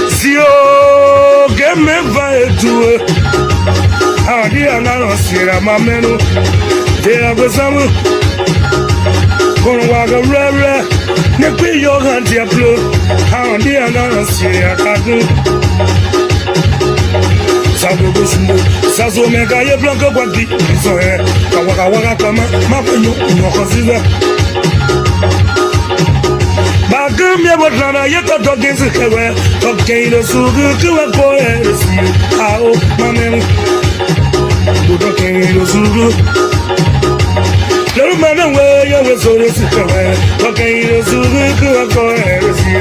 Zio get me by to how dear now see my menu. There was some gonna walk a rare neck with your hand here blue. How dear now see a cartoon. Sazo mega ye blanco quanti so eh kawaka kama mapenyo no consider bagam ye botrana ye to dogin se kewe to gain sugu kuwa ko si ao mamen do gain sugu Little man away ye so se kewe to gain sugu kuwa ko si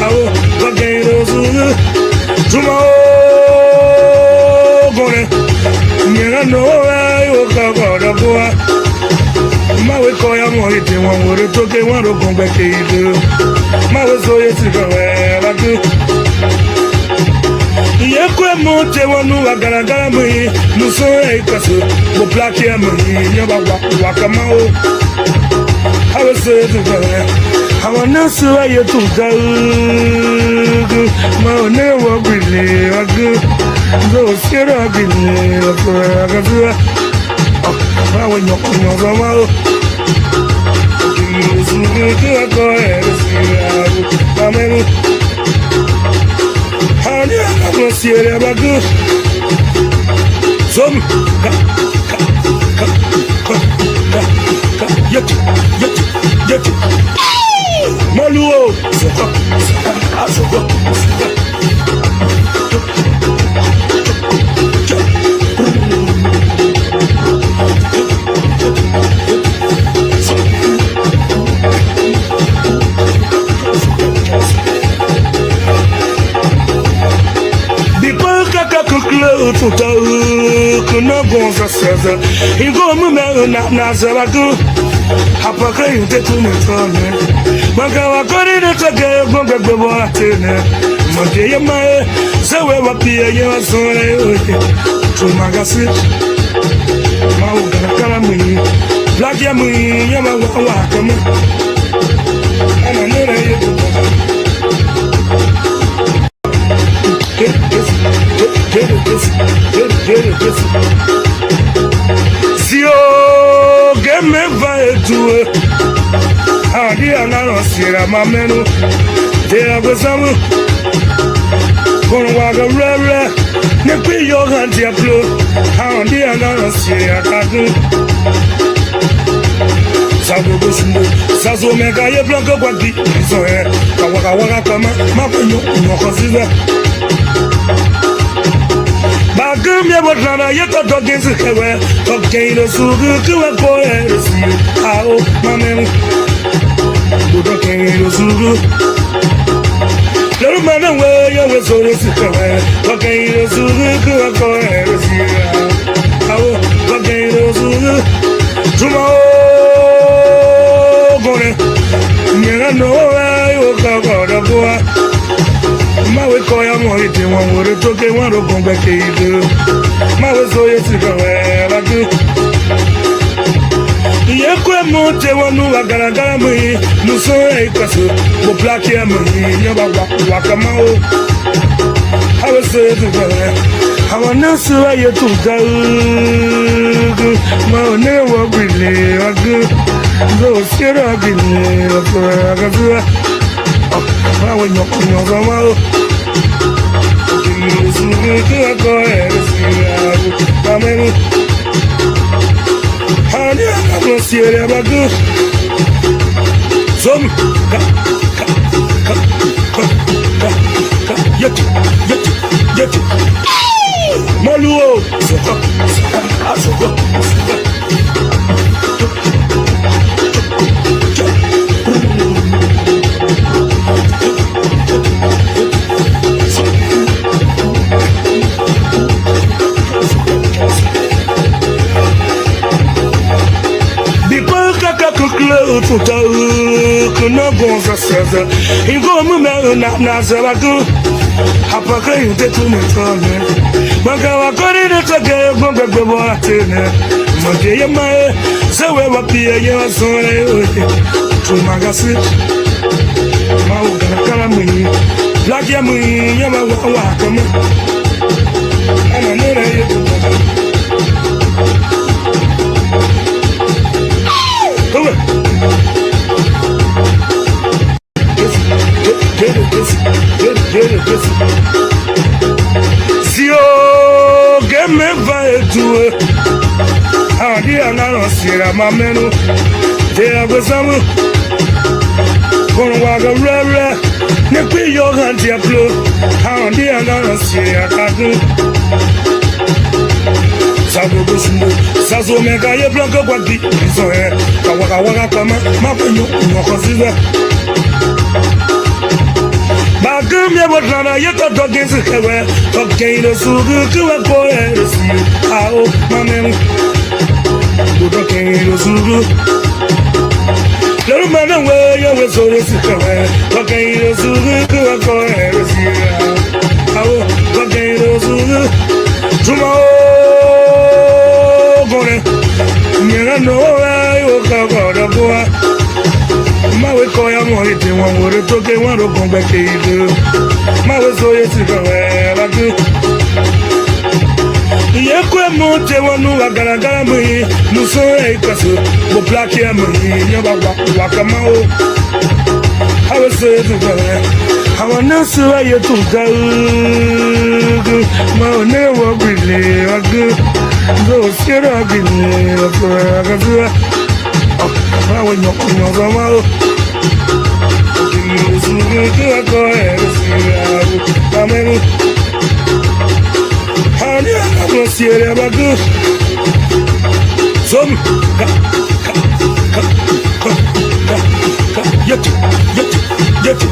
ao to gain sugu tomorrow Mira no yo kagoda boa Mawe koya mo ite won wore toke won ro gon gbeke ido Mawe so ye ti kawe la ku Ye kwe mo te wonu agara mo yi no so e kaso mo black ya mo yi nya ba wa kama o Hawe so ye ti kawe Hawa no so ye tu da Ma ne wo bile agu Zo scared of being a forever. I went up on your mama. You go ahead and see. I mean, how do I go see it ever good? Some yet. Maluo. Kuna gonza sasa ingo mume na zaragu hapa kai tetu mtone maka wakori ne tage gombe gbebo atene mode yema zawe wapia ye wasore oke tumagasi mau kana muni black ya muni yema wa kama ana nere yetu Zio get me by to how dear now see my menu. There was some gonna walk a rare neck with your hand here blue. How dear now see a cartoon. Sazo mega ye blanco quanti so eh kawaka kama mapenyo no consider Bagam ye botrana ye to dogin se kewe to gain sugu kuwa ko si ao mamen do gain sugu Little man away ye so se kewe to gain sugu kuwa ko si ao to gain sugu tomorrow Mira no yo kagoda boa Mawe koya mo ite won wore toke won ro gon gbeke ido Mawe so ye ti kawe la ku Ye kwe mo te wonu agara mo yi no so e kaso mo black ya mo yi nya ba wa kama o Hawe so ye ti kawe Hawa no so ye tu da Ma ne wo bile agu Zo scared of being a forever. I went up on your mama. You go ahead and see. I mean, how do I go see it ever good? Some yet. Maluo. Kuna gonza sasa ingo mume na zaragu hapa kai tetu mtone maka wakori ne tage gombe gbebo atene mode yema Zewe wapia yewa sore oye. Tumagasi. Mau kala mwi. Black ya mwi yama wa kama. Ana nere yetu. Come on. Get it. Si o game va etu. Adi anano sira mamenu. Te abesamu. Kono waga rere. Nekwi yo ganti aplo. Adi anano sira kadu. Sago busundo. Sazo mega ye blanco kwadi. So he. Kawaka kama. Mapenyo. Mwakosiza. Bagum ya botlana yeto dogin sikewe. Tokein do sugu kuwa koe resi. Ao mamenu. Tokein do sugu. Lero mana we ya we so resi kewe. Tokein do sugu kuwa koe resi. Ao tokein do sugu. Tuma o gone. Nyana no wa yo kagoda boa. Mawe koya mori te wan wore toke wan ro kon be keido. Mawe so yesi kawe bagu. Ye kwe mo te wanu agara mui. Muso e kaso. Bo plaki ya mui. Nyoba wakama o. Hawe so yesi kawe. Hawa nasu wa yetu gaugu. Mao ne wabili wagu. Zo sira gini. Wakazua. Mawe nyoko zama o. Amenu. Hani anamo siere bagu. Som. Yeti.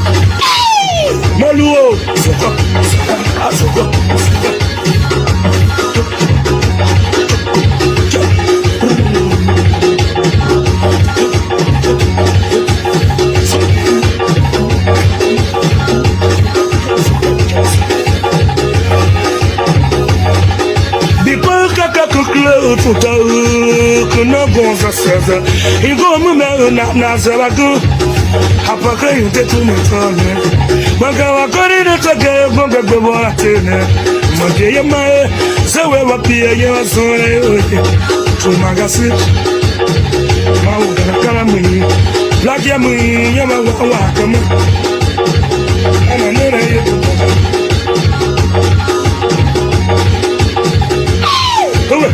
Maluo. Soko. Futa kuna gonza sasa Igo mume na zabagu Hapaka yunte tumetone Maka wakori netake gonga gbebo atene Mage ya mae Zewe wapia yewa sore oye Tumagasi Mau kala mwi Black ya mwi yama wakama Ana nere yetu Come on.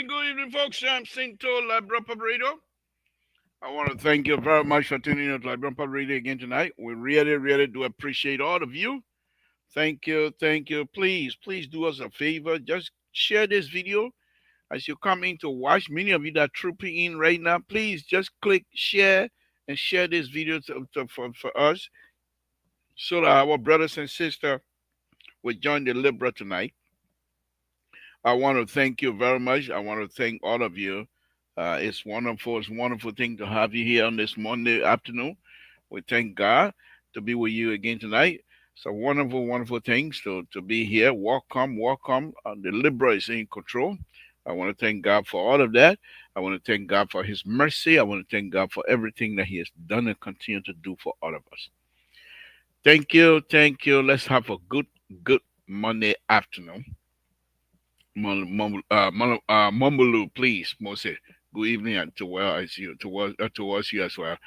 Good evening, folks. Samson to Libra Radio. I want to thank you very much for tuning in to Libra Radio again tonight. We really do appreciate all of you. Thank you. Please do us a favor. Just share this video as you come in to watch. Many of you that are trooping in right now, please just click share and share this video for us so that our brothers and sisters will join the Libra tonight. I want to thank you very much. I want to thank all of you. It's wonderful. It's a wonderful thing to have you here on this Monday afternoon. We thank God to be with you again tonight. It's a wonderful things to be here. Welcome. The Libra is in control. I want to thank God for all of that. I want to thank God for His mercy. I want to thank God for everything that He has done and continue to do for all of us. Thank you. Let's have a good Monday afternoon. Mumulu, please, Moses. Good evening and towards you as well.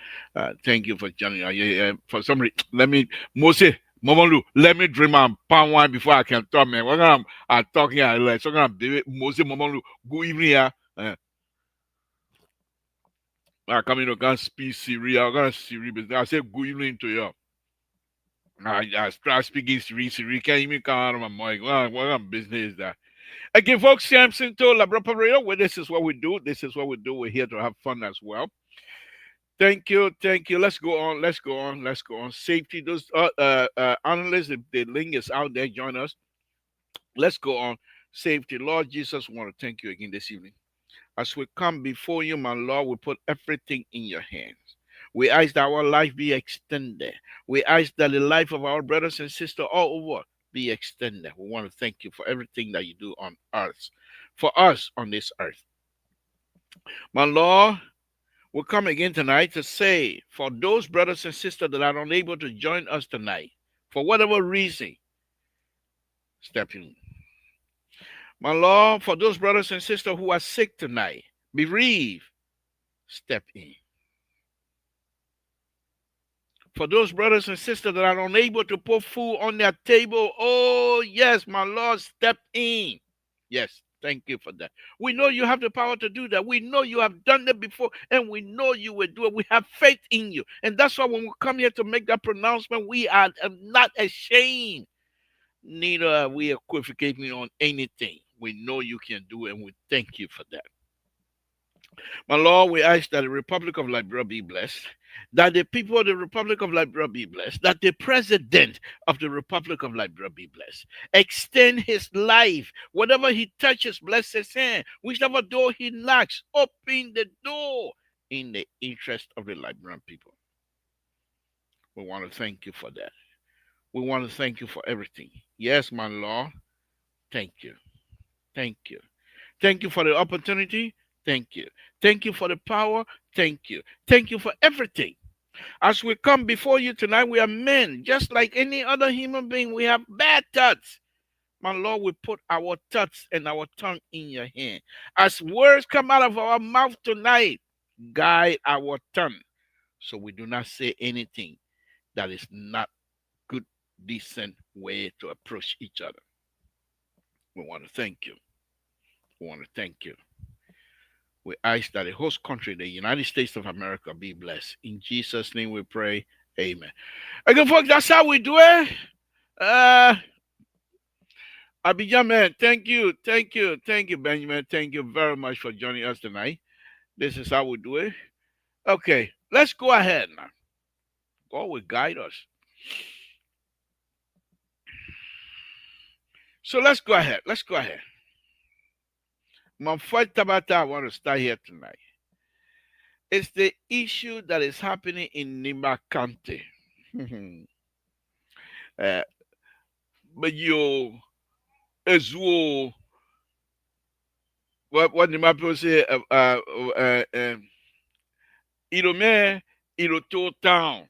Thank you for joining. For some reason, let me, Moses, Momolu, let me drink my palm wine before I can talk, man. We're gonna I'm talking I like so gonna be Moses Momolu, good evening, yeah. I come in, gonna speak Siri, I'm gonna Siri, but I say good evening to you. I start speaking Siri, Siri can't even come out of my mic. What kind of business is that? Again, folks, Samson told La Radio, well, this is what we do. This is what we do. We're here to have fun as well. Thank you, thank you. Let's go on, let's go on, let's go on. Safety, those analysts, if the link is out there, join us. Let's go on. Safety, Lord Jesus, we want to thank you again this evening. As we come before you, my Lord, we put everything in your hands. We ask that our life be extended. We ask that the life of our brothers and sisters all over be extended. We want to thank you for everything that you do on earth, for us on this earth. My Lord, we come again tonight to say for those brothers and sisters that are unable to join us tonight, for whatever reason, step in. My Lord, for those brothers and sisters who are sick tonight, bereaved, step in. For those brothers and sisters that are unable to put food on their table, oh, yes, my Lord, step in. Yes, thank you for that. We know you have the power to do that. We know you have done it before, and we know you will do it. We have faith in you. And that's why when we come here to make that pronouncement, we are not ashamed. Neither are we equivocating on anything. We know you can do it, and we thank you for that. My Lord, we ask that the Republic of Liberia be blessed, that the people of the Republic of Liberia be blessed, that the President of the Republic of Liberia be blessed. Extend his life. Whatever he touches, bless his hand. Whichever door he knocks, open the door in the interest of the Liberian people. We want to thank you for that. We want to thank you for everything. Yes, my Lord, thank you. Thank you. Thank you for the opportunity. Thank you. Thank you for the power. Thank you. Thank you for everything. As we come before you tonight, we are men, just like any other human being. We have bad thoughts. My Lord, we put our thoughts and our tongue in your hand. As words come out of our mouth tonight, guide our tongue so we do not say anything that is not good, decent way to approach each other. We want to thank you. We want to thank you. We ask that the host country, the United States of America, be blessed. In Jesus' name we pray. Amen. Again, folks, that's how we do it. Abidjan, man, thank you, Benjamin. Thank you very much for joining us tonight. This is how we do it. Okay, let's go ahead now. God will guide us. So let's go ahead. Let's go ahead. My first Tabata, I want to start here tonight. It's the issue that is happening in Nima County. But you, as well, what Nima people say, Ilome, Iloto town.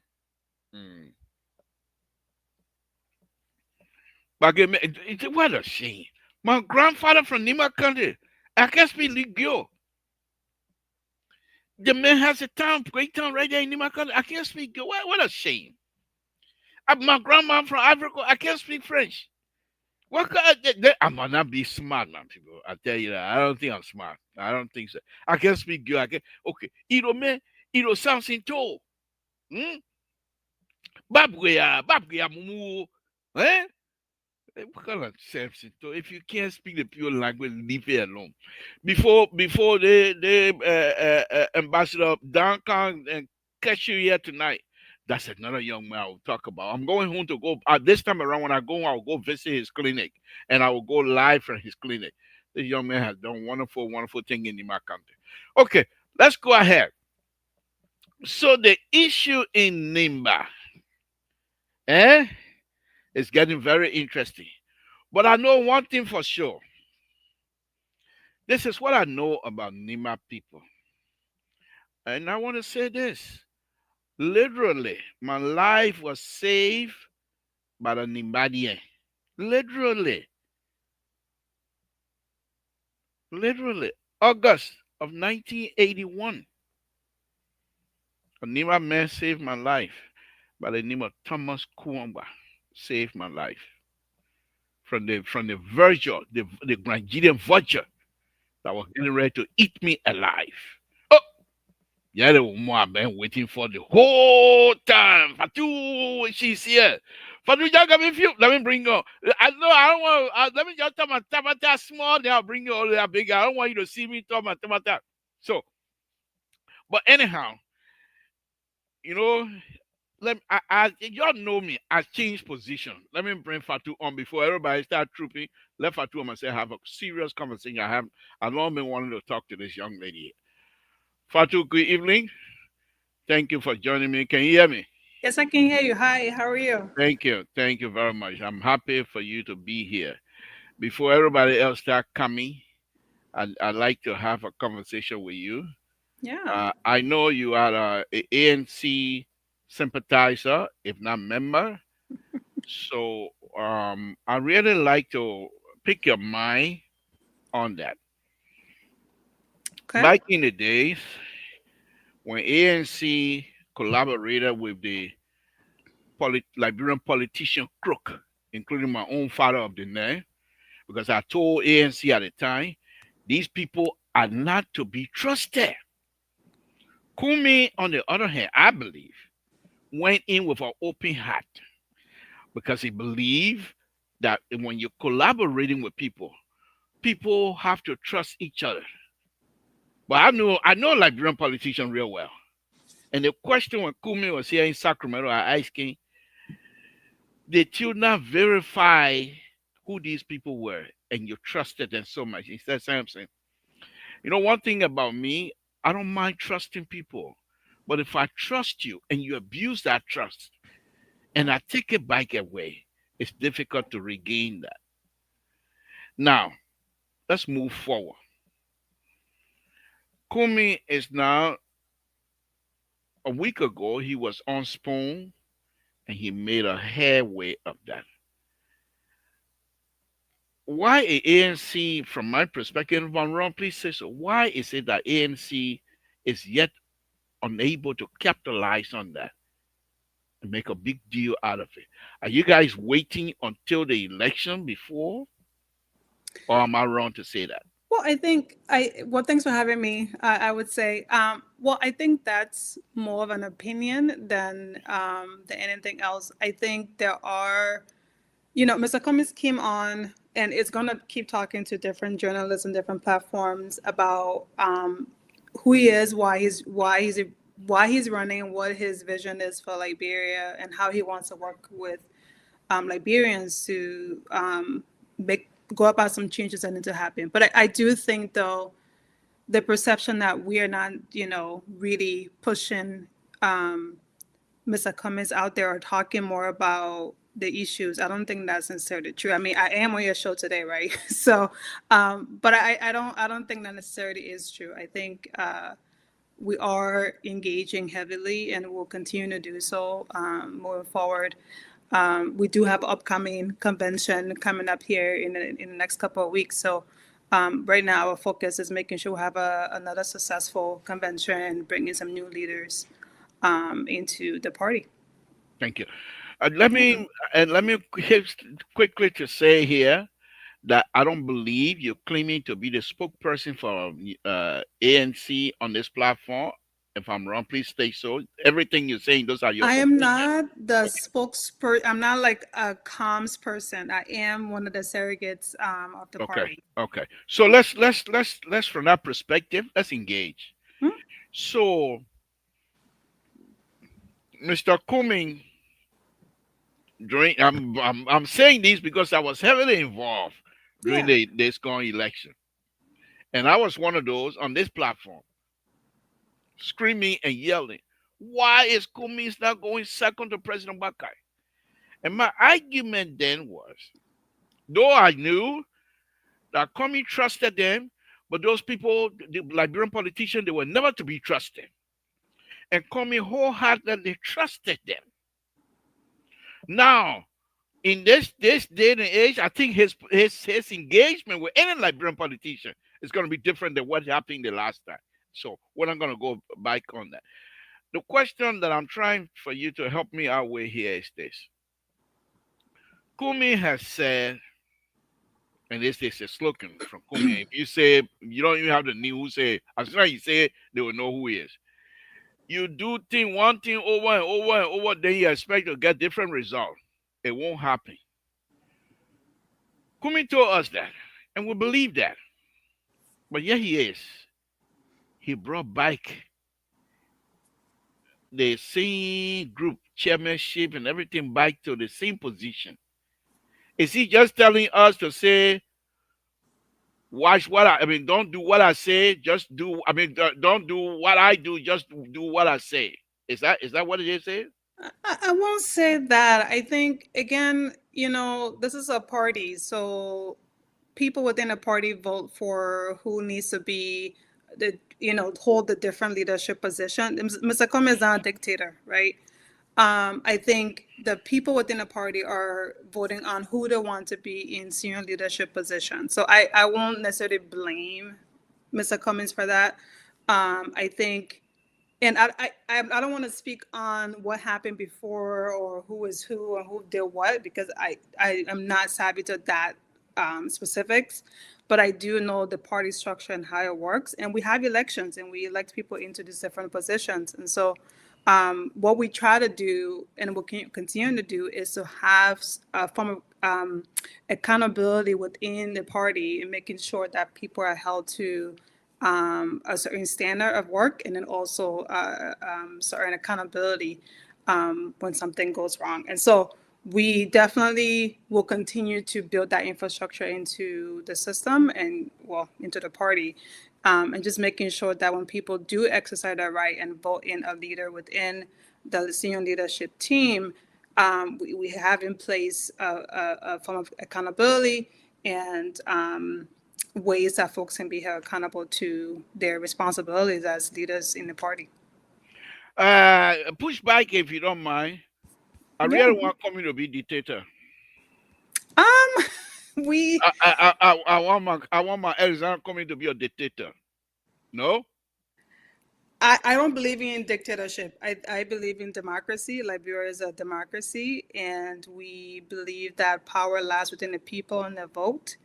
But it's what a shame. My grandfather from Nima County, I can't speak Ligio. The man has a town, great town right there in Nima County. I can't speak. What a shame. My grandma from Africa, I can't speak French. What I might not be smart, man, people. I tell you that. I don't think I'm smart. I don't think so. I can't speak good. I can okay. Irome, Iro Samson to. Babguya, Mumu. Eh? What kind of Samson to? If you can't speak the pure language, leave it alone. Before the ambassador Duncan and catch you here tonight. That's another young man I'll talk about. I'm going home to go. This time around, when I go, I'll go visit his clinic, and I will go live from his clinic. This young man has done wonderful, wonderful thing in my country. Okay, let's go ahead. So the issue in Nimba, is getting very interesting. But I know one thing for sure. This is what I know about Nima people. And I want to say this. Literally, my life was saved by the Nimbadian. Literally. August of 1981. A Nima man saved my life by the name of Thomas Kuamba. saved my life from the vulture, the Nigerian vulture that was getting ready to eat me alive. Oh, yeah, the woman I've been waiting for the whole time. Fatu, she's here. Fatu, let me bring her. I know I don't want. Let me just tell my tabata small. Then I'll bring you all that big. I don't want you to see me talk my tabata. So, but anyhow, you know, y'all know me. I changed position. Let me bring Fatu on before everybody start trooping. Let Fatu on and say have a serious conversation. I've long been wanting to talk to this young lady. Fatu, good evening. Thank you for joining me. Can you hear me? Yes, I can hear you. Hi, how are you? Thank you. Thank you very much. I'm happy for you to be here. Before everybody else start coming, I'd like to have a conversation with you. Yeah. I know you are a ANC sympathizer, if not member. So I really like to pick your mind on that. Okay. Back in the days when ANC collaborated with the Liberian politician crook, including my own father of the name, because I told ANC at the time, these people are not to be trusted. Kumi, on the other hand, I believe, went in with an open heart because he believed that when you're collaborating with people, people have to trust each other. But I know Liberian politicians real well. And the question when Kumi was here in Sacramento, I asking, did you not verify who these people were and you trusted them so much? He said, Samson, you know, one thing about me, I don't mind trusting people. But if I trust you and you abuse that trust and I take it back away, it's difficult to regain that. Now, let's move forward. Kumi is now, a week ago, he was on Spoon and he made a headway of that. Why is ANC, from my perspective, if I'm wrong, please say so. Why is it that ANC is yet unable to capitalize on that and make a big deal out of it? Are you guys waiting until the election before, or am I wrong to say that? Well, I think well, thanks for having me. I would say, well, I think that's more of an opinion than anything else. I think there are, Mr. Cummings came on and is going to keep talking to different journalists and different platforms about who he is, why he's running, what his vision is for Liberia, and how he wants to work with Liberians to make go about some changes that need to happen. But I do think, though, the perception that we are not, really pushing Mr. Cummings out there or talking more about the issues, I don't think that's necessarily true. I mean, I am on your show today, right? So, but I don't think that necessarily is true. I think we are engaging heavily and will continue to do so moving forward. We do have upcoming convention coming up here in the next couple of weeks. So right now our focus is making sure we have another successful convention, bringing some new leaders into the party. Thank you. Let me quickly to say here that I don't believe you're claiming to be the spokesperson for ANC on this platform. If I'm wrong, please state so. Everything you're saying, those are your I am opinion. not the spokesperson. I'm not like a comms person. I am one of the surrogates of the Okay, party. okay. So let's from that perspective, let's engage. Hmm? So, Mr. Cumming, during I'm saying this because I was heavily involved during Yeah. the SCON election, and I was one of those on this platform screaming and yelling, "Why is Cummings not going second to President Bakai?" And my argument then was, though I knew that Cummings trusted them, but those people, the Liberian politicians, they were never to be trusted. And Cummings wholeheartedly trusted them. Now, in this day and age, I think his engagement with any Liberian politician is going to be different than what happened the last time. So we're not going to go back on that. The question that I'm trying for you to help me out with here is this: Kumi has said, and this is a slogan from Kumi. If you say you don't even have the news, say as soon as you say it, they will know who he is. You do one thing over and over and over, then you expect to get different results. It won't happen. Kumi told us that, and we believe that. But here he is. He brought back the same group chairmanship and everything back to the same position. Is he just telling us to say, watch what I mean, don't do what I say, just do, I mean, don't do what I do, just do what I say. Is that what it is saying? I won't say that. I think, again, this is a party. So people within a party vote for who needs to be hold the different leadership position. Mr. Come is not a dictator, right? I think the people within the party are voting on who they want to be in senior leadership position. So I won't necessarily blame Mr. Cummins for that. I think, and I don't want to speak on what happened before or who is who or who did what, because I am not savvy to that specifics. But I do know the party structure and how it works. And we have elections and we elect people into these different positions. And so what we try to do and will continue to do is to have a form of accountability within the party and making sure that people are held to a certain standard of work, and then also certain accountability when something goes wrong. And so we definitely will continue to build that infrastructure into the system and, well, into the party, and just making sure that when people do exercise their right and vote in a leader within the senior leadership team, we have in place a form of accountability and ways that folks can be held accountable to their responsibilities as leaders in the party. Push back if you don't mind. I Yeah. really want Kumi to be dictator. We I want my Alexander Kumi to be a dictator. No? I don't believe in dictatorship. I believe in democracy. Liberia is a democracy, and we believe that power lies within the people and the vote.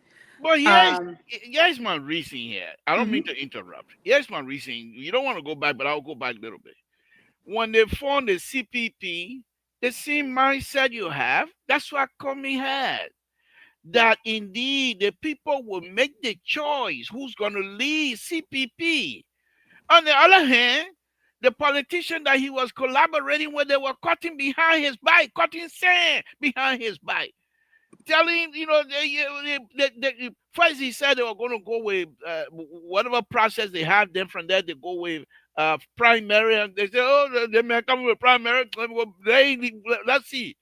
Well, Um, here's my reason here. I don't mean mhm. to interrupt. Here's my reason. You don't want to go back, but I'll go back a little bit. When they formed the CPP, the same mindset you have, that's what Comey had. That indeed the people will make the choice who's going to lead CPP. On the other hand, the politician that he was collaborating with, they were cutting behind his back, cutting sand behind his back. Telling, first he said they were going to go with whatever process they have. Then from there they go with primary, and they say, oh, they may come with primary. Let's see.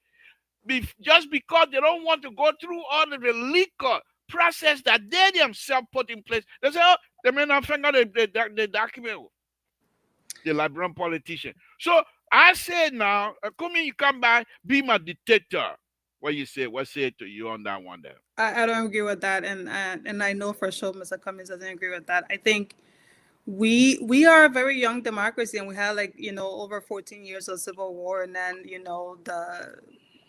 Just because they don't want to go through all of the legal process that they themselves put in place, they say, oh, they may not find out the document. The Liberian politician. So I said now, come in, you come back, be my dictator. What you say? What say to you on that one there? I don't agree with that, and I know for sure Mr. Cummings doesn't agree with that. I think we are a very young democracy, and we had over 14 years of civil war, and then the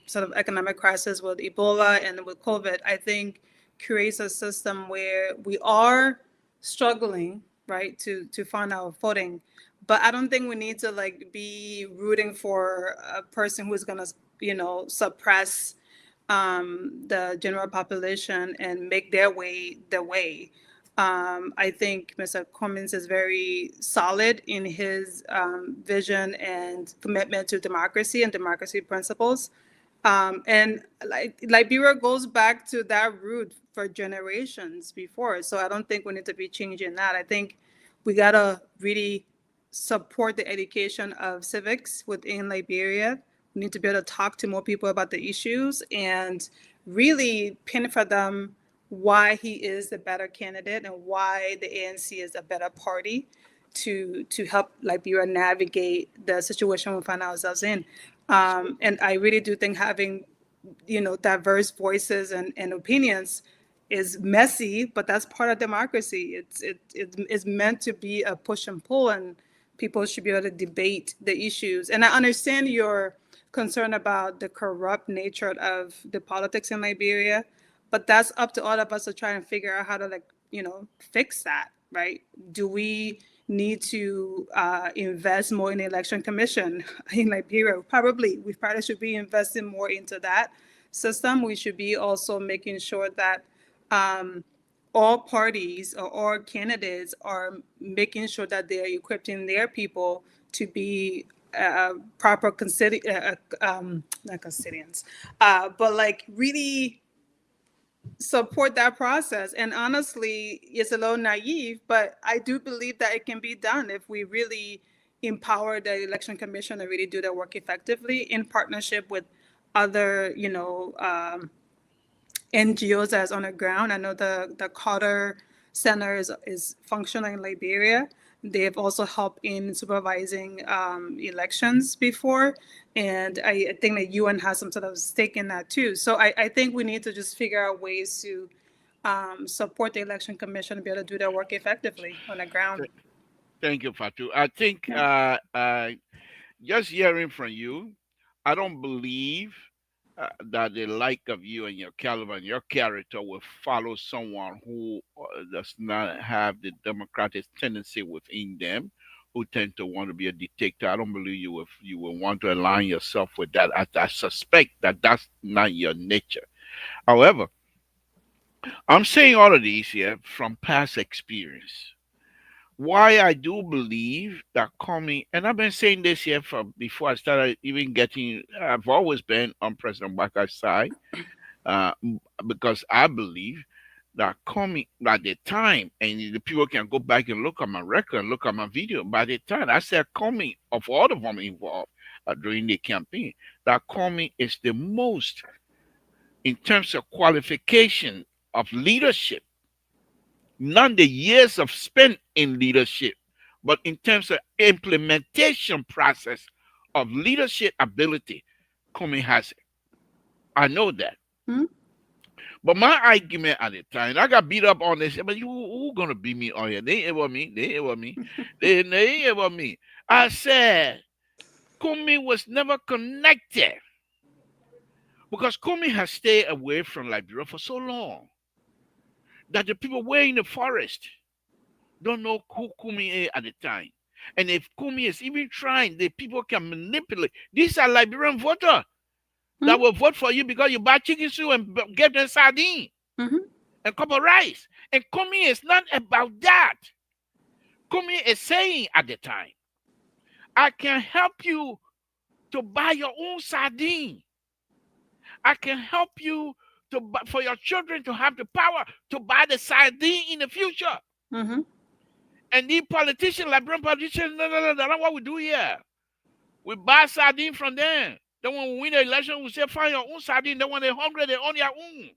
sort of economic crisis with Ebola and with COVID. I think creates a system where we are struggling, right, to find our footing. But I don't think we need to be rooting for a person who's gonna suppress the general population and make their way the way. I think Mr. Cummins is very solid in his vision and commitment to democracy and democracy principles. And Liberia goes back to that root for generations before. So I don't think we need to be changing that. I think we got to really support the education of civics within Liberia. We need to be able to talk to more people about the issues and really pin for them why he is the better candidate and why the ANC is a better party to help Liberia navigate the situation we find ourselves in. And I really do think having diverse voices and opinions is messy, but that's part of democracy. It's meant to be a push and pull, and people should be able to debate the issues. And I understand your concerned about the corrupt nature of the politics in Liberia. But that's up to all of us to try and figure out how to, like, fix that, right? Do we need to invest more in the election commission in Liberia? We probably should be investing more into that system. We should be also making sure that all parties or all candidates are making sure that they're equipping their people to be proper not constituents, but like really support that process. And honestly, it's a little naive, but I do believe that it can be done if we really empower the election commission to really do their work effectively in partnership with other, NGOs that's on the ground. I know the Carter Center is functional in Liberia. They've also helped in supervising elections before. And I think the UN has some sort of stake in that too. So I think we need to just figure out ways to support the election commission to be able to do their work effectively on the ground. Thank you, Fatu. I think just hearing from you, I don't believe that the like of you and your caliber and your character will follow someone who does not have the democratic tendency within them, who tend to want to be a dictator. I don't believe you will want to align yourself with that. I suspect that that's not your nature. However, I'm saying all of these here from past experience. Why I do believe that coming, and I've been saying this here from before I started even getting, I've always been on President Baka's side, uh, because I believe that coming by the time, and the people can go back and look at my record, look at my video, by the time I said coming of all of them involved during the campaign, that coming is the most, in terms of qualification of leadership, not the years of spent in leadership, but in terms of implementation process of leadership ability, Kumi has it. I know that. Hmm? But my argument at the time, I got beat up on this, but you who gonna beat me on here? They ain't about me. They ain't about me. They ain't about me. I said Kumi was never connected because Kumi has stayed away from Liberia for so long that the people were in the forest don't know who Kumi is at the time. And if Kumi is even trying, the people can manipulate. These are Liberian voters that will vote for you because you buy chicken soup and get them sardine Mm-hmm. and cup of rice. And Kumi is not about that. Kumi is saying at the time, I can help you to buy your own sardine. I can help you to for your children to have the power to buy the sardine in the future. Mm-hmm. And these politicians, Liberian politicians, no, that's not what we do here. We buy sardine from them. Then when we win the election, we say, find your own sardine. Then when they're hungry, they own their own.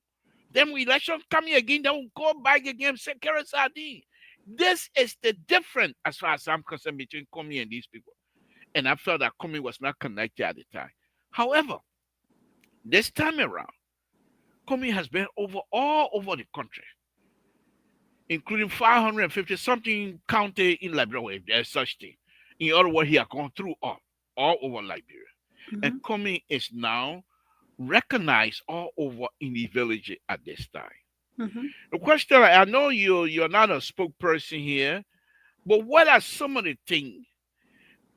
Then when election coming again, they will go back again, say, carry sardine. This is the difference, as far as I'm concerned, between Komi and these people. And I felt that Komi was not connected at the time. However, this time around, Komi has been all over the country, including 550 something county in Liberia, if there's such thing. In other words, he has gone through all over Liberia. Mm-hmm. And Komi is now recognized all over in the village at this time. Mm-hmm. The question, I know you're not a spokesperson here, but what are some of the things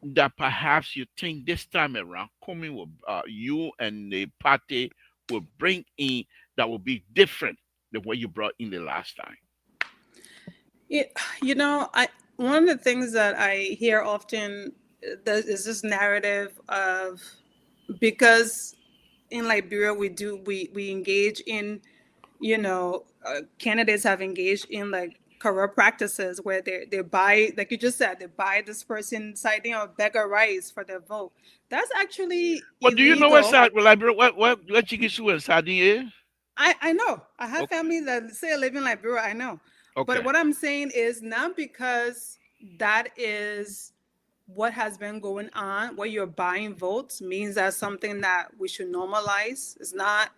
that perhaps you think this time around Komi will, you and the party will bring in that will be different than what you brought in the last time? I one of the things that I hear often is this narrative of, because in Liberia we engage in, candidates have engaged in like corrupt practices where they buy, like you just said, they buy this person citing or beggar rights for their vote. That's actually Well, do you know illegal. Liberia, what Chikisu and Sadi is? I know. I have Okay. family that say live in Liberia. I know. Okay. But what I'm saying is not because that is what has been going on, where you're buying votes means that's something that we should normalize. It's not,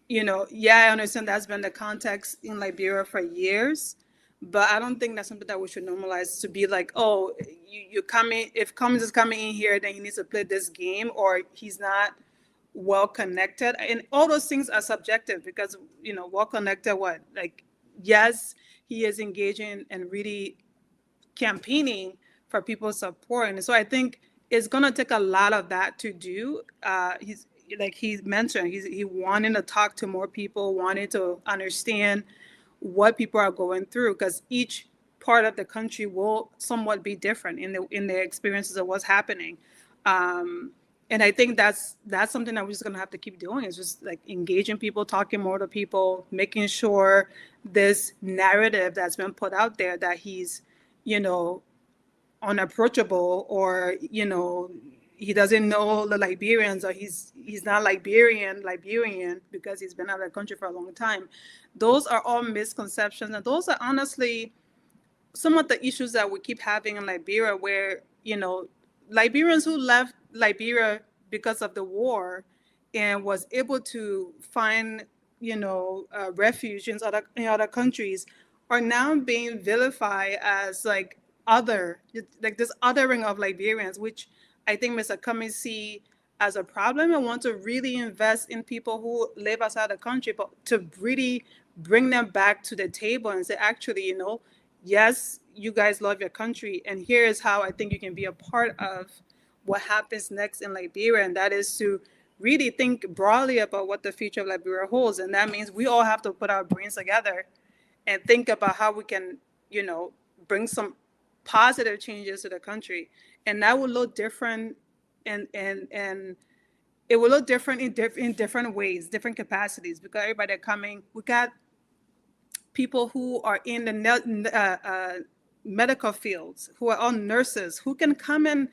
I understand that's been the context in Liberia for years. But I don't think that's something that we should normalize to be like, oh, you coming, if Cummins is coming in here, then he needs to play this game, or he's not well connected. And all those things are subjective because, well connected, what? Like, yes, he is engaging and really campaigning for people's support. And so I think it's going to take a lot of that to do. He's like he mentioned, he wanting to talk to more people, wanting to understand what people are going through, because each part of the country will somewhat be different in their experiences of what's happening. And I think that's something that we're just gonna have to keep doing, is just like engaging people, talking more to people, making sure this narrative that's been put out there that he's, you know, unapproachable, or he doesn't know the Liberians, or he's not Liberian because he's been out of the country for a long time. Those are all misconceptions, and those are honestly some of the issues that we keep having in Liberia, where Liberians who left Liberia because of the war and was able to find refuge in other countries are now being vilified as like this othering of Liberians, which I think Mr. Cummings see as a problem, and want to really invest in people who live outside the country, but to really bring them back to the table and say, actually, yes, you guys love your country, and here is how I think you can be a part of what happens next in Liberia, and that is to really think broadly about what the future of Liberia holds. And that means we all have to put our brains together and think about how we can, bring some positive changes to the country. And that will look different, and it will look different in different ways, different capacities, because everybody coming, we got people who are in the medical fields, who are all nurses, who can come and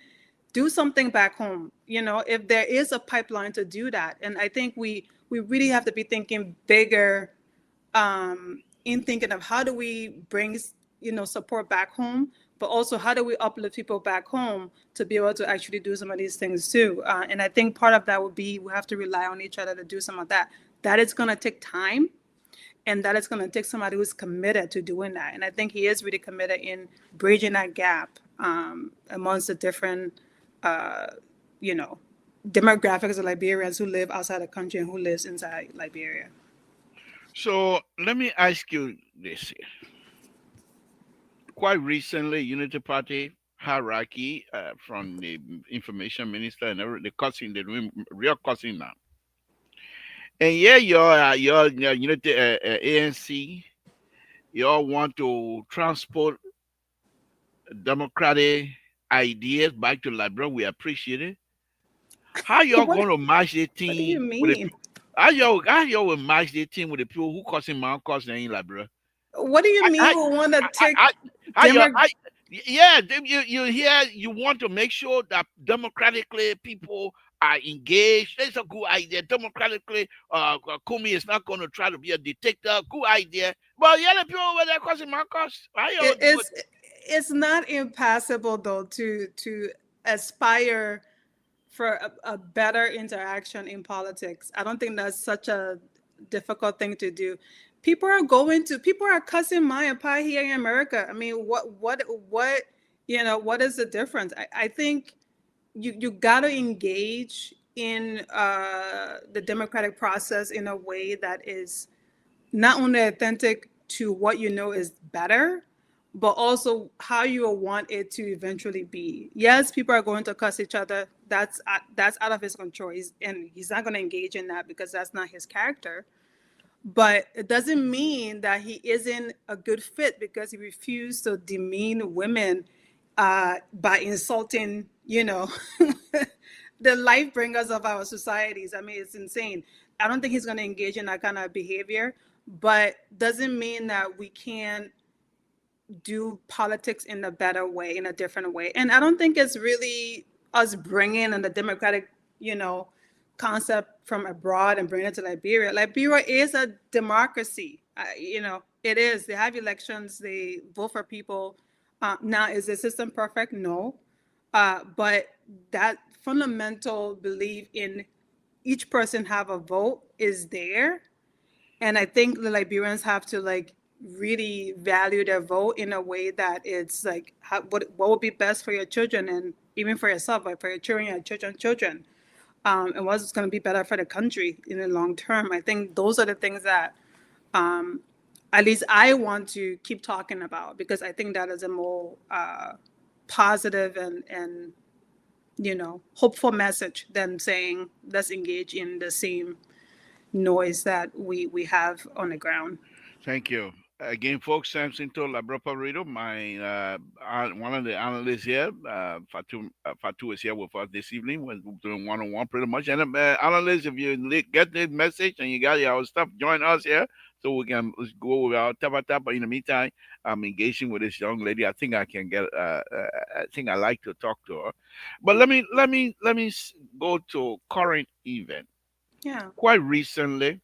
do something back home, if there is a pipeline to do that. And I think we really have to be thinking bigger, in thinking of how do we bring, support back home, but also how do we uplift people back home to be able to actually do some of these things too. And I think part of that would be we have to rely on each other to do some of that. That is going to take time. And that is going to take somebody who's committed to doing that. And I think he is really committed in bridging that gap amongst the different, demographics of Liberians who live outside the country and who lives inside Liberia. So let me ask you this here. Quite recently, Unity Party hierarchy from the information minister and the cussing, the real cussing now. And yeah, your Unity ANC, you all want to transport democratic ideas back to Liberia. We appreciate it. How y'all What, going to match the what do you team with the mean? how y'all will match the team with the people who causing Mount Causing in Liberia? What do you mean I, we want to take I, how y'all, Democrat? yeah, you hear you want to make sure that democratically people are engaged. That's a good idea. Democratically, Kumi is not going to try to be a dictator. Good idea. But yeah, the people over there causing Marcos. How y'all It, do it? it's not impossible though to aspire for a better interaction in politics. I don't think that's such a difficult thing to do. People are cussing Maya pie here in America. I mean, what is the difference? I think you got to engage in the democratic process in a way that is not only authentic to what is better, but also how you want it to eventually be. Yes, people are going to cuss each other. That's out of his control. He's not going to engage in that because that's not his character. But it doesn't mean that he isn't a good fit because he refused to demean women by insulting, the life bringers of our societies. I mean, it's insane. I don't think he's going to engage in that kind of behavior, but doesn't mean that we can't do politics in a better way, in a different way. And I don't think it's really us bringing in the democratic, concept from abroad and bringing it to Liberia. Liberia is a democracy. It is. They have elections. They vote for people. Now, is the system perfect? No. But that fundamental belief in each person have a vote is there. And I think the Liberians have to really value their vote in a way that it's like what would be best for your children and even for yourself, like for your children, your children, and what's going to be better for the country in the long term. I think those are the things that at least I want to keep talking about, because I think that is a more positive and hopeful message than saying let's engage in the same noise that we have on the ground. Thank you. Again, folks, Samson told Labropa Radio, one of the analysts here, Fatu is here with us this evening. We're doing one-on-one pretty much. And analysts, if you get the message and you got your stuff, join us here so we can go with our tapa. But in the meantime, I'm engaging with this young lady. I think I can get. I think I like to talk to her. But let me go to current event. Yeah. Quite recently,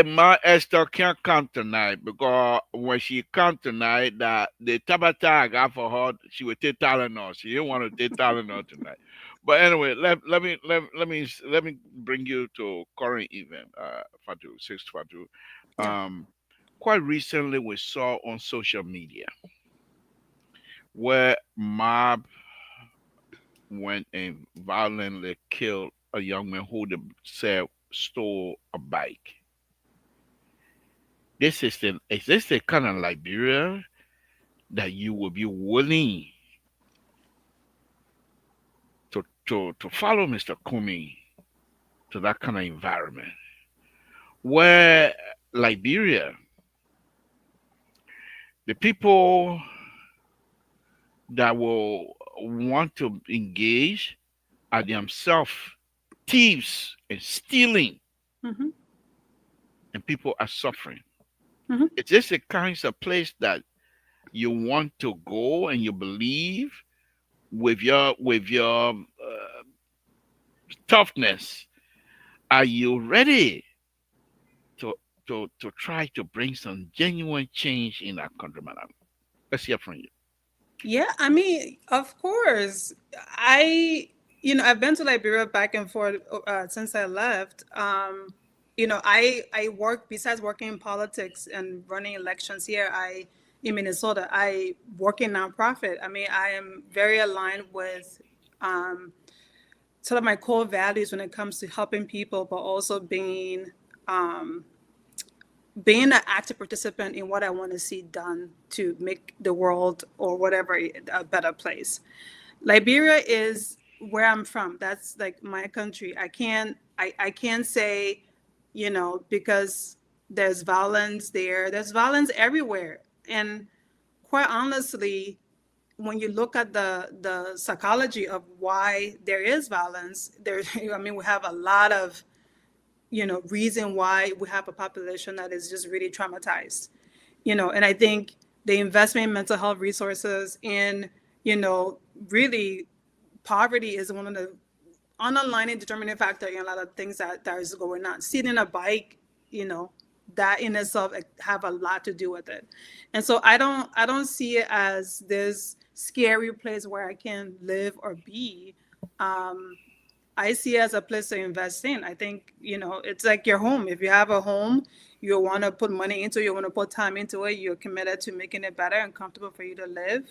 my Esther can't come tonight because when she come tonight, that the Tabata I got for her, she would take Tylenol. She didn't want to take Tylenol tonight. But anyway, let me bring you to current event, Fatu, six Fatu. Yeah. Quite recently, we saw on social media where mob went and violently killed a young man who they said stole a bike. Is this the kind of Liberia that you will be willing to follow Mr. Kumi to that kind of environment where Liberia, the people that will want to engage are themselves thieves and stealing, Mm-hmm. and people are suffering. Mm-hmm. Is this the kind of place that you want to go and you believe with your toughness? Are you ready to to try to bring some genuine change in our country, madam? Let's hear from you. Yeah, I mean, of course. I've been to Liberia back and forth since I left. I work, besides working in politics and running elections here. In Minnesota, I work in nonprofit. I mean, I am very aligned with um, sort of my core values when it comes to helping people, but also um, being an active participant in what I want to see done to make the world or whatever a better place. Liberia is where I'm from. That's like my country. I can't say, because there's violence there. There's violence everywhere. And quite honestly, when you look at the psychology of why there is violence, there I mean, we have a lot of reason why we have a population that is just really traumatized. And I think the investment in mental health resources in you know really poverty is one of the underlining determining factor in a lot of things that is going on. Seating a bike, you know that in itself have a lot to do with it. And so I don't see it as this scary place where I can live or be. um, I see it as a place to invest in. I think, it's like your home. If you have a home, you want to put money into it, you want to put time into it, you're committed to making it better and comfortable for you to live.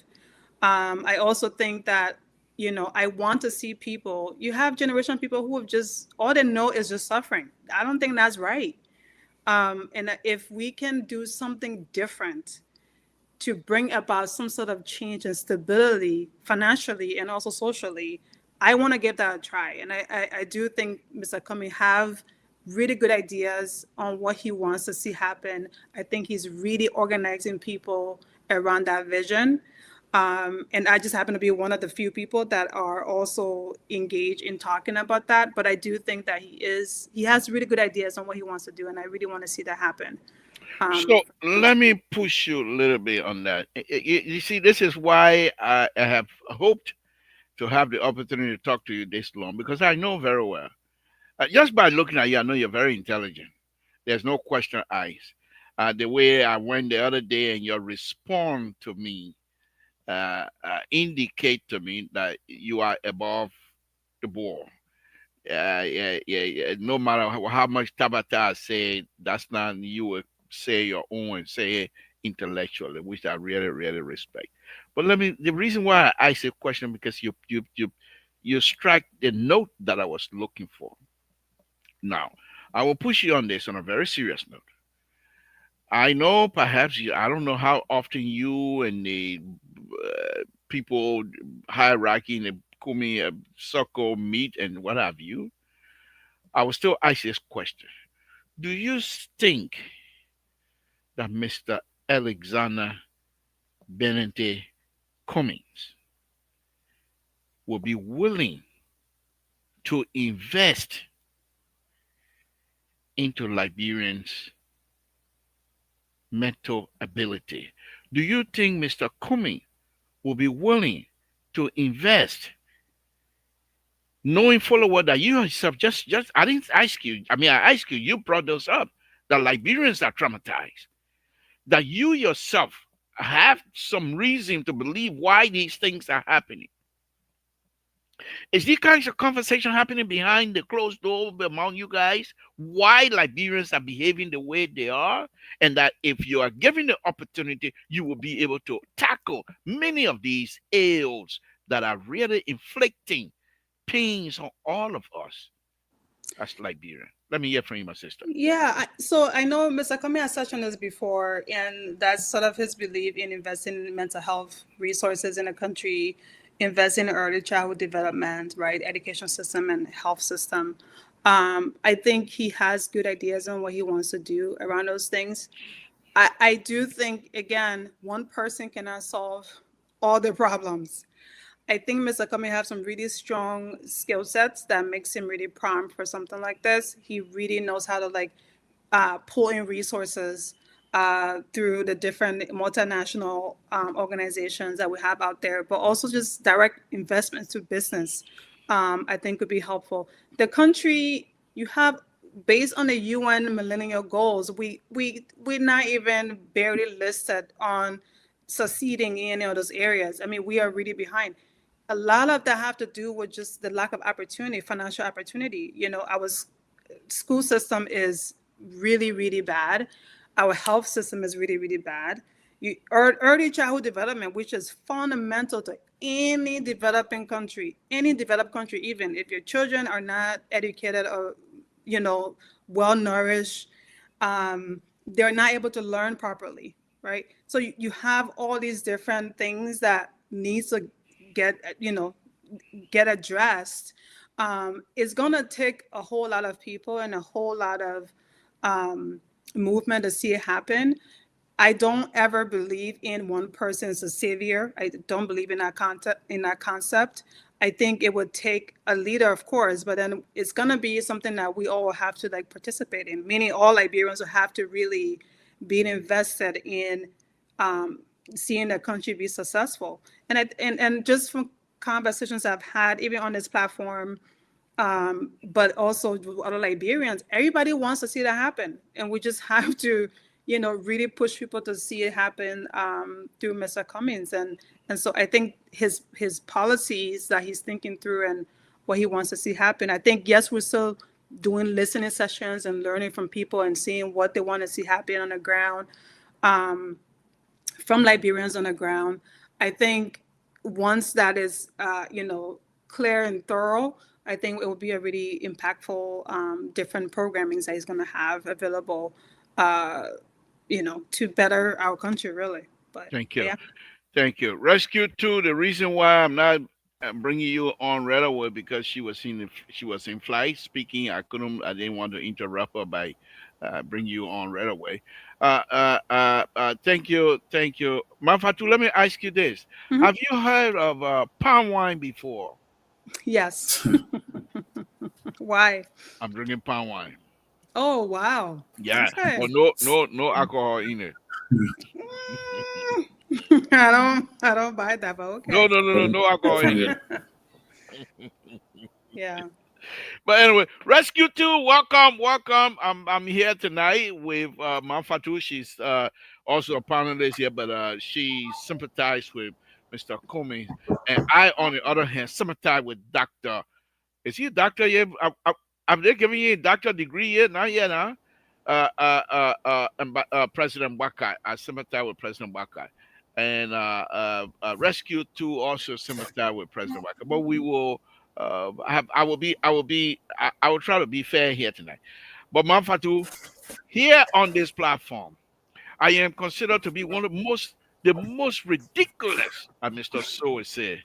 I also think that, I want to see people, you have generation people who have just, all they know is just suffering. I don't think that's right. And if we can do something different to bring about some sort of change and stability financially and also socially, I want to give that a try. And I do think Mr. Comey have really good ideas on what he wants to see happen. I think he's really organizing people around that vision. And I just happen to be one of the few people that are also engaged in talking about that. But I do think that he has really good ideas on what he wants to do, and I really want to see that happen. So Yeah. let me push you a little bit on that. You see, this is why I have hoped to have the opportunity to talk to you this long because I know very well. Just by looking at you, I know you're very intelligent. There's no question, eyes. The way I went the other day and your response to me indicate to me that you are above the ball. Yeah. No matter how much Tabata say, that's not you say your own and say it intellectually, which I really, really respect. But let me. The reason why I ask a question because you strike the note that I was looking for. Now, I will push you on this on a very serious note. I know perhaps I don't know how often you and the people hierarchy in the Kumi circle meet and what have you. I will still ask this question. Do you think that Mr. Alexander Benente Cummings will be willing to invest into Liberians' mental ability? Do you think Mr. Cummings will be willing to invest, knowing full well that you yourself just I didn't ask you. I mean, I asked you. You brought those up. The Liberians are traumatized. That you yourself have some reason to believe why these things are happening. Is these kinds of conversation happening behind the closed door among you guys? Why Liberians are behaving the way they are? And that if you are given the opportunity, you will be able to tackle many of these ills that are really inflicting pains on all of us as Liberian. Let me hear from you, my sister. Yeah, so I know Mr. Kami has touched on this before, and that's sort of his belief in investing in mental health resources in the country, investing in early childhood development, right, education system and health system. I think he has good ideas on what he wants to do around those things. I do think, again, one person cannot solve all the problems. I think Mr. Kami have some really strong skill sets that makes him really prime for something like this. He really knows how to like pull in resources through the different multinational organizations that we have out there, but also just direct investments to business. I think would be helpful. The country you have, based on the UN millennial goals, we're not even barely listed on succeeding in any of those areas. I mean, we are really behind. A lot of that have to do with just the lack of opportunity, financial opportunity. Our school system is really, really bad. Our health system is really, really bad. Early childhood development, which is fundamental to any developing country, any developed country, even if your children are not educated or, well nourished, they're not able to learn properly, right? So you have all these different things that needs to get addressed. It's gonna take a whole lot of people and a whole lot of movement to see it happen. I don't ever believe in one person as a savior. I don't believe in that concept. I think it would take a leader, of course, but then it's gonna be something that we all have to like participate in. Meaning, all Liberians will have to really be invested in seeing the country be successful. And just from conversations I've had, even on this platform, but also with other Liberians, everybody wants to see that happen, and we just have to, really push people to see it happen through Mr. Cummings, and so I think his policies that he's thinking through and what he wants to see happen. I think yes, we're still doing listening sessions and learning from people and seeing what they want to see happen on the ground. From Liberians on the ground. I think once that is, clear and thorough, I think it will be a really impactful different programmings that he's going to have available, to better our country, really. Thank you. Yeah. Thank you. Rescue 2, the reason why I'm not bringing you on right away because she was in flight speaking. I didn't want to interrupt her by bring you on right away. Thank you. Mafatu, let me ask you this. Mhm. Have you heard of palm wine before? Yes. Why? I'm drinking palm wine. Oh, wow. Yeah. Okay. But no alcohol in it. I don't buy that, but okay. No alcohol in it. Yeah. But anyway, Rescue 2, welcome. I'm here tonight with Manfatu. She's also a panelist here, but she sympathized with Mr. Comey. And I, on the other hand, sympathize with Dr. Is he a doctor yet? Have they given you a doctor degree yet? Not yet, huh? President Wakai. I sympathize with President Wakai, and Rescue Two also sympathize with President Wakai. But we will have. I will try to be fair here tonight. But Manfatu, here on this platform, I am considered to be one of the most ridiculous, as Mr. So said.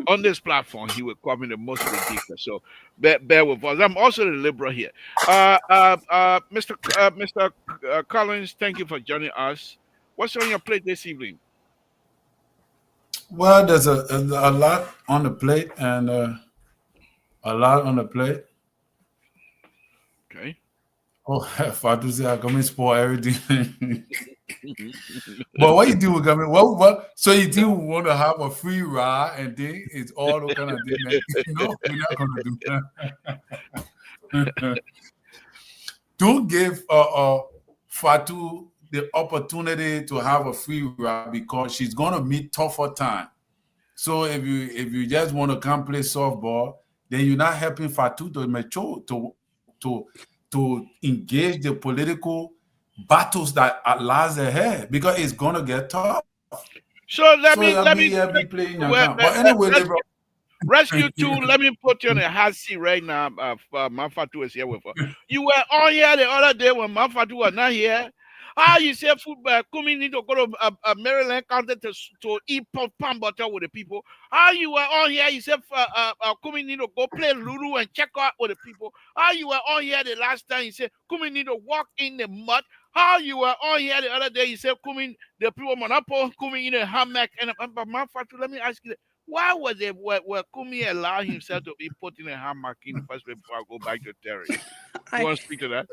On this platform, he will call me the most ridiculous. So bear with us. I'm also the liberal here. Mr. Collins, thank you for joining us. What's on your plate this evening? Well, there's a lot on the plate, and a lot on the plate. Okay. Oh, Fatu say I come and spoil everything. But what you do with government? What? So you do want to have a free ride and then it's all those kind of things? No, we're not gonna do that. Don't give Fatu the opportunity to have a free ride because she's gonna meet tougher time. So if you just want to come play softball, then you're not helping Fatu to mature to engage the political battles that lies ahead because it's gonna get tough. So let me be playing your account. But anyway, Rescue Two, let me put you on a hot seat right now. Manfatu is here with us. You were on here the other day when Manfatu was not here. How you say football coming need to go to Maryland County to eat palm butter with the people? How you were on here? You said coming need to go play Lulu and check out with the people. How you were on here the last time? You said coming need to walk in the mud. How you were on here the other day? You said coming the people monopoly coming in a hammock and Manfatu. Let me ask you. Why was it where Kumi allowed himself to be put in a hammock in the first place before I go back to Terry? You want to speak to that?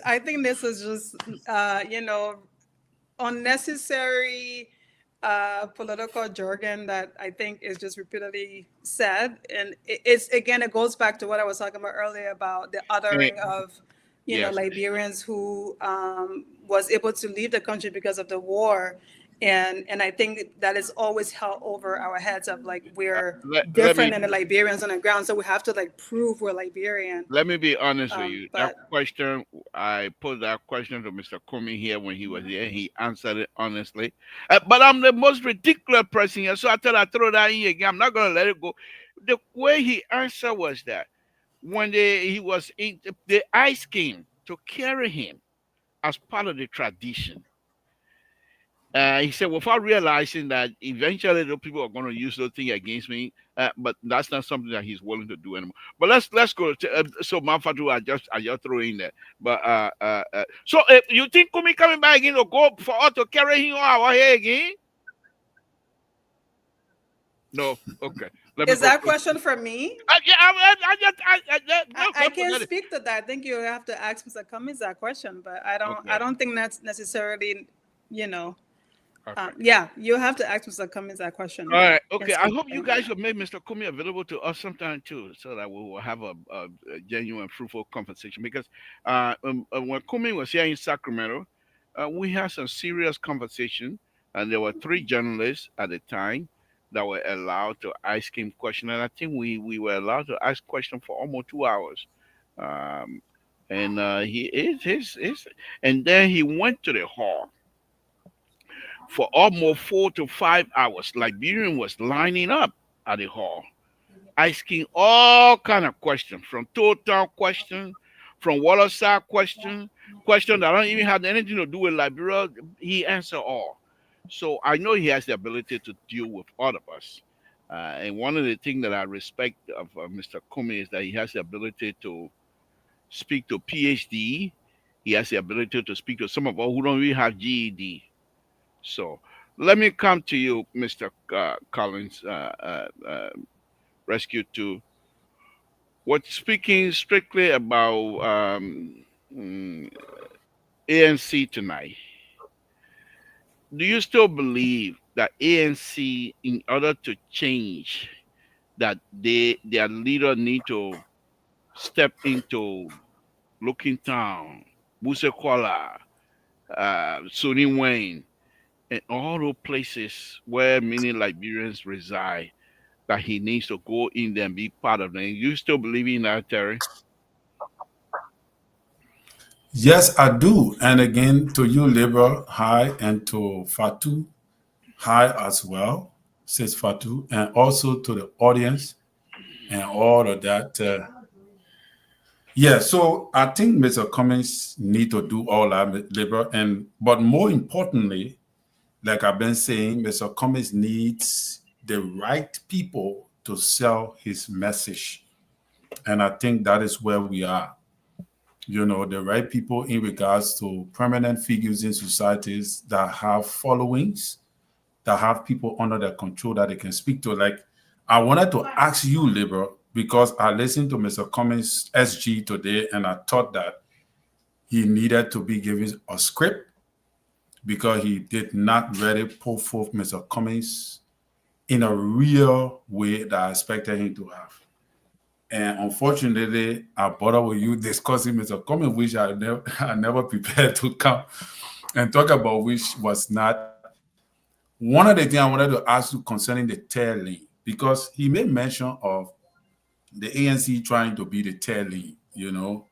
I think this is just, unnecessary political jargon that I think is just repeatedly said. And it goes back to what I was talking about earlier about the othering of, Yes. Liberians who was able to leave the country because of the war. And I think that is always held over our heads of like we're different than the Liberians on the ground, so we have to like prove we're Liberian. Let me be honest with you. But That question, I put that question to Mr. Kumi here when he was here. He answered it honestly. But I'm the most ridiculous person here, so I thought I'd throw that in again. I'm not gonna let it go. The way he answered was that when he was in the ice came to carry him as part of the tradition. He said, without realizing that eventually the people are going to use those things against me, but that's not something that he's willing to do anymore. But let's go. So Manfatu, I just throw in there. But so you think Kumi coming back again to go for us to carry him out here again? No. Okay. Is that question for me? Yeah, I can't speak to that. I think you have to ask Mr. Cummings that question, but I don't think that's necessarily, Okay. yeah, you have to ask Mr. Cummings that question. All right. Okay. I hope you guys will make Mr. Kumi available to us sometime too, so that we will have a genuine, fruitful conversation. Because when Kumi was here in Sacramento, we had some serious conversation, and there were 3 journalists at the time that were allowed to ask him questions, and I think we were allowed to ask questions for almost 2 hours. Um, and he is his, and then he went to the hall for almost 4 to 5 hours. Liberian was lining up at the hall, asking all kind of questions, from total questions, from waterside questions, questions that don't even have anything to do with Liberia. He answered all. So I know he has the ability to deal with all of us. And one of the things that I respect of Mr. Kumi is that he has the ability to speak to PhD. He has the ability to speak to some of us who don't even have GED. So let me come to you, Mr. Collins, Rescue 2. What speaking strictly about ANC tonight, do you still believe that ANC, in order to change, that their leader need to step into Looking Town, Busekwala, Sonny Wayne, and all those places where many Liberians reside, that he needs to go in there and be part of them? You still believe in that, Terry? Yes, I do. And again, to you, Libra, hi, and to Fatu, hi as well, says Fatu, and also to the audience and all of that. Yeah, so I think Mr. Cummings need to do all that, Libra, and but more importantly, like I've been saying, Mr. Cummings needs the right people to sell his message, and I think that is where we are. You know, the right people in regards to prominent figures in societies that have followings, that have people under their control that they can speak to. Like, I wanted to ask you, Libra, because I listened to Mr. Cummings SG today, and I thought that he needed to be given a script because he did not really put forth Mr. Cummings in a real way that I expected him to have. And unfortunately, I bother with you discussing Mr. Cummings, which I never prepared to come and talk about, which was not one of the things I wanted to ask you concerning the tail lane, because he made mention of the ANC trying to be the tail lane, you know,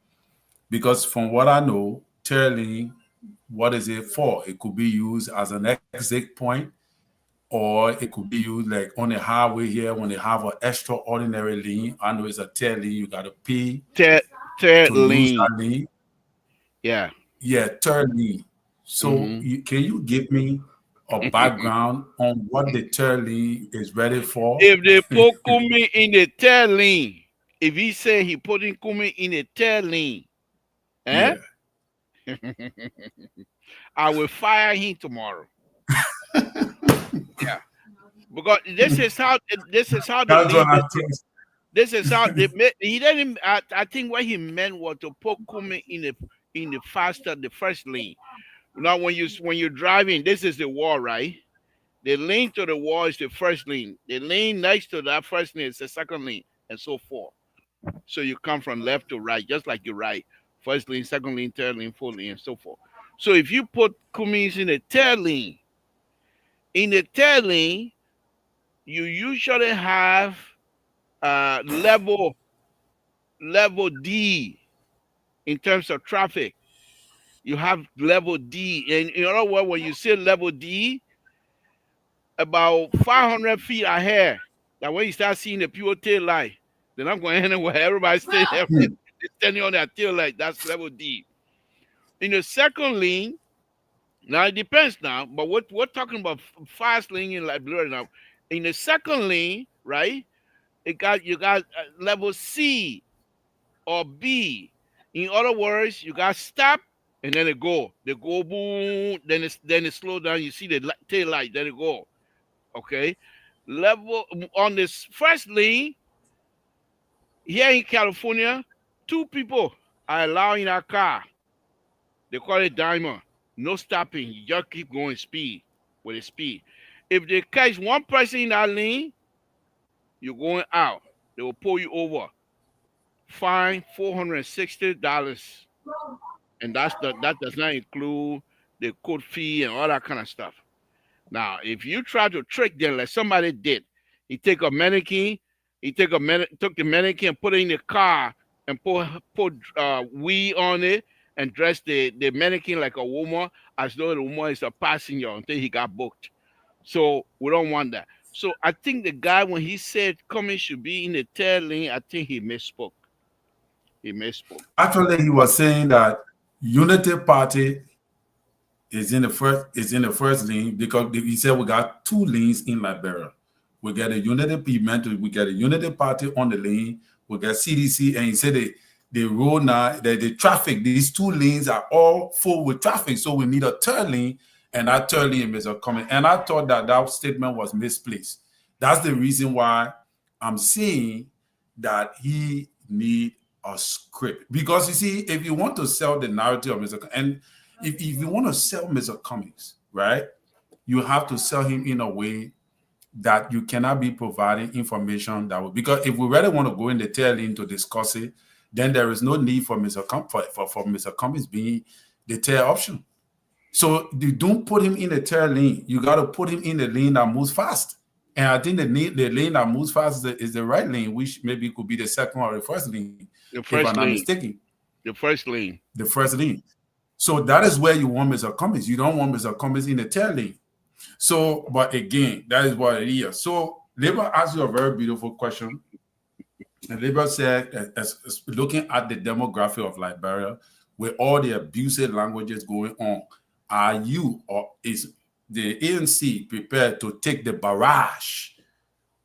because from what I know, tail lane, what is it for? It could be used as an exit point, or it could be used like on the highway here when they have an extraordinary lane. I know it's a tail lane, you got to pay Third to use lane. that lane. Yeah. Yeah, third lane. So Mm-hmm. can you give me a background on what the third lane is ready for? If they put Kumi in the third lane, if he say he putting Kumi in the third lane, eh? Yeah. I will fire him tomorrow. Yeah, because this is how they That's what lead. I think. This is how they made. He didn't. I think what he meant was to put Kumi in the first lane. Now, when you're driving, this is the wall, right? The lane to the wall is the first lane. The lane next to that first lane is the second lane, and so forth. So you come from left to right, just like you right. First lane, second lane, third lane, fourth lane, and so forth. So if you put Kumis in the third lane, you usually have level D in terms of traffic. You have level D, and in other words, when you say level D, about 500 feet ahead, that when you start seeing the pure tail light, then I'm going anywhere. Everybody's standing on that tail light. That's level D. In the second lane, now it depends now, but we're talking about fast lane in like blurry now. In the second lane, right? You got level C or B. In other words, you got stop and then it go. They go boom, then it slow down. You see the tail light, then it go. Okay. Level on this first lane here in California, two people are allowing a car. They call it diamond. No stopping. You just keep going speed with the speed. If they catch one person in that lane, you're going out. They will pull you over. Fine $460. And that does not include the court fee and all that kind of stuff. Now, if you try to trick them like somebody did, he take a mannequin, took the mannequin and put it in the car and put weed on it and dress the mannequin like a woman as though the woman is a passenger until he got booked. So we don't want that. So I think the guy when he said Cummings should be in the third lane, I think he misspoke. He misspoke. Actually, he was saying that Unity Party is in the first lane because he said we got two lanes in Liberia. We get a Unity Pigment, we get a Unity Party on the lane, we get CDC, and he said the road now, the traffic, these two lanes are all full with traffic, so we need a third lane, and that third lane is coming. And I thought that statement was misplaced. That's the reason why I'm saying that he need a script, because you see, if you want to sell the narrative of Mr. And if you want to sell Mr. Cummings, right, you have to sell him in a way that you cannot be providing information that will, because if we really want to go in the tail end to discuss it, then there is no need for for Mr. Cummings being the tail option. So you don't put him in the tail lane. You got to put him in the lane that moves fast. And I think the lane that moves fast is the right lane, which maybe could be the second or the first lane, The if I'm first not lane. mistaken. The first lane. The first lane. So that is where you want Mr. Cummings. You don't want Mr. Cummings in the tail lane. So, but again, that is what it is. So Labor asked you a very beautiful question. And Labor said, as looking at the demographic of Liberia, with all the abusive languages going on, are you or is the ANC prepared to take the barrage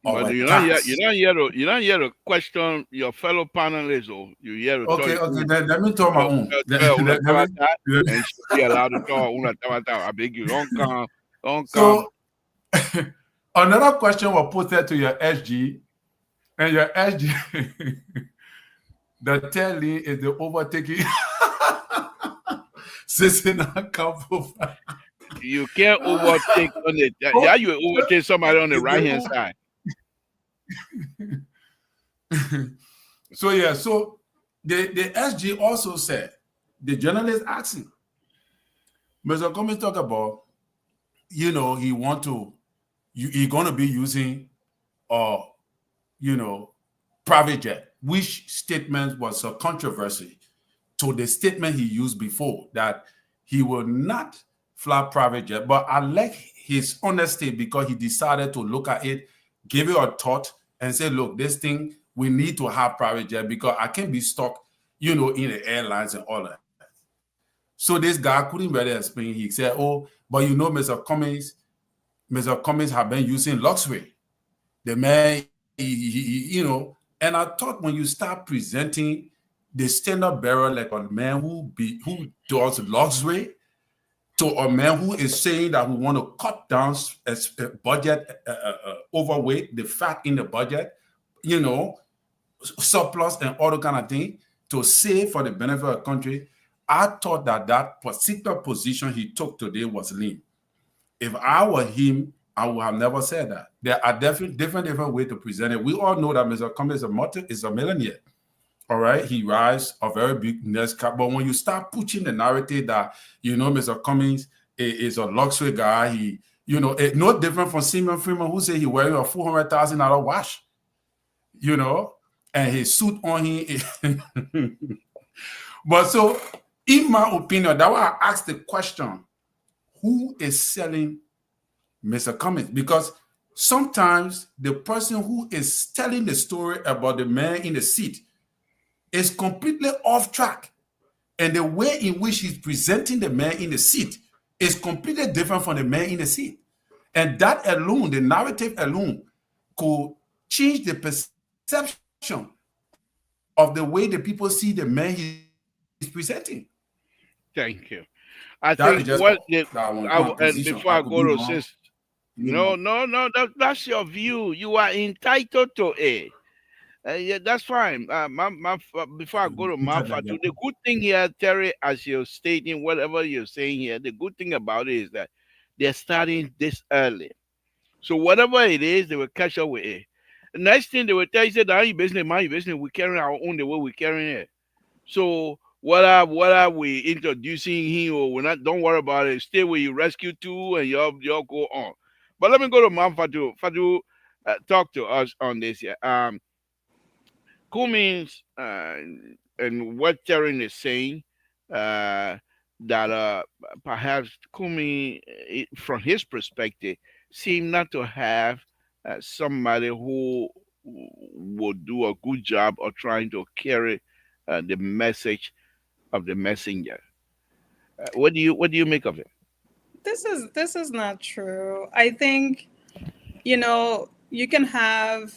of But you're attacks? not here to question your fellow panelists, or you're here to Okay, talk. okay. Let me talk my own. And should be allowed to talk. I beg you, don't come. So another question was posted to your SG, and your SG, the telling is the overtaking. You can't overtake on it. Yeah, you overtake somebody on the right hand side. So yeah, so the SG also said, the journalist asked him, Mr. Cummings talk about, he gonna be using private jet, which statement was a controversy to the statement he used before that he will not fly private jet. But I like his honesty because he decided to look at it, give it a thought, and say, look, this thing, we need to have private jet because I can't be stuck, in the airlines and all that. So this guy couldn't really explain. He said, oh, but Mr. Cummings have been using Luxray. The man, and I thought when you start presenting the standard bearer like a man who does Luxray to a man who is saying that we want to cut down budget overweight, the fat in the budget, surplus and all the kind of thing to save for the benefit of the country, I thought that particular position he took today was lean. If I were him, I would have never said that. There are different ways to present it. We all know that Mr. Cummings is a millionaire. All right, he rides a very big nest cap. But when you start pushing the narrative that, Mr. Cummings is a luxury guy, he, it's no different from Simon Freeman, who said he wearing a $400,000 watch, and his suit on him. But so, in my opinion, that's why I asked the question, who is selling Mr. Cummings? Because sometimes the person who is telling the story about the man in the seat is completely off track. And the way in which he's presenting the man in the seat is completely different from the man in the seat. And that alone, the narrative alone, could change the perception of the way the people see the man he's presenting. Thank you. I think before I go to sis, no, that's your view. You are entitled to it. Yeah, that's fine. Before I go to Mafatu, the good thing here, Terry, as you're stating, whatever you're saying here, the good thing about it is that they're starting this early. So whatever it is, they will catch up with it. The next thing they will tell you, say, that your business, my business, we're carrying our own the way we're carrying it. So what are we introducing him, or we're not? Don't worry about it. Stay where you rescue to, and y'all go on. But let me go to Mafatu. Fatu, talk to us on this here. Cummings and what Terry is saying, that perhaps Cummings, from his perspective, seem not to have somebody who would do a good job of trying to carry the message of the messenger. What do you make of it? This is not true. I think, you can have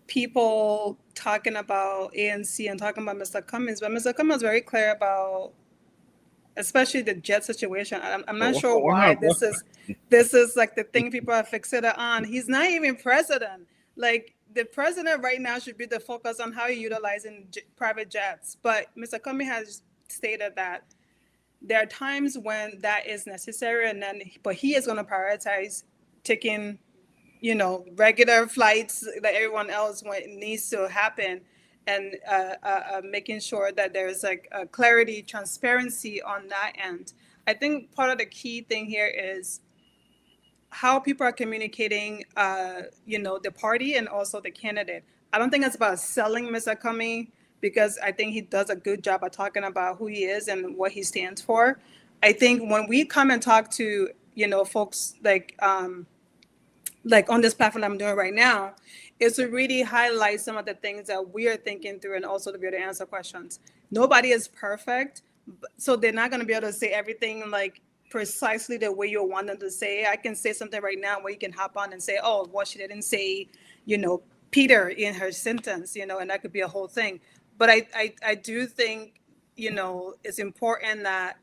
people talking about ANC and talking about Mr. Cummings, but Mr. Cummings was very clear about, especially the jet situation. I'm not sure why this is like the thing people are fixated on. He's not even president. Like, the president right now should be the focus on how you're utilizing private jets. But Mr. Cummings has stated that there are times when that is necessary, but he is going to prioritize taking regular flights like everyone else when it needs to happen, and making sure that there's like a clarity, transparency on that end. I think part of the key thing here is how people are communicating, the party and also the candidate. I don't think it's about selling Mr. Cummings because I think he does a good job of talking about who he is and what he stands for. I think when we come and talk to, folks like on this platform I'm doing right now, is to really highlight some of the things that we are thinking through and also to be able to answer questions. Nobody is perfect, so they're not going to be able to say everything like precisely the way you want them to say. I can say something right now where you can hop on and say, oh, well, she didn't say, Peter in her sentence, and that could be a whole thing. But I do think, it's important that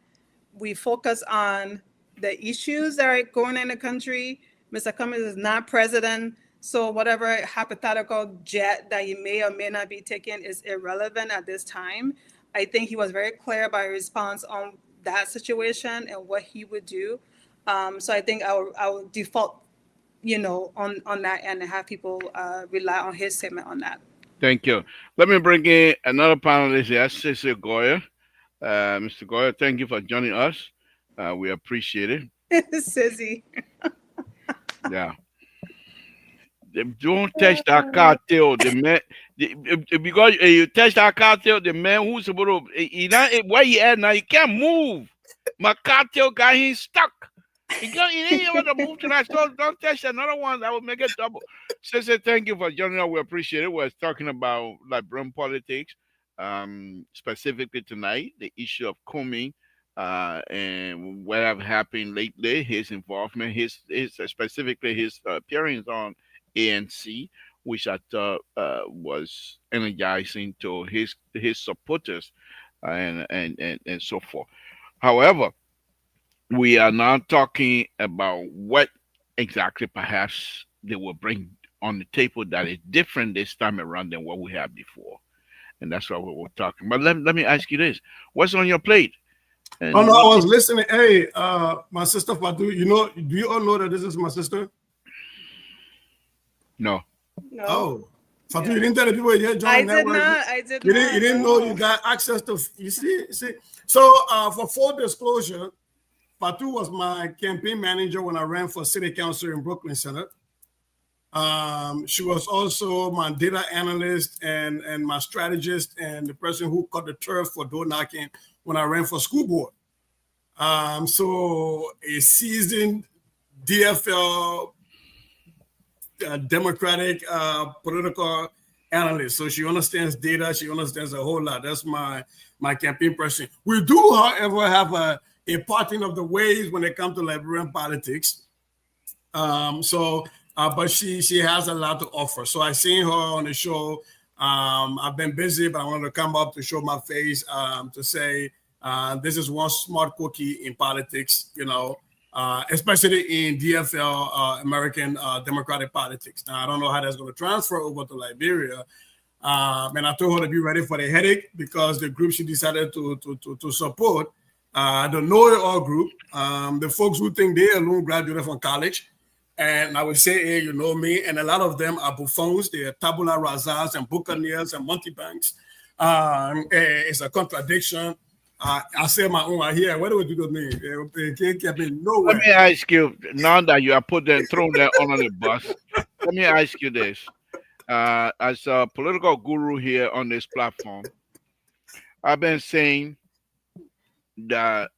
we focus on the issues that are going on in the country. Mr. Cummings is not president, so whatever hypothetical jet that he may or may not be taking is irrelevant at this time. I think he was very clear by response on that situation and what he would do. So I think I will default, on that end and have people rely on his statement on that. Thank you. Let me bring in another panelist here, Sister Goya. Mr. Goya, thank you for joining us. We appreciate it. Sissy. Yeah. They don't touch that cartel. The man, because you touch that cartel, the man who's supposed to, where he at now, he can't move. My cartel got him stuck. He ain't able to move tonight. So don't touch another one. That will make it double. Sister, thank you for joining us. We appreciate it. We're talking about Liberian politics, specifically tonight, the issue of Comey. And what have happened lately, his involvement, his specifically his appearance on ANC, which I thought was energizing to his supporters and so forth. However, we are now talking about what exactly perhaps they will bring on the table that is different this time around than what we had before, and that's what we're talking. But let me ask you this: what's on your plate? And I was listening. Hey, my sister Fatu, do you all know that this is my sister? No. Oh, Fatu, you didn't tell the people you joined the network. I did not. You didn't know you got access to. You see. So, for full disclosure, Fatu was my campaign manager when I ran for city council in Brooklyn Center. She was also my data analyst and my strategist and the person who cut the turf for door knocking when I ran for school board. So a seasoned DFL Democratic political analyst. So she understands data. She understands a whole lot. That's my campaign person. We do, however, have a parting of the ways when it comes to Liberian politics. But she has a lot to offer. So I seen her on the show. I've been busy, but I wanted to come up to show my face to say this is one smart cookie in politics, especially in DFL, American Democratic politics. Now, I don't know how that's going to transfer over to Liberia. And I told her to be ready for the headache because the group she decided to support, the Know It All group, the folks who think they alone graduated from college. And I would say, hey, you know me, and a lot of them are buffoons. They are tabula rasas and buccaneers and monkeybanks. It's a contradiction. I say my own here. What do we do to me? They can't be nowhere. Let me ask you, now that you are thrown that on the bus, let me ask you this. As a political guru here on this platform, I've been saying that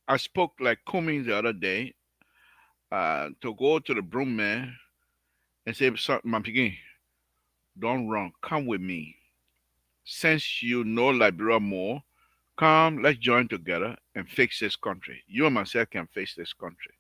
I spoke like Cummings the other day, to go to the broom man and say, my piggy, don't run, come with me. Since you know Liberia more, come, let's join together and fix this country. You and myself can fix this country.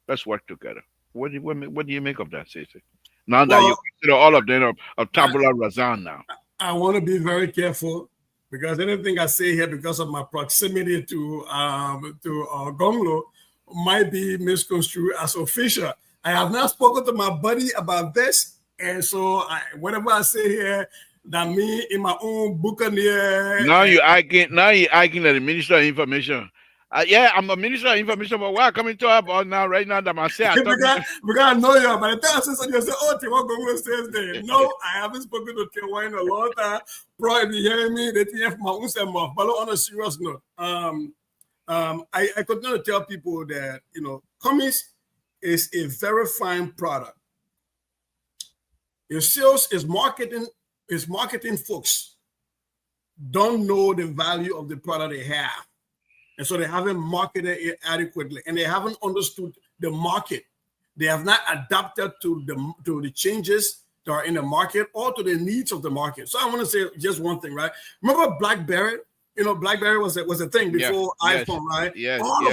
Let's work together. What do you make of that, Cece? Now that you consider all of them of tabula rasa now. I want to be very careful because anything I say here, because of my proximity to Gonglo, might be misconstrued as official. I have not spoken to my buddy about this, and so whatever I say here, that me in my own buccaneer. Now you're arguing that the Minister of Information. Yeah, I'm a Minister of Information, but what I'm coming to about now, right now, that I say because I know you. By the time I say something, you say, "Oh, Tiwa Gonglo says there." No, I haven't spoken to Tiwa in a long time. Bro, if you hearing me, they think my own self, but on a serious note, I continue to tell people that, Cummings is a very fine product. Your sales is marketing folks don't know the value of the product they have. And so they haven't marketed it adequately, and they haven't understood the market. They have not adapted to the changes that are in the market or to the needs of the market. So I want to say just one thing, right? Remember BlackBerry? You know, BlackBerry was a thing before iPhone, right? Yes. All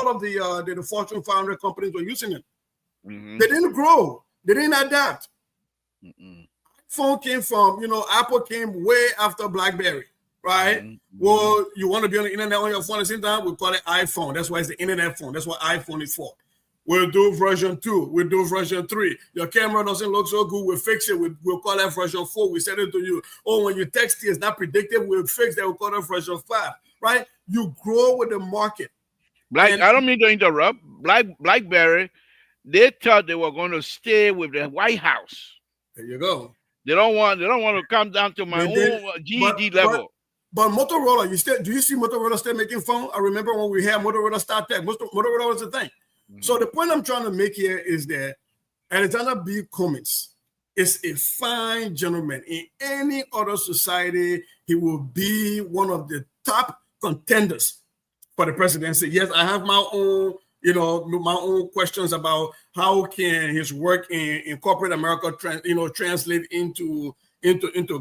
of the Fortune 500 companies were using it. Mm-hmm. They didn't grow. They didn't adapt. Phone came from, Apple came way after BlackBerry, right? Mm-hmm. Well, you want to be on the internet on your phone at the same time, we call it iPhone. That's why it's the internet phone. That's what iPhone is for. We'll do version 2. We'll do version 3. Your camera doesn't look so good. We'll fix it. We'll call that version 4. We send it to you. Oh, when you text it, it's not predictive. We'll fix that. We'll call that version 5, right? You grow with the market. I don't mean to interrupt. BlackBerry, they thought they were going to stay with the White House. There you go. They don't want to come down to my own GED level. But Motorola, do you see Motorola still making phone? I remember when we had Motorola StarTech. Motorola was the thing. So the point I'm trying to make here is that Alexander B. Cummings is a fine gentleman. In any other society, he will be one of the top contenders for the presidency. Yes, I have my own, my own questions about how can his work in corporate America, translate into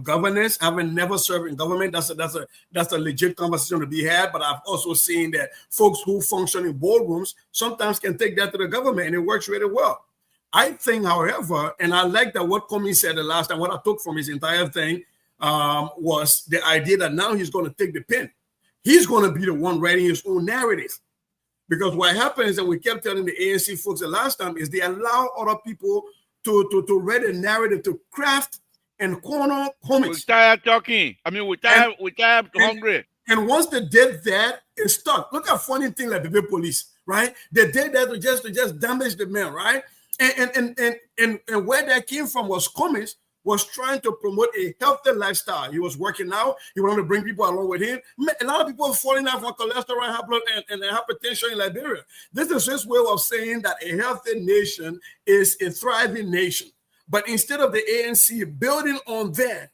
governance. Having never served in government, that's a legit conversation to be had. But I've also seen that folks who function in boardrooms sometimes can take that to the government, and it works really well. I think, however, and I like that what Cummings said the last time, what I took from his entire thing was the idea that now he's going to take the pen. He's going to be the one writing his own narrative. Because what happens, and we kept telling the ANC folks the last time, is they allow other people to write a narrative, to craft and corner Cummings. We're tired talking. I mean, we're tired hungry. And once they did that, it stuck. Look at funny thing like the police, right? They did that to just damage the man, right? And where that came from was Cummings was trying to promote a healthy lifestyle. He was working out. He wanted to bring people along with him. A lot of people are falling out from cholesterol, high blood, and hypertension in Liberia. This is his way of saying that a healthy nation is a thriving nation. But instead of the ANC building on that,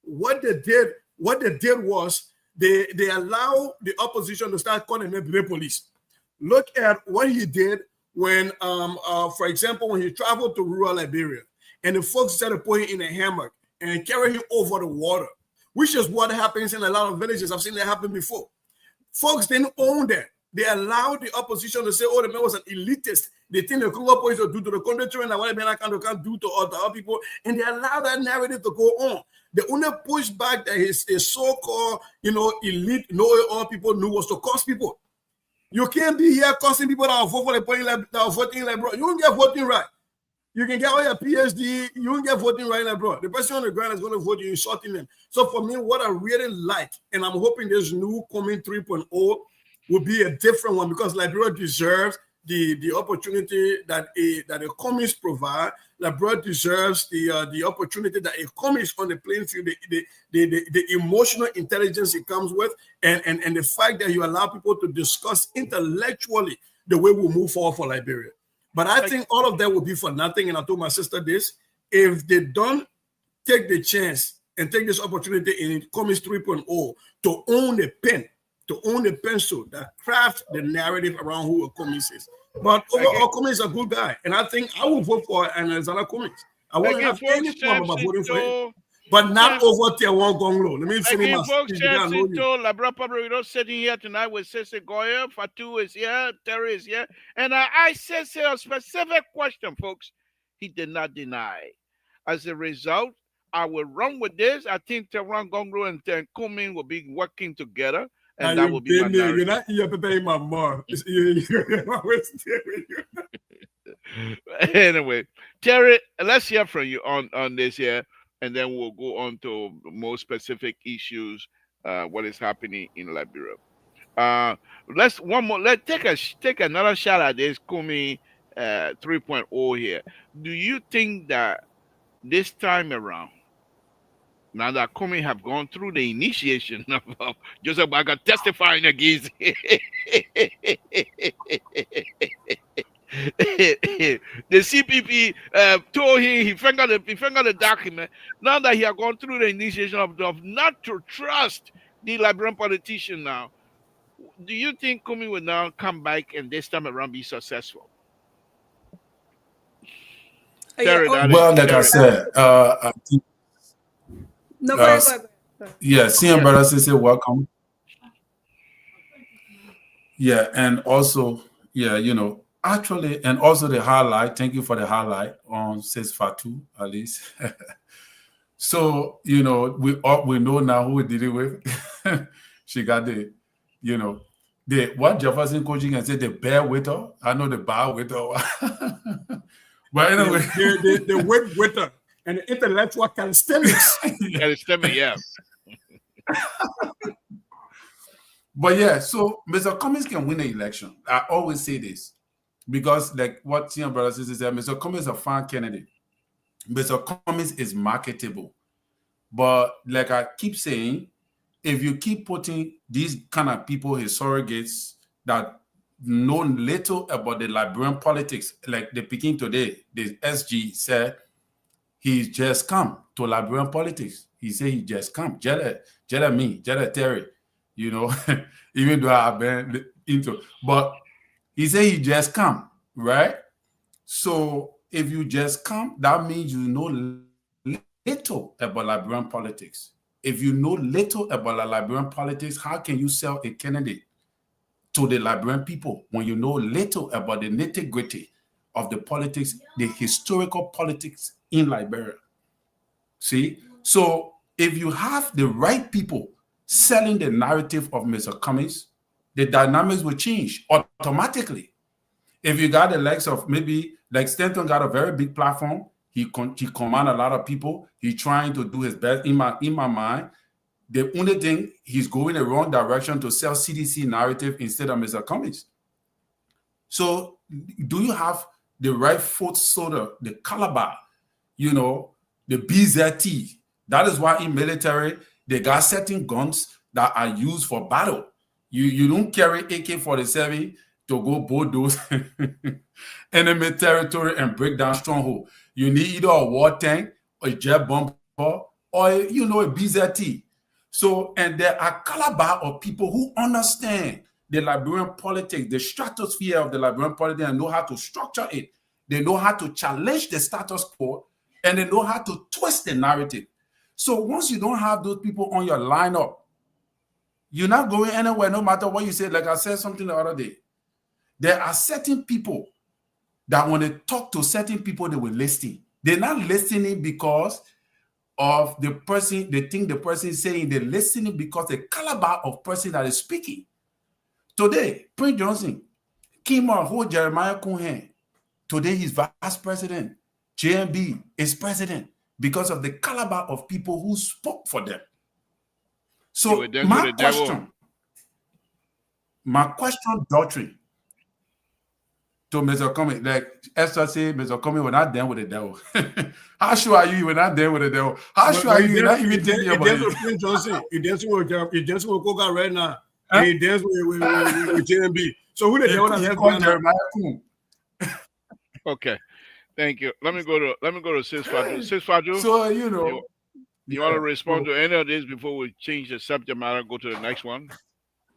what they did was they allow the opposition to start calling them the police. Look at what he did when, for example, when he traveled to rural Liberia, and the folks started putting him in a hammock and carry him over the water, which is what happens in a lot of villages. I've seen that happen before. Folks didn't own that. They allowed the opposition to say, oh, the man was an elitist. They think the Congo police will do to the country and what they can't do to other people. And they allowed that narrative to go on. The only pushback that his so-called, elite, know-it-all people knew was to cost people. You can't be here costing people that are voting like, bro. You won't get voting right. You can get all your PhD. You won't get voting right, like, bro. The person on the ground is going to vote you, insulting them. So for me, what I really like, and I'm hoping this new coming 3.0 will be a different one, because Liberia deserves the opportunity that a Cummings provide. Liberia deserves the opportunity that a Cummings on the playing field, the emotional intelligence it comes with, and the fact that you allow people to discuss intellectually the way we move forward for Liberia. But I think all of that will be for nothing. And I told my sister this: if they don't take the chance and take this opportunity in Cummings 3.0 to own the pen, to own the pencil that crafts the narrative around who a Cummings is. But overall, Cummings is a good guy, and I think I will vote for Alexander Cummings. I won't have any problem about voting for him, but not over Tiawan Gonglo. Let me finish my speech. Labra Pablo sitting here tonight with Sissy Goya, Fatu is here, Terry is here, and I said a specific question, folks. He did not deny. As a result, I will run with this. I think Tiawan Gonglo and Cummings will be working together. And that will be my narrative. You're not here preparing my mom. Anyway, Terry, let's hear from you on this here, and then we'll go on to more specific issues. What is happening in Liberia? Let's take another shot at this Cummings 3.0 here. Do you think that this time around, now that Cummings have gone through the initiation of Joseph Baga testifying against the CPP told him he fingered the document. Now that he has gone through the initiation of not to trust the Liberian politician now, do you think Kumi will now come back and this time around be successful? Yeah. Terry, Oh, that is Well, like I Terry. said, I think, no, go uh, ahead, go ahead. Go ahead. yeah, seeing Yeah. brother say welcome. Yeah, and also, yeah, actually, and also the highlight. Thank you for the highlight on Sis Fatu, at least. So, we know now who we're dealing with. She got you know, the what Jefferson coaching can say the bear with her. I know the bar with her. But anyway, The wit witter and the intellectual calisthenics. Yeah, it's Terry, yeah. but yeah, so Mr. Cummings can win the election. I always say this because, like what Tia Brother Sister said, Mr. Cummings is a fine candidate. Mr. Cummings is marketable. But like I keep saying, if you keep putting these kind of people, his surrogates, that know little about the Liberian politics, like the Peking today, the SG said he's just come to Liberian politics. He said he just come. Jella me, Jella Terry, even though I've been into, but he said he just come, right? So if you just come, that means you know little about Liberian politics. If you know little about Liberian politics, how can you sell a candidate to the Liberian people when you know little about the nitty-gritty of the politics, the historical politics in Liberia? See? So if you have the right people selling the narrative of Mr. Cummings, the dynamics will change automatically. If you got the likes of maybe like Stanton got a very big platform, he command a lot of people. He's trying to do his best. In my mind, the only thing he's going the wrong direction to sell CDC narrative instead of Mr. Cummings. So do you have the right foot soda, the caliber, the BZT? That is why in military, they got certain guns that are used for battle. You don't carry AK-47 to go bulldoze enemy territory and break down stronghold. You need either a war tank, a jet bomber, or a BZT. So, and there are caliber of people who understand the Liberian politics, the stratosphere of the Liberian politics, and know how to structure it. They know how to challenge the status quo, and they know how to twist the narrative. So once you don't have those people on your lineup, you're not going anywhere, no matter what you say. Like I said something the other day. There are certain people that when they talk to certain people, they will listen. They're not listening because of the person, they think the person is saying, they're listening because the caliber of person that is speaking. Today, Prince Johnson came out, who Jeremiah Cohen. Today, he's vice president. JMB is president because of the caliber of people who spoke for them. So my question, doctrine, to Mr. Cummings, like Esther said, Mr. Cummings, we're not done with the devil. How sure are you we're not done with the devil? How sure are you you're not even thinking about it? Prince Johnson, he dancing with Coca right now. Huh? He dancing with JMB. So who the devil has Jeremiah? Okay. Thank you. Let me go to Sis Fatu. Sis Fatu. So you want to respond to any of this before we change the subject matter? Go to the next one.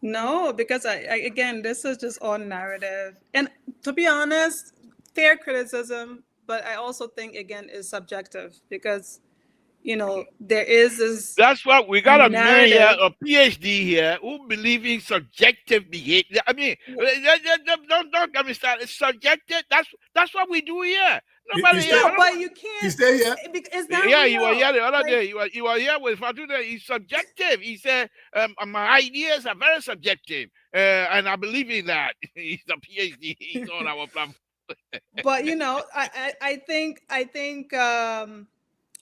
No, because I again, this is just all narrative, and to be honest, fair criticism, but I also think again is subjective because there is this. That's what we got narrative. A man here, a PhD here, who believe in subjective behavior. I mean, don't get me started. It's subjective. That's what we do here. Nobody here. No, but you can't. You stay here. It's not yeah, real. you were here the other day. You were here with Fatu. It's subjective. He said, my ideas are very subjective, and I believe in that. He's a PhD. He's on our platform. But I think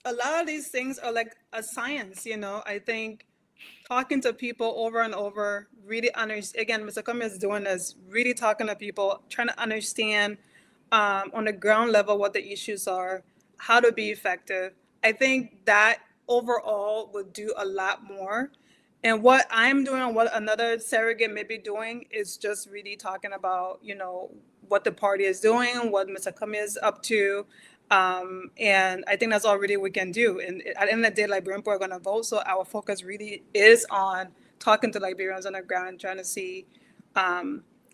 a lot of these things are like a science. I think talking to people over and over, really again, Mr. Cummings is doing this, really talking to people, trying to understand on the ground level what the issues are, how to be effective. I think that overall would do a lot more. And what I'm doing and what another surrogate may be doing is just really talking about, what the party is doing, what Mr. Cummings is up to. And I think that's all really we can do. And at the end of the day, Liberian people are going to vote. So our focus really is on talking to Liberians on the ground, trying to see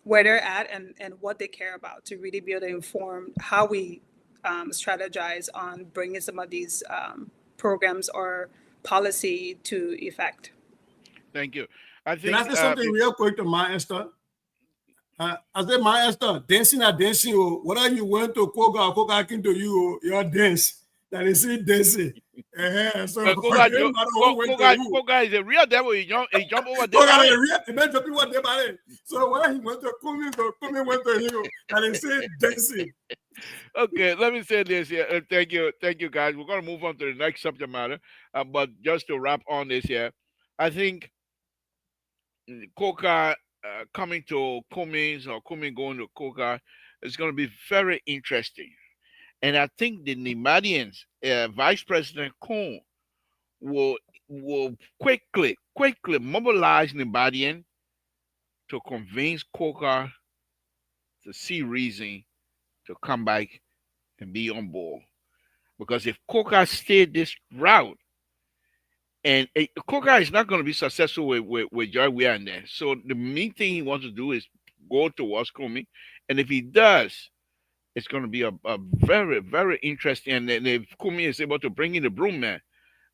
where they're at and what they care about, to really be able to inform how we strategize on bringing some of these programs or policy to effect. Thank you. I Can think I say something real quick to my Esther? I said, my Esther, dancing at dancing. Whether you went to Koga came to you, your dance. That is it, dancing. So Koga is a real devil. He jump over there. So when he went to Kumi went to you, and he said dancing. Okay, let me say this here. Thank you, guys. We're gonna move on to the next subject matter. But just to wrap on this here, I think Koka coming to Cummins or Cummins going to Koka is going to be very interesting. And I think the Nemadians, Vice President Kuhn, will quickly mobilize Nemadian to convince Koka to see reason to come back and be on board. Because if Koka stayed this route, and Koka is not going to be successful with Joy Weir in there. So the main thing he wants to do is go towards Kumi. And if he does, it's going to be a very, very interesting. And then if Kumi is able to bring in the broom man,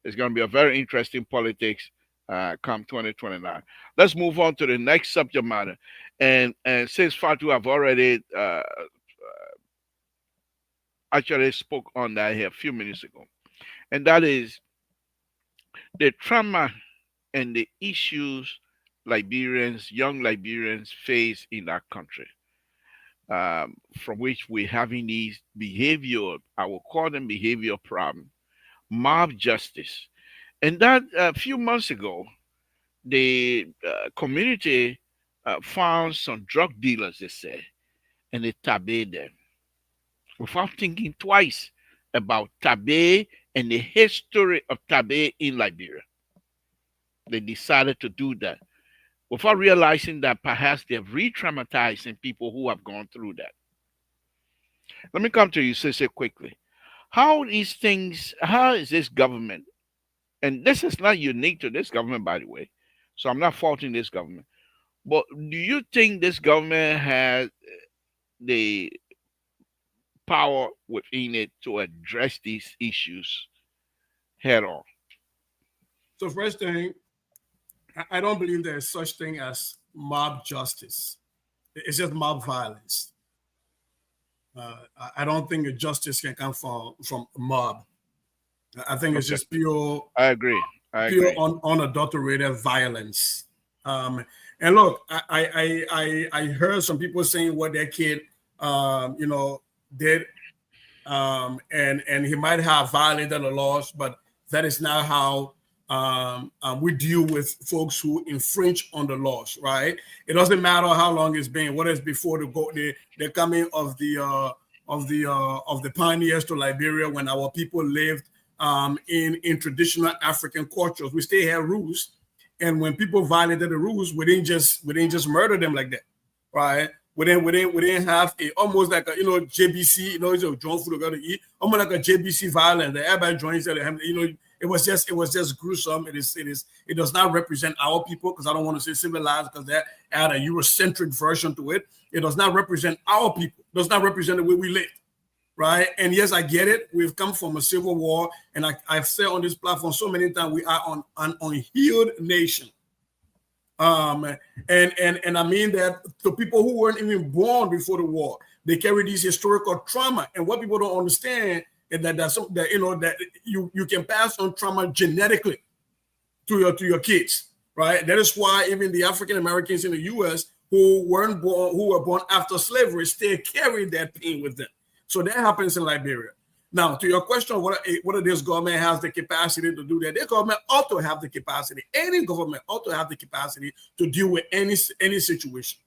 it's going to be a very interesting politics come 2029. Let's move on to the next subject matter. And since Fatu have already actually spoke on that here a few minutes ago, and that is the trauma and the issues young Liberians face in that country, from which we're having these I will call them behavior problem, mob justice. And that a few months ago, the community found some drug dealers, they say, and they tabed them without thinking twice about tabe and the history of tabe in Liberia. They decided to do that without realizing that perhaps they're re-traumatizing people who have gone through that. Let me come to you, Sissy, quickly. How is this government, and this is not unique to this government, by the way, so I'm not faulting this government, but do you think this government has the power within it to address these issues head on? So first thing, I don't believe there's such thing as mob justice. It's just mob violence. I don't think a justice can come from a mob. I think it's just pure. I agree. Pure unadulterated violence. And look, I heard some people saying what their kid, did, and he might have violated the laws, but that is not how we deal with folks who infringe on the laws, right? It doesn't matter how long it's been, whether it's before the coming of the pioneers to Liberia, when our people lived in traditional African cultures. We still had rules, and when people violated the rules, we didn't just murder them like that, right? We didn't have almost like a JBC, it's a drone food to eat, almost like a JBC violence. The everybody joins it, it was just gruesome. It does not represent our people, because I don't want to say civilized, because they add a Eurocentric version to it. It does not represent our people. It does not represent the way we live, right? And yes, I get it. We've come from a civil war, and I've said on this platform so many times, we are an unhealed nation. And I mean that to people who weren't even born before the war, they carry these historical trauma. And what people don't understand is that you can pass on trauma genetically to your kids, right? That is why even the African Americans in the U.S. who were born after slavery still carry that pain with them. So that happens in Liberia. Now, to your question, whether this government has the capacity to do that, this government ought to have the capacity. Any government ought to have the capacity to deal with any situation,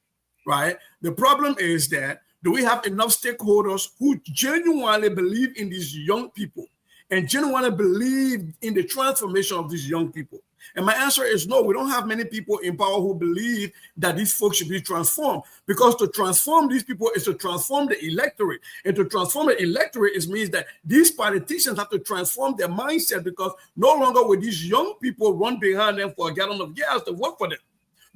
right? The problem is that, do we have enough stakeholders who genuinely believe in these young people and genuinely believe in the transformation of these young people? And my answer is no. We don't have many people in power who believe that these folks should be transformed, because to transform these people is to transform the electorate. And to transform the electorate means that these politicians have to transform their mindset, because no longer will these young people run behind them for a gallon of gas to work for them.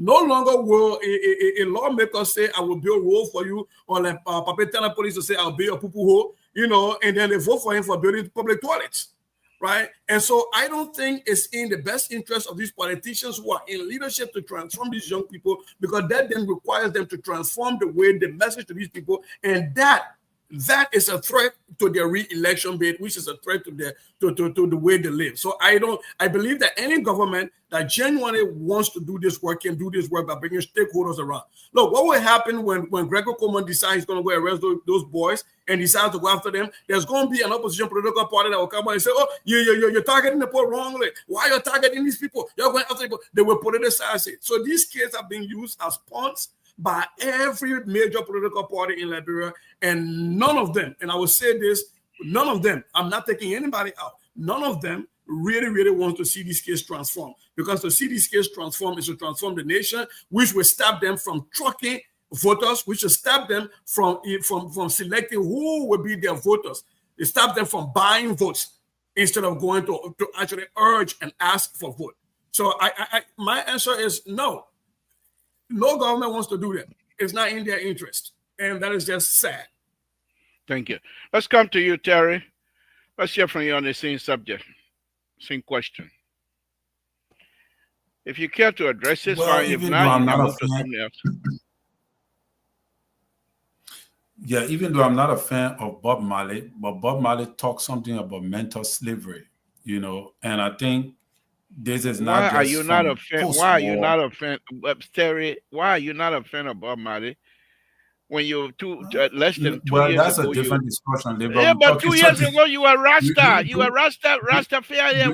No longer will a lawmaker say, I will build a road for you, or like Papa Tana Police will say, I'll build a poo-poo hole, you know, and then they vote for him for building public toilets. Right. And so I don't think it's in the best interest of these politicians who are in leadership to transform these young people, because that then requires them to transform the way they message to these people. And that is a threat to their re-election bid, which is a threat to their to the way they live. So I believe that any government that genuinely wants to do this work can do this work by bringing stakeholders around. Look, what will happen when Gregor Coleman decides he's going to go arrest those boys and decides to go after them? There's going to be an opposition political party that will come out and say, oh, you're targeting the poor wrongly. Why are you targeting these people? You're going after people. They will politicize it. So these kids are being used as pawns by every major political party in Liberia, and none of them, and I will say this, none of them, I'm not taking anybody out, none of them really want to see these kids transform, because to see these kids transform is to transform the nation, which will stop them from trucking voters, which will stop them from selecting who will be their voters. It stop them from buying votes instead of going to actually urge and ask for vote. So my answer is no. No government wants to do that. It's not in their interest. And that is just sad. Thank you. Let's come to you, Terry. Let's hear from you on the same subject, same question. If you care to address this, fine. If not, you can move to something else. Yeah, even though I'm not a fan of Bob Marley, but Bob Marley talks something about mental slavery, you know, and I think this is not. Why are you not a fan? Why are you not a fan, Terry? Why are you not a fan of Bob Marley? When you're less than 2 years that's ago, a different discussion. Yeah, but 2 years ago you were Rasta. You were Rastafari.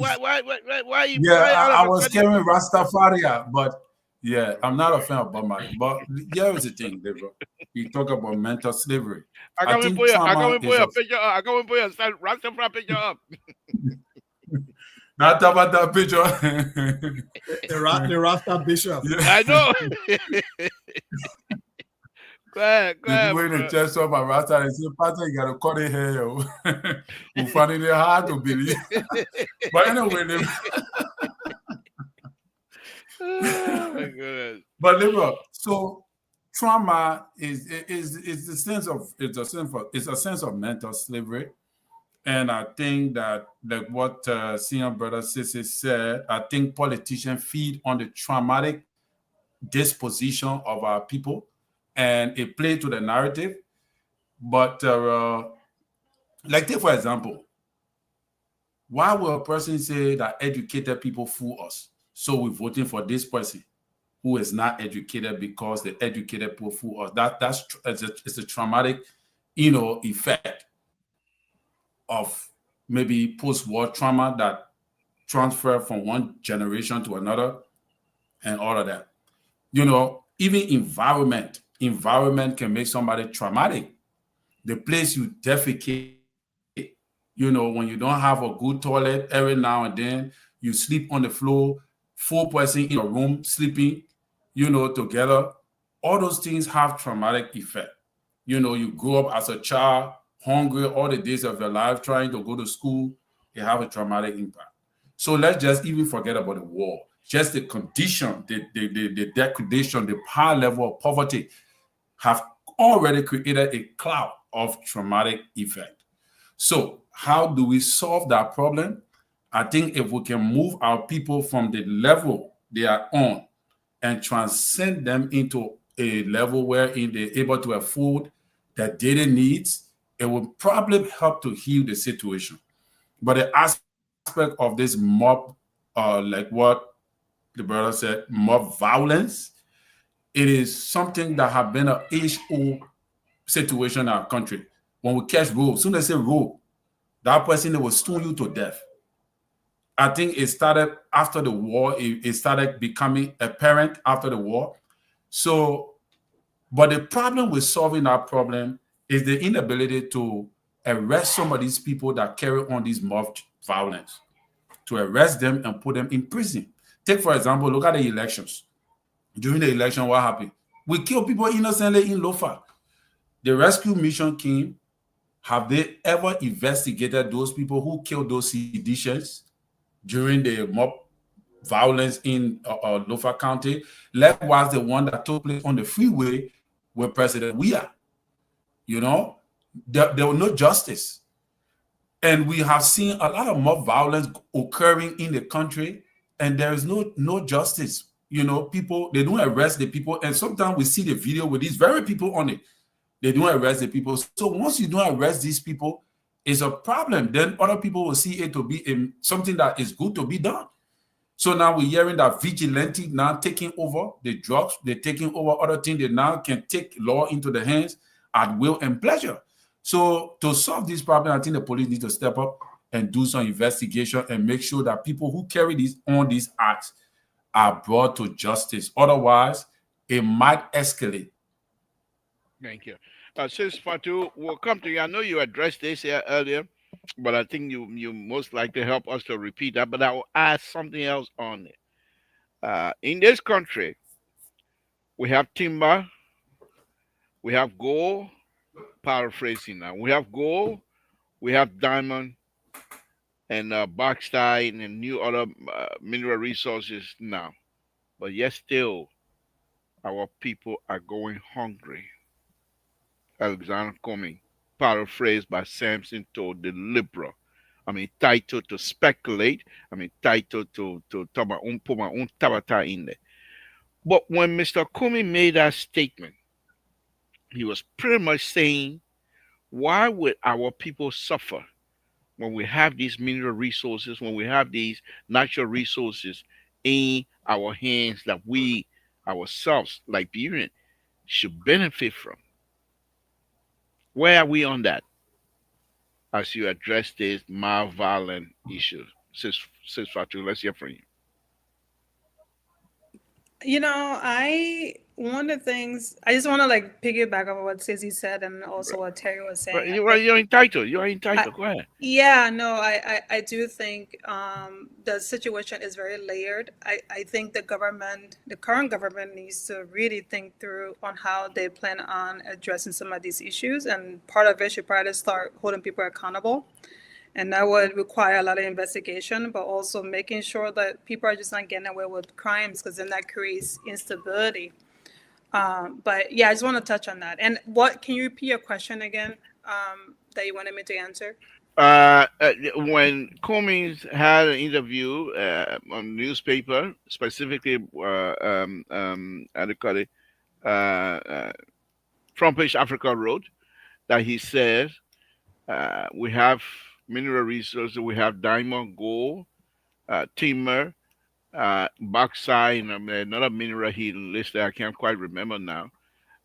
Why? Yeah, I was carrying Rastafari, but yeah, I'm not a fan of Bob Marley. But here is the thing, Deborah. We talk about mental slavery. I come and put your picture up. I come and put your Rastafari picture up. Not about that picture. the Rasta Bishop. Yeah. I know. Go ahead. When the chest up and Rasta, they say, Pastor, you got to cut it hair. We find it hard to believe. But anyway, oh my goodness. But look, so trauma is the sense of it's a sense of mental slavery. And I think that, like what senior brother Sissy said, I think politicians feed on the traumatic disposition of our people, and it plays to the narrative. But like take for example, why will a person say that educated people fool us? So we're voting for this person who is not educated because the educated people fool us. It's a traumatic, effect of maybe post-war trauma that transfer from one generation to another and all of that. Even environment can make somebody traumatic. The place you defecate, when you don't have a good toilet every now and then, you sleep on the floor, 4 person in a room sleeping, together. All those things have traumatic effect. You grow up as a child, hungry all the days of your life, trying to go to school, it have a traumatic impact. So let's just even forget about the war. Just the condition, the degradation, the high level of poverty have already created a cloud of traumatic effect. So how do we solve that problem? I think if we can move our people from the level they are on and transcend them into a level wherein they're able to afford their daily needs, it will probably help to heal the situation. But the aspect of this mob, like what the brother said, mob violence, it is something that have been an age-old situation in our country. When we catch rogue, soon as they say rogue, that person, they will stone you to death. I think it started after the war. It started becoming apparent after the war. So, but the problem with solving that problem is the inability to arrest some of these people that carry on these mob violence, to arrest them and put them in prison. Take, for example, look at the elections. During the election, what happened? We kill people innocently in Lofa. The rescue mission came. Have they ever investigated those people who killed those seditious during the mob violence in Lofa County? Likewise, the one that took place on the freeway with President Weah. You know, there was no justice. And we have seen a lot of mob violence occurring in the country, and there is no justice. You know, people, they don't arrest the people. And sometimes we see the video with these very people on it. They don't arrest the people. So once you don't arrest these people, it's a problem. Then other people will see it to be something that is good to be done. So now we're hearing that vigilante now taking over the drugs. They're taking over other things. They now can take law into the hands at will and pleasure. So to solve this problem, I think the police need to step up and do some investigation and make sure that people who carry these acts are brought to justice. Otherwise, it might escalate. Thank you. Sis Fatu, we'll come to you. I know you addressed this here earlier, but I think you most likely help us to repeat that. But I will add something else on it. In this country, we have timber, we have gold, paraphrasing now. We have gold, we have diamond, and bauxite and new other mineral resources now. But yet still, our people are going hungry. Alexander Cumming, paraphrased by Samson, told the liberal. I mean, titled to speculate. I mean, titled to put my own tabata in there. But when Mr. Cumming made that statement, he was pretty much saying, why would our people suffer when we have these mineral resources, when we have these natural resources in our hands that we ourselves, Liberian, should benefit from? Where are we on that as you address this violent issue? Sis Fatu, let's hear from you. You know, one of the things I just want to like piggyback on what Sizzy said and also what Terry was saying. But you're entitled. You're entitled. Go ahead. Yeah, no, I do think the situation is very layered. I think the current government needs to really think through on how they plan on addressing some of these issues. And part of it should probably start holding people accountable. And that would require a lot of investigation, but also making sure that people are just not getting away with crimes, because then that creates instability. But yeah, I just want to touch on that. And can you repeat your question again that you wanted me to answer? When Cummings had an interview on newspaper, specifically, how do you call it, Front Page Africa wrote that he says we have mineral resources, we have diamond, gold, timber, bauxite, and another mineral he listed. I can't quite remember now.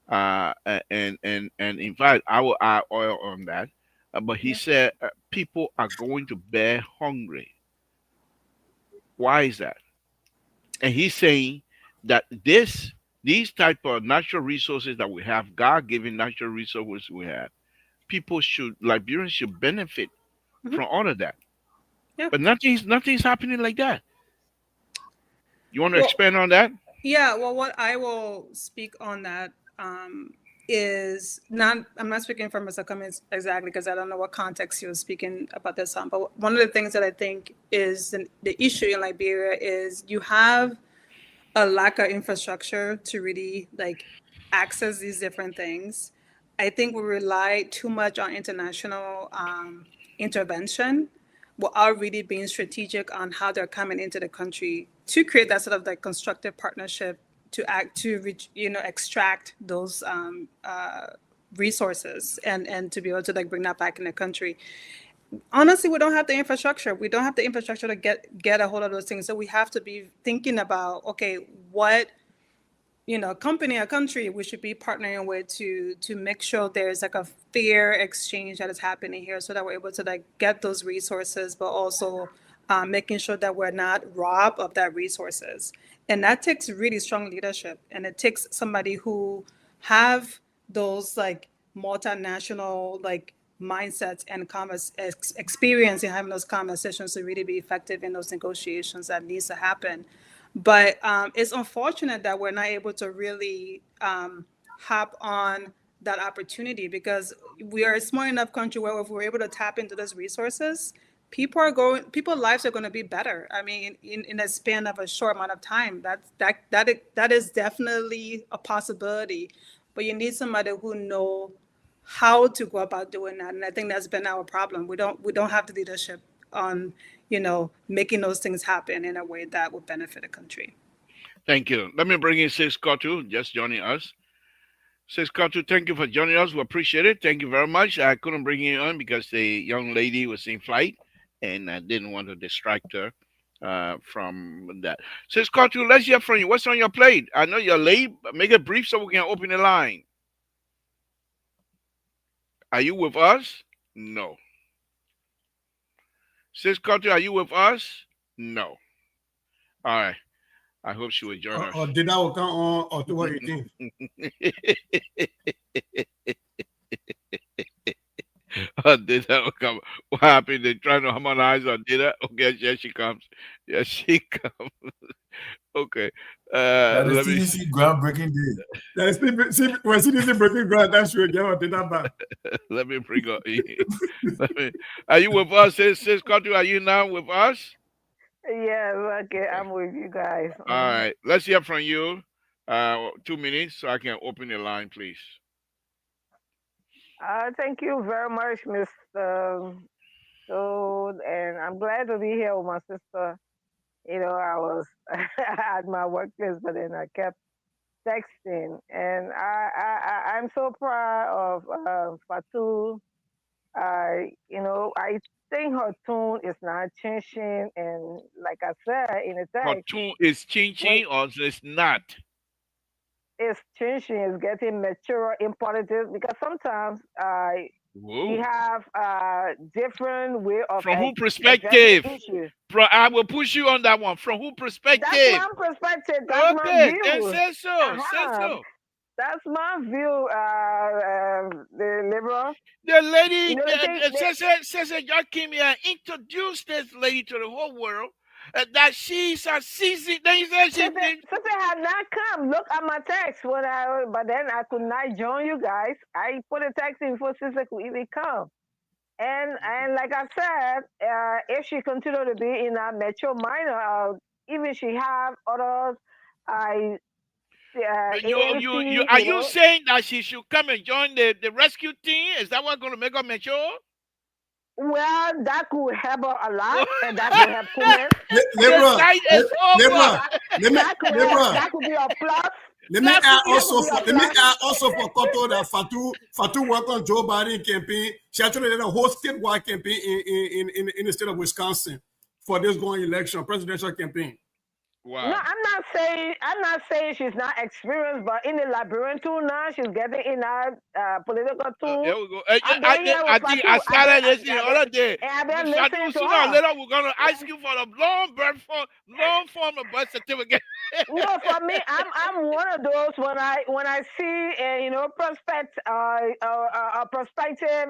And in fact, I will add oil on that. But he said people are going to bear hungry. Why is that? And he's saying that these type of natural resources that we have, God-given natural resources we have, Liberians should benefit from all of that. Yeah. But nothing's happening like that. You want to expand on that? Yeah, well, what I will speak on that is I'm not speaking from Mr. Cummings exactly, because I don't know what context you're speaking about this on. But one of the things that I think is the issue in Liberia is you have a lack of infrastructure to really like access these different things. I think we rely too much on international intervention without really being strategic on how they're coming into the country to create that sort of like constructive partnership to extract those resources and to be able to like bring that back in the country. Honestly, we don't have the infrastructure. We don't have the infrastructure to get a hold of those things. So we have to be thinking about, okay, what company or country we should be partnering with to make sure there's like a fair exchange that is happening here, so that we're able to like get those resources, but also making sure that we're not robbed of that resources. And that takes really strong leadership, and it takes somebody who have those like multinational like mindsets and experience in having those conversations to really be effective in those negotiations that needs to happen. But it's unfortunate that we're not able to really hop on that opportunity, because we are a small enough country where if we're able to tap into those resources, people's lives are going to be better. I mean, in a span of a short amount of time, that is definitely a possibility. But you need somebody who know how to go about doing that, and I think that's been our problem. We don't have the leadership on making those things happen in a way that would benefit the country. Thank you. Let me bring in Sis Kotu, just joining us. Sis Kotu, thank you for joining us. We appreciate it. Thank you very much. I couldn't bring you on because the young lady was in flight, and I didn't want to distract her from that. Sis Kotu, let's hear from you. What's on your plate? I know you're late, but make it brief so we can open the line. Are you with us? No. Sis Kotu, are you with us? No. All right. I hope she will join us. Or did I come on October 18th? Did that come? What happened? They trying to harmonize on data? Okay, here she comes. Here she comes. Okay. That is Let me CDC groundbreaking day. When CDC breaking ground, that's true. Get out that back. let me bring her in. Are you with us, sis Country? Are you now with us? Yes, okay, I'm with you guys. All right. Let's hear from you. 2 minutes so I can open the line, please. Thank you very much, Mr. So, and I'm glad to be here with my sister. I was at my workplace, but then I kept texting, and I'm so proud of Fatu. I think her tune is not changing, and like I said in the Her text, tune is when changing or it's not? it's changing, it's getting mature in politics because sometimes she Whoa. have a different way of From who addressing perspective? issues. I will push you on that one. From who That's perspective? my perspective. That's my Okay, then view. say so. Say Uh-huh. so. That's my view. The liberal. The lady The thing. says y'all came here and introduced this lady to the whole world. That she's a season. Then you said she. Something had not come. Look at my text but then I could not join you guys. I put a text in before Sister could even come. And like I said, if she continue to be in a mature minor, even she have others, I You AAC, are you saying that she should come and join the rescue team? Is that what's going to make her mature? well, that could help her a lot, and that could help Kuman. The night is over. That could be a plus. Let me add also for Koto that Fatu worked on Joe Biden campaign. She actually did a whole statewide campaign in the state of Wisconsin for this going election, presidential campaign. Wow. No, I'm not saying she's not experienced, but in the Liberian tool now, she's getting in our political tool. There we go. I think I started listening the other day. And I've been listening to Sooner or her. later, we're going to ask you for the long form of birth certificate. No, for me, I'm one of those when I see a prospective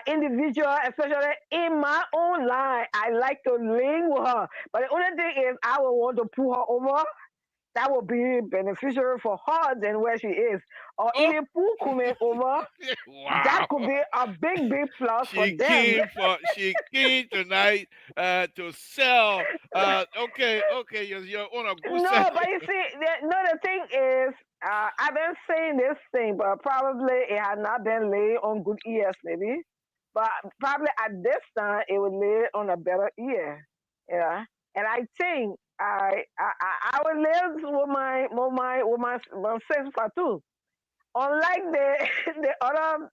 individual, especially in my own line, I like to link with her. But the only thing is, I will want to pull her over. That would be beneficial for her than where she is. Or even pull Kume over. Wow. That could be a big plus for them. She came tonight to sell. Okay, you're on a good No, side. but you see, the thing is, I've been saying this thing, but probably it had not been laid on good ears, maybe. But probably at this time, it would lay on a better ear. Yeah, and I think I would live with my six for two. Unlike the other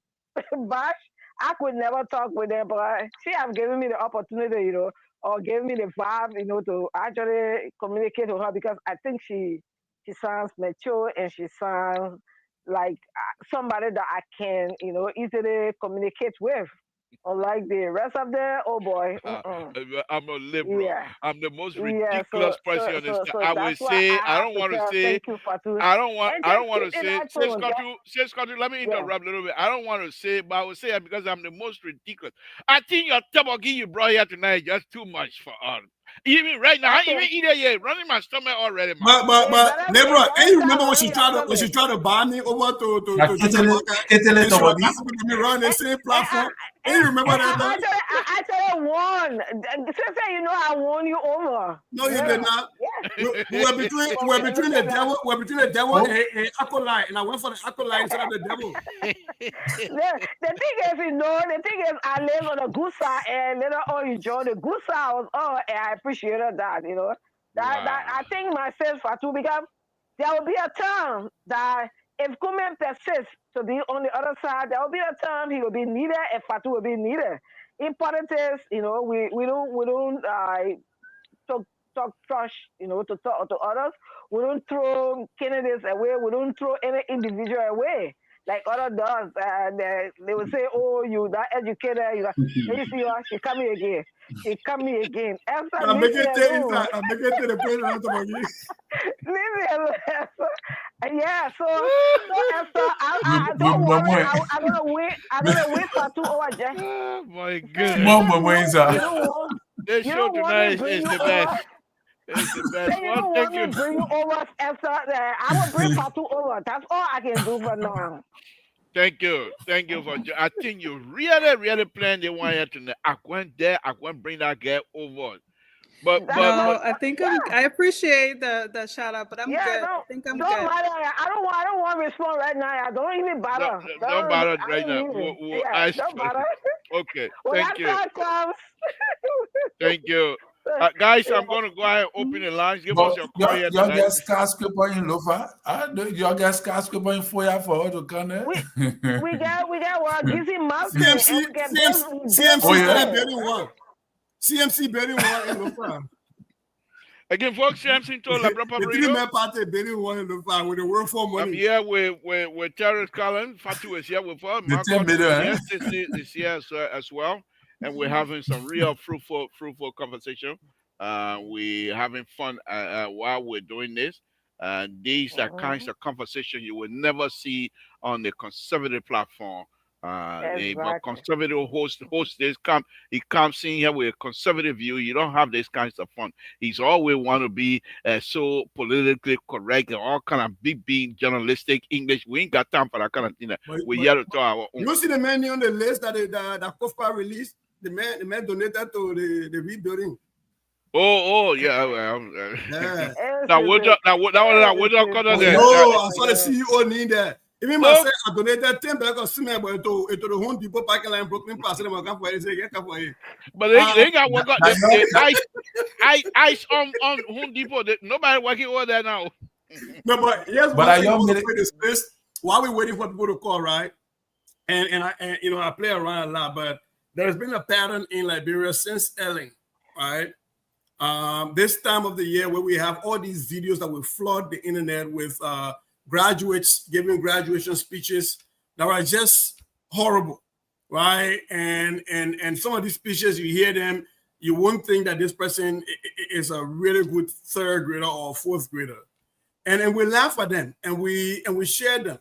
batch, I could never talk with them, but she have given me the opportunity, or gave me the vibe, to actually communicate with her because I think she sounds mature and she sounds like somebody that I can, easily communicate with. Unlike the rest of the, oh boy. I'm a liberal. Yeah. I'm the most Yeah, ridiculous person on this. I will that's why say, I I have don't to want to tell say, thank you, Fatu. And I just don't want keep to in say, that tone. Sis Country, let me Yeah. interrupt a little bit. I don't want to say, but I will say it because I'm the most ridiculous. I think your tabagi you brought here tonight is just too much for us. Even right now, I Okay. even eat it yet. Running my stomach already, man. But It Lebron, and better you start remember running your when she stomach. tried to buy me over Like, to Ketele, Jamaica, Ketele and she was Tobagi. asking me to run the same platform. And And you remember that time? I actually won. Sister, you know I won you over. No, you did not. Yeah. We were between the devil Oh, and acolyte, and I went for the acolyte instead of the devil. The thing is, the thing is, I live on a good side, and later on you join the good side. And I appreciated that. That Wow. I think myself for too because there will be a time that if Kumen persists to be on the other side, there will be a time he will be needed and Fatu will be needed. In politics, we don't talk trash, to talk to others. We don't throw candidates away. We don't throw any individual away like other does. They will say, "Oh, you that educator, let me see you. She coming again. She coming again." After I'm leave making me it alone. I'm making it to the president of you. Leave me alone. Yeah. So Esther, I don't worry. I'm gonna wait. I'm gonna wait for 2 hours. Just Oh my say goodness. Small you Mwenza. don't want. This You show don't want me tonight bring is you the over. best. It's the best. Say you Well, don't thank want you. me bring you over after that. I will bring Fatu over. That's all I can do for now. Thank you. Thank you for. I think you really, really planned the one here tonight. I went there. I went bring that girl over. But No, I think I appreciate the shout out, but I'm Yeah, good. I think I'm don't good. matter. I don't want to respond right now. I don't even bother. don't bother I right don't now. need it. Yeah, I don't bother. okay. When Thank that you. time comes. Thank you. Guys, Yeah. I'm going to go ahead and open the lines. Give But us your call here y'all tonight. get skyscraper in Lofa. Y'all get skyscraper in Foya for all to come there. We got what Gizzy Mountain CMC, and we can CMC, build Oh, CMC yeah. started building one. CMC building one in Lofa. Again, folks, Samson told La Brapa The Radio. 3-man party building one in Lofa with the work for money. I'm here with Terrence Cullen. Fatu is here with us. The 10 Marcus is million, here. eh? Sissy is here as well. And we're having some real fruitful conversation. We're having fun while we're doing this. These are kinds of conversation you will never see on the conservative platform. But Exactly. conservative host this he comes in here with a conservative view. You don't have this kinds of fun. He's always want to be so politically correct and all kind of big journalistic English. We ain't got time for that kind of thing. We're here to talk our own. You see the man on the list that COFPA released? The man donated to the rebuilding. Oh yeah. Yeah. Now what color there? No, I saw the CEO need that. Even Oh. myself, I donated 10 bags of cement but to the Home Depot parking lot in Brooklyn Park. So they come for it. Say, get come for it. But they ain't got work out. Ice on Home Depot. Nobody working over there now. No, but here's But one I thing I young want to minute- play this space while we're waiting for people to call, right? And I play around a lot, but there's been a pattern in Liberia since Ellen, right? This time of the year where we have all these videos that will flood the internet with graduates giving graduation speeches that are just horrible, right? And some of these speeches, you hear them, you won't think that this person is a really good third grader or fourth grader. And we laugh at them and we share them.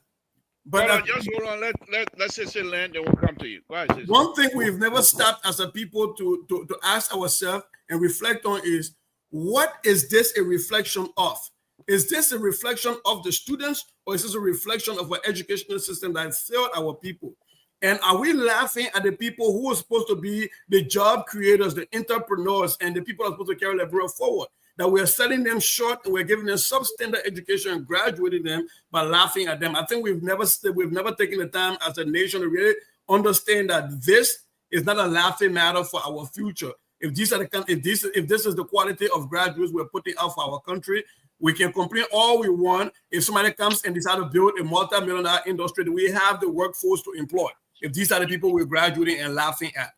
But just hold on. Let's just say land, then we'll come to you. Go ahead, sis. one thing we've never stopped as a people to ask ourselves and reflect on is, what is this a reflection of? Is this a reflection of the students, or is this a reflection of our educational system that failed our people? And are we laughing at the people who are supposed to be the job creators, the entrepreneurs, and the people that are supposed to carry Liberia forward? That we're selling them short and we're giving them substandard education and graduating them by laughing at them. I think we've never taken the time as a nation to really understand that this is not a laughing matter for our future. If this is the quality of graduates we're putting out for our country, we can complain all we want. If somebody comes and decides to build a multi-million-dollar industry, we have the workforce to employ. If these are the people we're graduating and laughing at.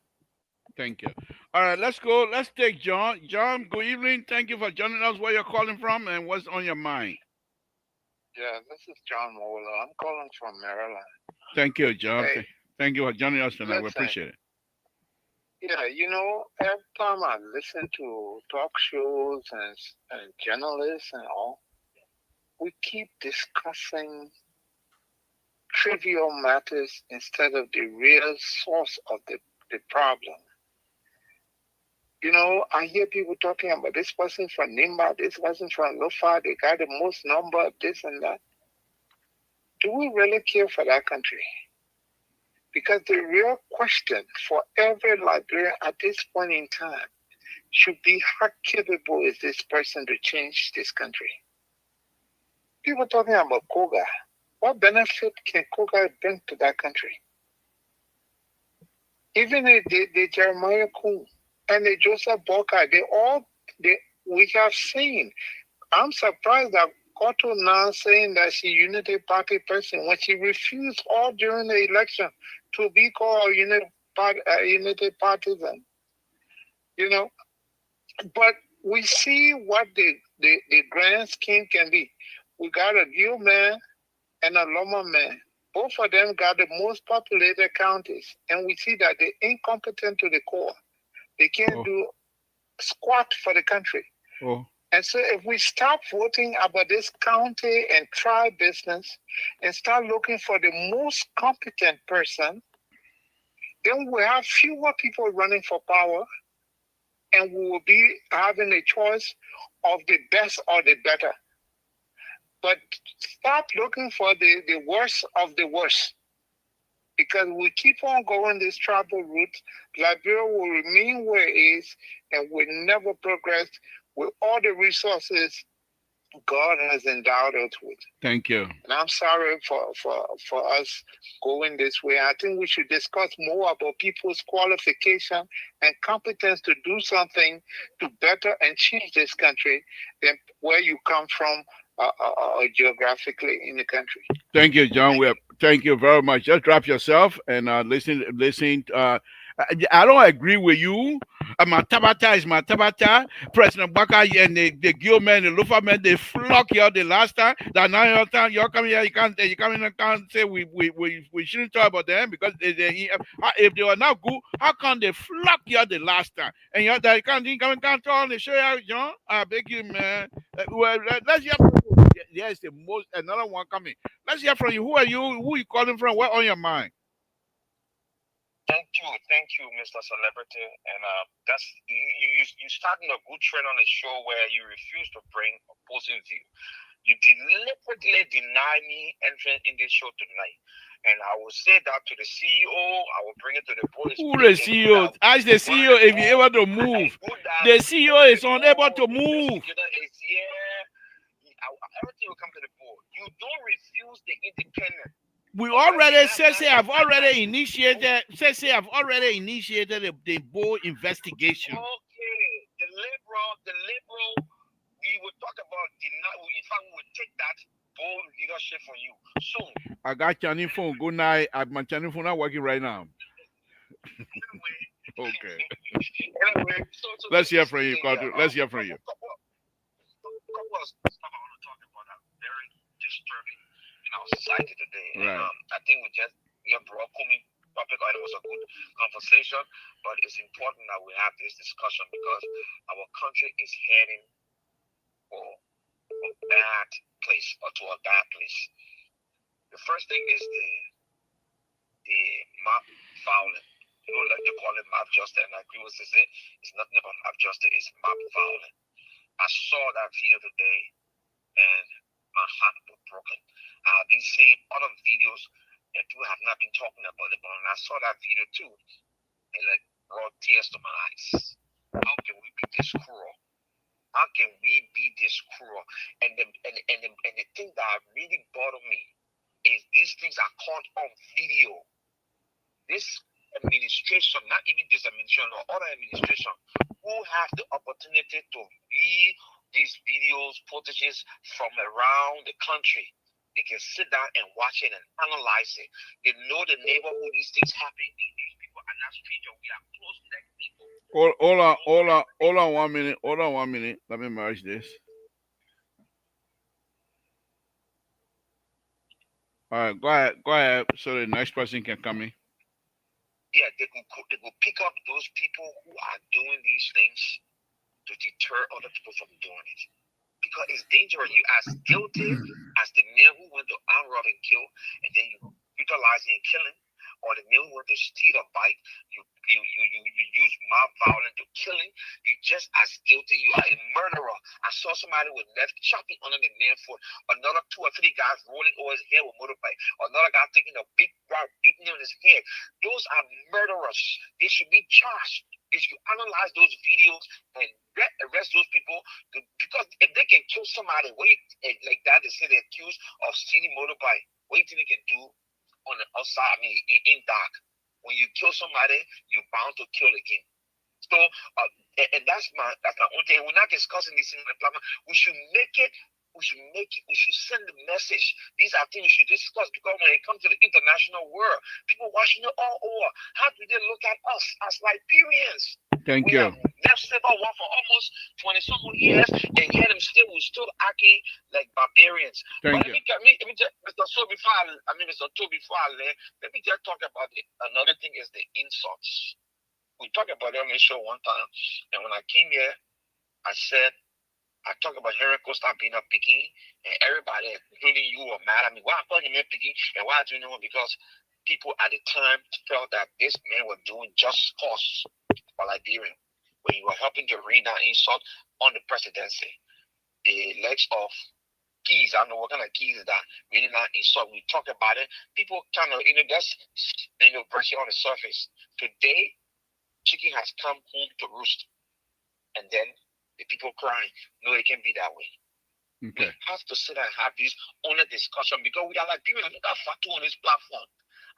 Thank you. All right, let's go. Let's take John. John, good evening. Thank you for joining us. Where you're calling from and what's on your mind? Yeah, this is John Mola. I'm calling from Maryland. Thank you, John. Hey, Thank you for joining us tonight. We listen. appreciate it. Yeah, every time I listen to talk shows and journalists and all, we keep discussing trivial matters instead of the real source of the problem. I hear people talking about this person from Nimba, this person from Lofa, they got the most number of this and that. Do we really care for that country? Because the real question for every Liberian at this point in time should be, how capable is this person to change this country? People talking about Koga. What benefit can Koga bring to that country? Even the Jeremiah Kuhn and the Joseph Boca, we have seen. I'm surprised that Koto now saying that she's Unity Party person when she refused all during the election to be called Unity Partisan. But we see what the grand scheme can be. We got a Gill man and a Loma man. Both of them got the most populated counties. And we see that they're incompetent to the core. They can't do squat for the country. Oh. And so if we stop voting about this county and tribe business and start looking for the most competent person, then we'll have fewer people running for power and we will be having a choice of the best or the better. But stop looking for the worst of the worst. Because we keep on going this tribal route, Liberia will remain where it is and will never progress with all the resources God has endowed us with. Thank you. And I'm sorry for us going this way. I think we should discuss more about people's qualification and competence to do something to better and change this country than where you come from geographically in the country. Thank you, John. Thank you very much. Just drop yourself and listen. I don't agree with you. My Tabata is my Tabata. President Baka and the Gill men, the Lufa men, they flock you out the last time. That now you're coming here, you come in and can't say we shouldn't talk about them because if they were not good, how come they flock you out the last time? And you can't talk on the show, John. I beg you, man. Let's hear from you. Yes, another one coming. Let's hear from you. Who are you? Who are you calling from? What on your mind? Thank you, Mr. Celebrity, and that's you starting a good trend on the show where you refuse to bring opposing view. You deliberately deny me entering in this show tonight, and I will say that to the CEO. I will bring it to the boys. Who the CEO? Ask the CEO if you're able to move. The CEO is unable to move. Everything will come to the board. You don't refuse the independent. We already say I've already initiated the board investigation. Okay, the liberal. We will talk about in fact, we will take that bold leadership from you soon. I got Channing phone. Good night. My Channing phone not working right now. Okay. Anyway, let's hear from you, Carter. Let's hear from you. Couple of stuff I want to talk about are very disturbing in our society today. Right. I think we brought Kumi topic. It was a good conversation, but it's important that we have this discussion because our country is heading for a bad place or to a bad place. The first thing is the mob violence. Like they call it mob justice, and I agree with this. It's nothing about mob justice, it's mob violence. I saw that video today and my heart was broken. I've been seeing other videos and people have not been talking about it, but when I saw that video too, it brought tears to my eyes. How can we be this cruel? How can we be this cruel? And the thing that really bothered me is these things are caught on video. This administration, not even this administration or other administration, who have the opportunity to view these videos, footages from around the country. They can sit down and watch it and analyze it. They know the neighborhood these things happen. These people are not strangers. We are close to that people. Hold on 1 minute. Hold on 1 minute. Let me merge this. All right, go ahead. So the next person can come in. yeah, they could pick up those people who are doing these things to deter other people from doing it. Because it's dangerous. You as guilty as the man who went to arm rob and kill, and then you utilizing and killing, or the man who went to steal a bike, you use mob violence to killing. You just as guilty. You are a murderer. I saw somebody with left chopping under the man foot. Another 2 or 3 guys rolling over his head with motorbike. Another guy taking a big rock beating him in his head. Those are murderers. They should be charged. If you analyze those videos and arrest those people, because if they can kill somebody, like that, they say they're accused of stealing motorbike. What do you think they can do on the outside? I mean, in dark. When you kill somebody, you're bound to kill again. So, and that's my own thing. We're not discussing this in the platform. We should send the message. These are things we should discuss, because when it comes to the international world, people watching it all over. How do they look at us as Liberians? Thank we you. have never slept on one for almost 20-some years, and yet we're still acting like barbarians. Thank but you. let me just, Mr. So before I learn, let me just talk about it. Another thing is the insults. We talked about it on the show one time, and when I came here, I talked about Henry Costa being a picky, and everybody, including you, were mad at me. Why I call him a picky, and why do you know? Because people at the time felt that this man was doing just cause for Liberia, when you were helping to rain down insult on the presidency. The legs of keys, I don't know what kind of keys is that, really not insult. We talk about it. People kind of, just, brush it on the surface. Today, chicken has come home to roost, and then the people crying. No, it can't be that way. Okay. We have to sit and have this honest discussion, because we are like people. Look at Fatu on this platform.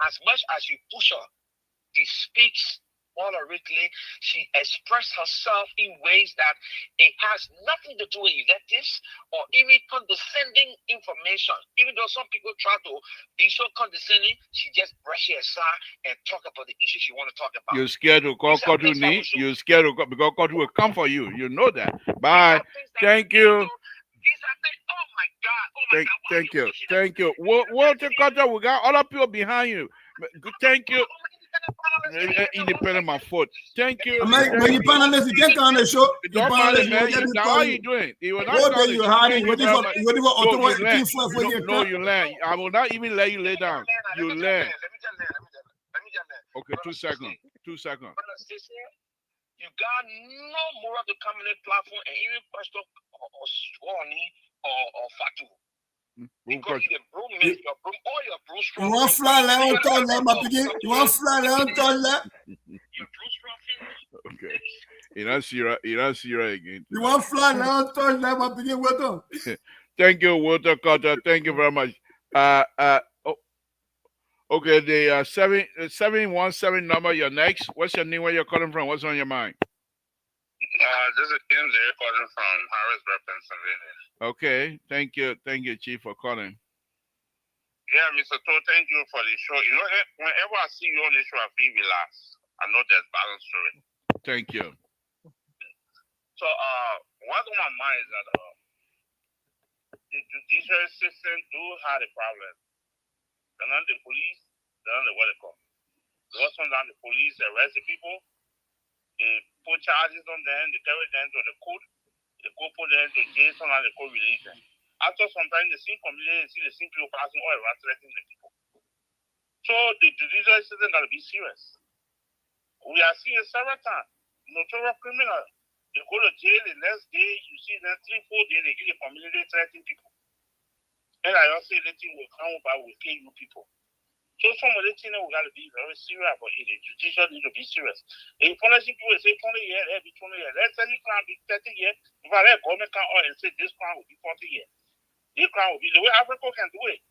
As much as you push her, she speaks moderately. She expresses herself in ways that it has nothing to do with electives or even condescending information. Even though some people try to be so condescending, she just brushes it aside and talk about the issues she want to talk about. You're scared to call Kotu me. You're scared to call, because Kotu will come for you. You know that. Bye. Thank you. These are things, oh my God. Thank you. Thank you. Walter Kotu, we got other people behind you. Thank you. Independent my foot. Thank you. When you panelists, you can't come on the show. Don't mind, man. How are you doing? You will not What are you hiding? What if No, you learn. I will not even let you lay down. You learn. Let me just learn. Okay, 2 seconds. 2 seconds. You got no moral to come in the platform and even question or Swanee or Fatu. Because you broom me, your broom, all your broom strong. You want fly on top there, my piggy? You want fly on top there? Your broom strong. Okay. You don't see her again. You want fly on top there, my piggy? What on? Thank you, Walter Carter. Thank you very much. Okay, the 717 number, you're next. What's your name? Where you're calling from? What's on your mind? This is MJ calling from Harrisburg, Pennsylvania. Okay, thank you, Chief, for calling. Yeah, Mr. To, thank you for the show. Whenever I see you on the show, I feel relaxed. I know there's balance to it. Thank you. So, what's on my mind is that the judicial system do have a problem. They're not the police, they're not the what they call. Sometimes the police arrest the people, they put charges on them, they carry them to the court, they go put them to jail, sometimes they go release them. After some time, they see community, they see the same people passing all around threatening the people. So the judicial system got to be serious. We are seeing several times, notorious criminals, they go to jail the next day, you see them 3-4 days, they get the community threatening people. And I also say the thing will come back, will kill you people. So some of the things we got to be very serious about it. The judicial need to be serious. If punishing people say 20 years, every 20 years, let's say this crime be 30 years. If I let government come out and say this crime will be 40 years, this crime will be the way Africa can do it.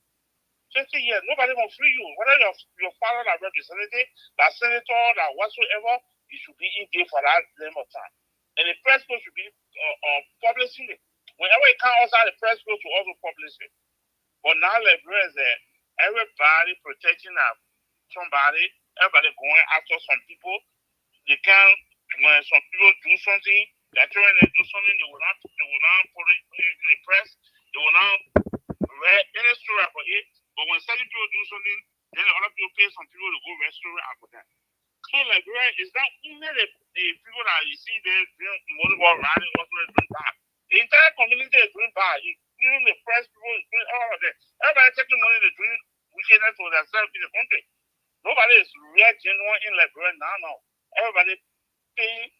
50 years, nobody will free you. Whether your father that representative, that senator, that whatsoever, you should be in there for that length of time. And the press should be publishing it. Whenever it comes outside, the press should also publish it. But now Liberia is there. Everybody protecting somebody, everybody going after some people. They can, when some people do something, they're trying to do something, they will not put it in the press, they will not read any story about it. But when certain people do something, then other people pay some people to go read story about that. So Liberia is not only the people that you see there doing motorball riding, also doing bad. The entire community is doing bad. Even the press people is doing all of that. Everybody taking money to doing wickedness for themselves in the country. Nobody is real genuine in Liberia now. Everybody pay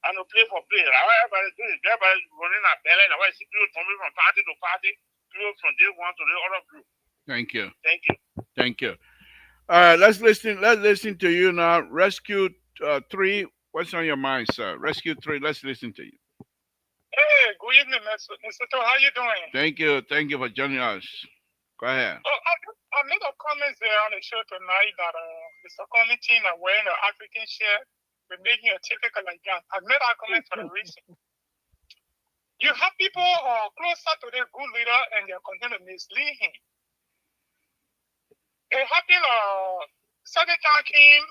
and play for play. Everybody doing it. Everybody running a belly. Now I see people coming from party to party, people from this one to the other group. Thank you. Thank you. Thank you. All right, let's listen. Let's listen to you now. Rescue 3. What's on your mind, sir? Rescue 3. Let's listen to you. Hey, good evening, Mr. To. How you doing? Thank you. Thank you for joining us. Go ahead. Oh, I made a comment there on the show tonight that Mr. Committee are wearing an African shirt, we're making a typical Nigerian. I made that comment for a reason. You have people closer to their good leader and they're continuing to mislead him. It happened, second time came,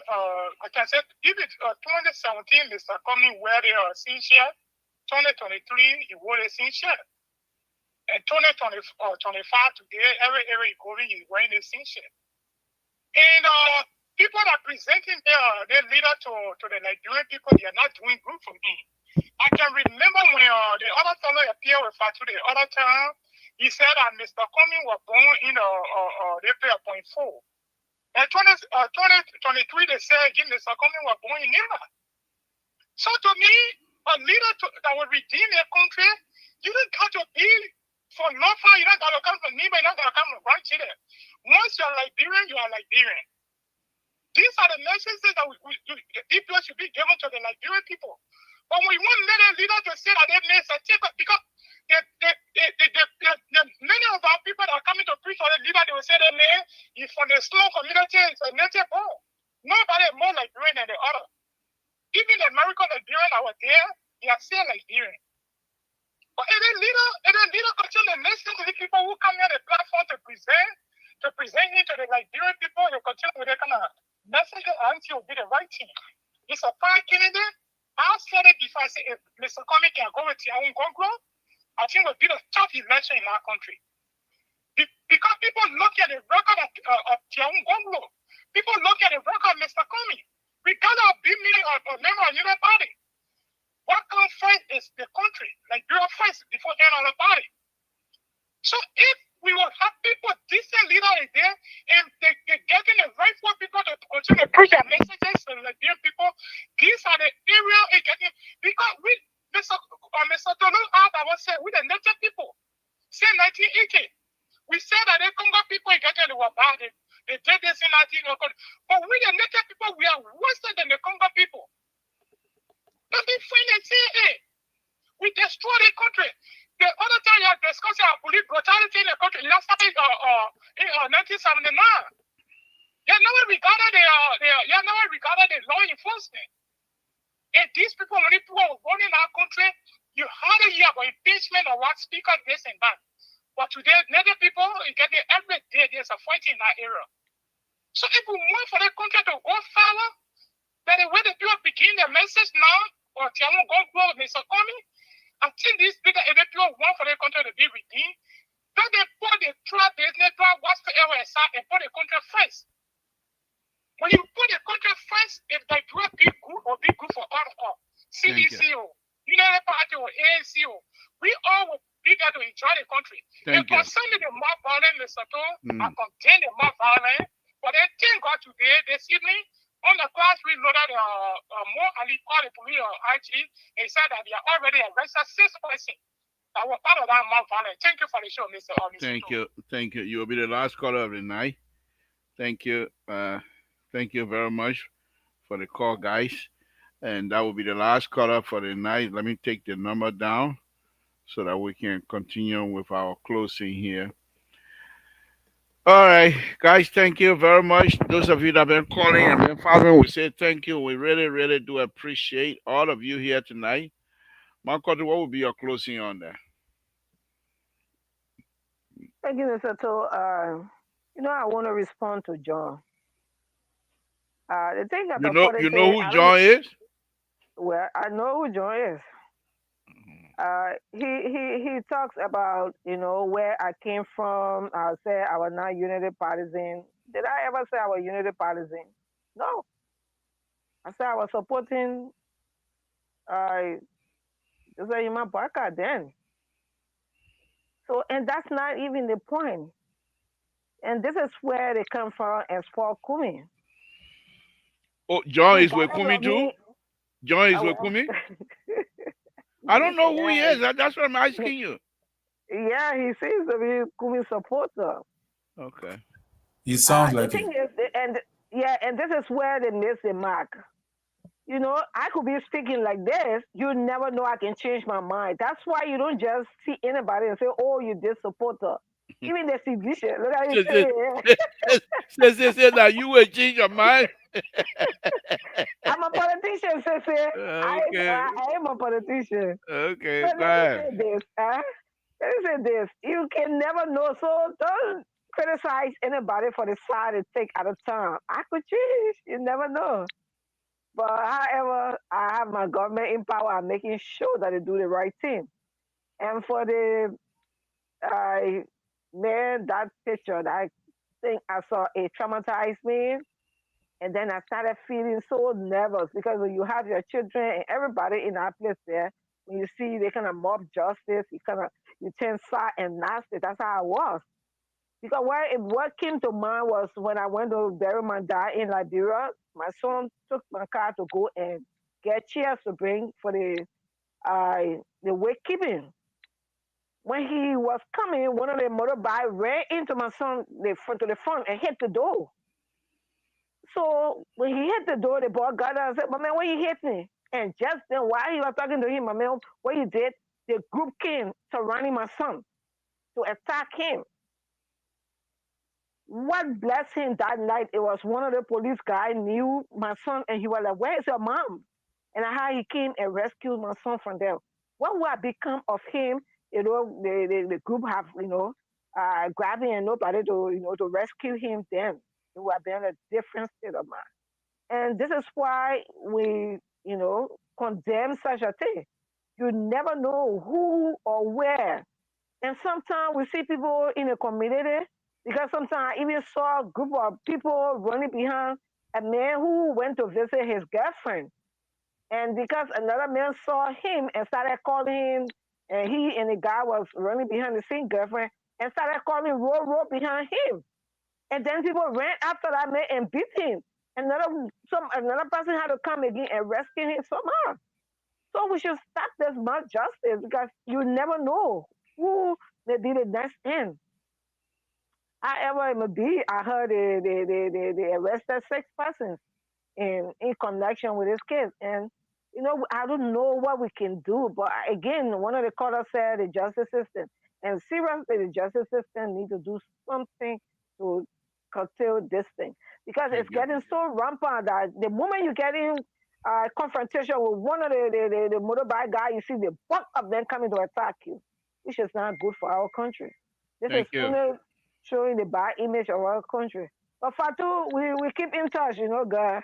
I can say, even 2017, Mr. Comey wear the scene shirt. 2023, he wore the scene shirt. And 2025 today, every you go in, he's wearing the same shit. And people that presenting their leader to the Nigerian people, they are not doing good for me. I can remember when the other fellow appeared with Fatu the other time, he said that Mr. Cummings was born in April 0.4. And 2023, they said again, Mr. Cummings was born in Iraq. So to me, a leader that will redeem their country, you don't have to be for no far, you don't got to come from me, but you don't got to come from right here. Once you're Liberian, you are Liberian. These are the messages that people should be given to the Liberian people. But we want many leaders to say that they made a ticket because many of our people that are coming to preach for the leader, they will say they made is from the slow community, it's a native born. Nobody more Liberian than the other. Even the American Liberian that were there, they are still Liberian. But if a leader continue to listen to the people who come on the platform to present him to the Liberian people, they continue with that kind of message until will be the right thing. It's a fine candidate. I've said it before. I say if Mr. Comey can go with Tiaun Gonglo, I think it will be the top election in our country. Because people look at the record of Tiaun Gonglo. People look at the record of Mr. Comey. We cannot be a member of the party. What comes first is the country, Nigeria first before any other party. So if we will have people, decent leaders there, and they're getting the right for people to continue to push their messages to the Nigerian people, these are the areas it getting, because we, Mr. Tolu, I was saying, we the native people, since 1980, we said that the Congo people getting the were bad, they did this in 1980, but we the native people, we are worse than the Congo people. Let me find and say, hey, we destroy the country. The other time you are discussing our police brutality in the country, last time in 1979, you never regarded the law enforcement. And these people, when people are running our country, you hardly hear about impeachment or what speaker this and that. But today, native people, you get it every day, there's a fight in that area. So if we want for the country to go further, but the way the people begin their message now, or Tiaun Gonglo, Mr. Comey, I think these people, if people want for the country to be redeemed, then they put the trap business, whatsoever aside, and put the country first. When you put the country first, if they do be good or be good for all, CDCO, United Party or ANCO, we all will be there to enjoy the country. And concerning the mob violence, Mr. Tone, I condemn the mob violence, but they thank God today, this evening, on the class, we loaded more Ali Kwale police IG and said that they are already arrested 6 persons that were part of that mob violence. Thank you for the show, Mr. Thank you. Thank you. You will be the last caller of the night. Thank you. Thank you very much for the call, guys. And that will be the last caller for the night. Let me take the number down so that we can continue with our closing here. All right, guys, thank you very much. Those of you that have been calling and been following, we say thank you. We really, really do appreciate all of you here tonight. Marco, what will be your closing on that? Thank you, Mr. To. I want to respond to John. The thing about you know who John is? Well, I know who John is. He talks about where I came from. I say I was not unity partisan. Did I ever say I was unity partisan? No. I said I was supporting Ima Barker then. So, and that's not even the point. And this is where they come from as Paul Kumi. Oh, John He is with battled Kumi with too? me. John is Oh, with well. Kumi? I don't know who he Yeah. is. That's what I'm asking you. Yeah, he seems to be Kumi supporter. Okay. He sounds The like thing it. is, and this is where they miss the mark. You know, I could be speaking like this. You never know I can change my mind. That's why you don't just see anybody and say, "Oh, you this supporter." Even the physician, look at you Say that you will change your mind. I'm a politician, say. Okay. I am a politician. Okay. But Go let me ahead. say this. Let me say this. You can never know. So don't criticize anybody for the side they take at a time. I could change. You never know. But however, I have my government in power. I'm making sure that they do the right thing. And for the man, that picture, that I think I saw a traumatized man. And then I started feeling so nervous because when you have your children and everybody in our place there, when you see they kind of mob justice, you turn sad and nasty. That's how I was. Because what came to mind was when I went to bury my dad in Liberia, my son took my car to go and get chairs to bring for the wake keeping. When he was coming, one of the motorbike ran into my son to the front and hit the door. So when he hit the door, the boy got out and said, "My man, why you hit me?" And just then, while he was talking to him, my man, what he did, the group came surrounding my son to attack him. What blessed him that night, it was one of the police guys knew my son, and he was like, "Where is your mom?" And how he came and rescued my son from them. What would have become of him? You know, the group have, grabbed him and nobody to rescue him then. It would have been a different state of mind. And this is why we, condemn such a thing. You never know who or where. And sometimes we see people in a community, because sometimes I even saw a group of people running behind a man who went to visit his girlfriend. And because another man saw him and started calling him, and he and the guy was running behind the same girlfriend and started calling roll behind him. And then people ran after that man and beat him. Another person had to come again and rescue him somehow. So we should stop this mass justice because you never know who may be the next end. However it may be, I heard they arrested 6 persons in connection with this case. And I don't know what we can do. But again, one of the callers said the justice system. And seriously, the justice system needs to do something to curtail this thing. Because it's getting so rampant that the moment you get in confrontation with one of the motorbike guys, you see the bulk of them coming to attack you, which is not good for our country. This is only showing the bad image of our country. But Fatu, we keep in touch, God.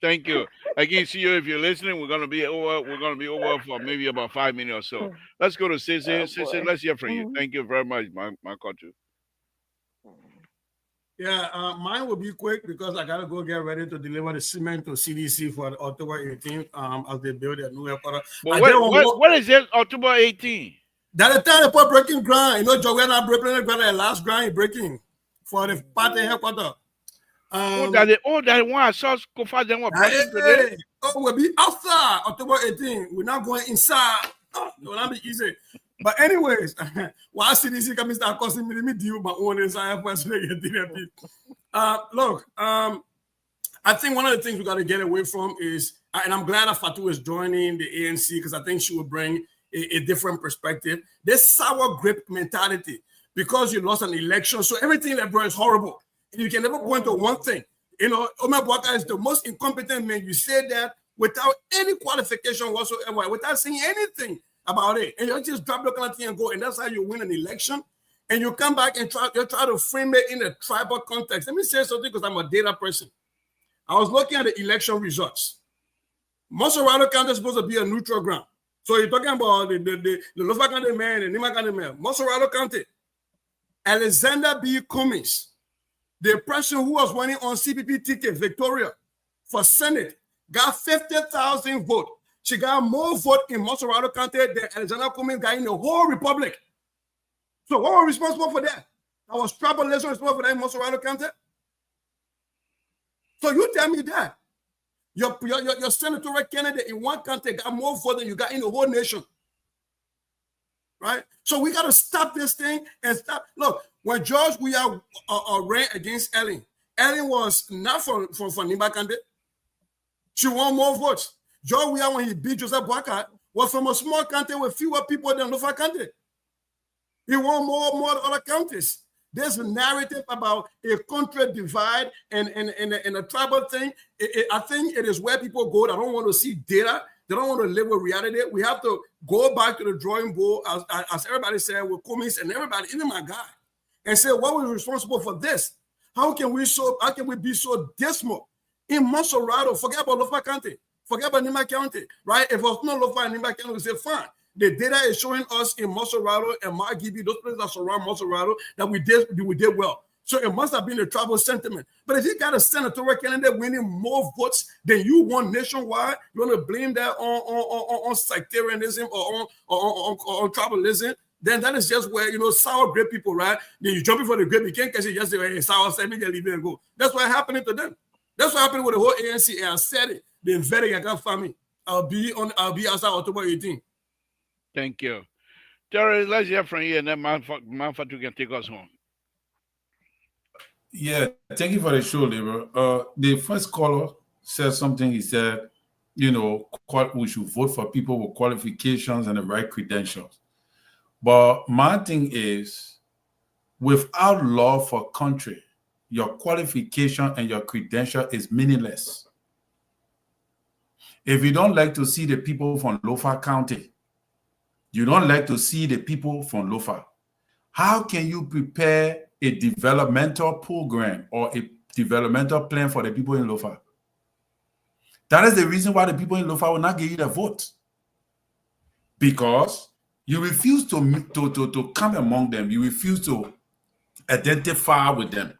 Thank you. I can see you if you're listening. We're gonna be over for maybe about 5 minutes or so. Let's go to Sissy. Sissy, let's hear from you. Thank you very much, my country. Yeah, mine will be quick because I gotta go get ready to deliver the cement to CDC for October 18th. As they build their new airport. But what is it? October 18th? That's the time they put breaking ground. Joanna breaking ground, the last ground breaking for the party headquarters. That one I saw go far them were breaking today. We'll be outside October 18th. We're not going inside. It will not be easy. But anyways, while CDC coming start costing me deal my own inside first look, I think one of the things we got to get away from is, and I'm glad that Fatu is joining the ANC because I think she will bring a different perspective. This sour grape mentality because you lost an election, so everything that brought is horrible. And you can never point to one thing. Omar Bwaka is the most incompetent man. You say that without any qualification whatsoever, without saying anything about it. And you just drop the kind of thing and go, and that's how you win an election. And you come back and try to frame it in a tribal context. Let me say something because I'm a data person. I was looking at the election results. Monserrado County is supposed to be a neutral ground. So you're talking about the Lofa County man and Nima County man. Monserrado County, Alexander B. Cummings, the person who was running on CPP ticket, Victoria, for Senate, got 50,000 votes. She got more votes in Monserrado County than Alexandra Cummings got in the whole republic. So what was responsible for that? I was tribalism responsible for that in Monserrado County? So you tell me that. Your senatorial candidate in one county got more votes than you got in the whole nation. Right? So we got to stop this thing and stop. Look, when George Weah ran against Ellen was not from Nimba County. She won more votes. George Weah, when he beat Joseph Boakai, was from a small county with fewer people than Lofa County. He won more than other counties. There's a narrative about a country divide and a tribal thing. I think it is where people go that don't want to see data. They don't want to live with reality. We have to go back to the drawing board, as everybody said, with Cummings and everybody, even my guy, and say, what was responsible for this? How can we be so dismal? In Monserrado, forget about Lofa County, forget about Nimba County, right? If it was not Lofa and Nimba County, we say, fine. The data is showing us in Monserrado and Margibi, those places that surround Monserrado, that we did well. So it must have been a tribal sentiment. But if you got a senatorial candidate winning more votes than you won nationwide, you want to blame that on sectarianism or on tribalism, then that is just where, sour grape people, right? Then you jumping for the grape, you can't catch it just say, hey, sour, say, me, leave it and go. That's what happening to them. That's what happened with the whole ANC. And I said it. They're very against family. I'll be outside October 18th. Thank you. Terry, let's hear from you, and then Manfatu can take us home. Yeah, thank you for the show, Labor. The first caller said something. He said, we should vote for people with qualifications and the right credentials. But my thing is, without law for country, your qualification and your credential is meaningless. If you don't like to see the people from Lofa County, you don't like to see the people from Lofa, how can you prepare a developmental program or a developmental plan for the people in Lofa? That is the reason why the people in Lofa will not give you the vote. Because you refuse to come among them. You refuse to identify with them.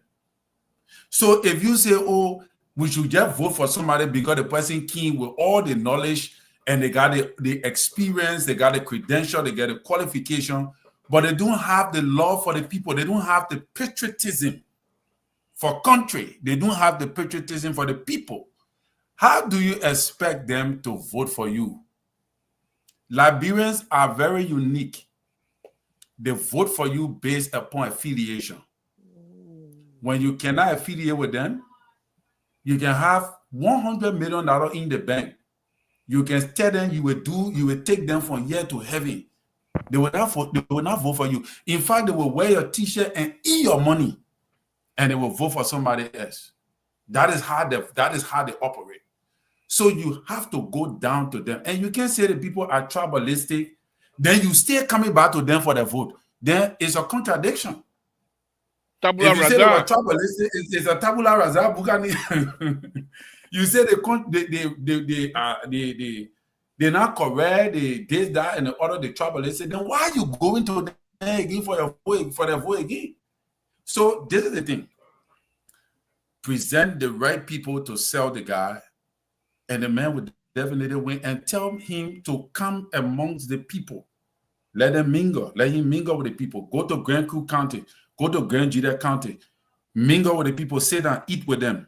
So if you say, oh, we should just vote for somebody because the person came with all the knowledge and they got the experience, they got the credential, they got the qualification, but they don't have the love for the people. They don't have the patriotism for country. They don't have the patriotism for the people. How do you expect them to vote for you? Liberians are very unique. They vote for you based upon affiliation. When you cannot affiliate with them, you can have $100 million in the bank. You can tell them you will take them from here to heaven. They will not vote for you. In fact, they will wear your t-shirt and eat your money, and they will vote for somebody else. That is how they operate. So you have to go down to them. And you can say the people are tribalistic, then you still coming back to them for the vote. Then it's a contradiction. Tabula if you rasa. say they were tribalistic, it's a tabula rasa. Bugani. You say they're not correct, they did that, and the other the tribalistic. Then why are you going to them again for the vote again? So this is the thing. Present the right people to sell the guy, and the man would definitely win, and tell him to come amongst the people. Let him mingle with the people. Go to Grand Coup County, go to Grand Jida County, mingle with the people, sit down, eat with them,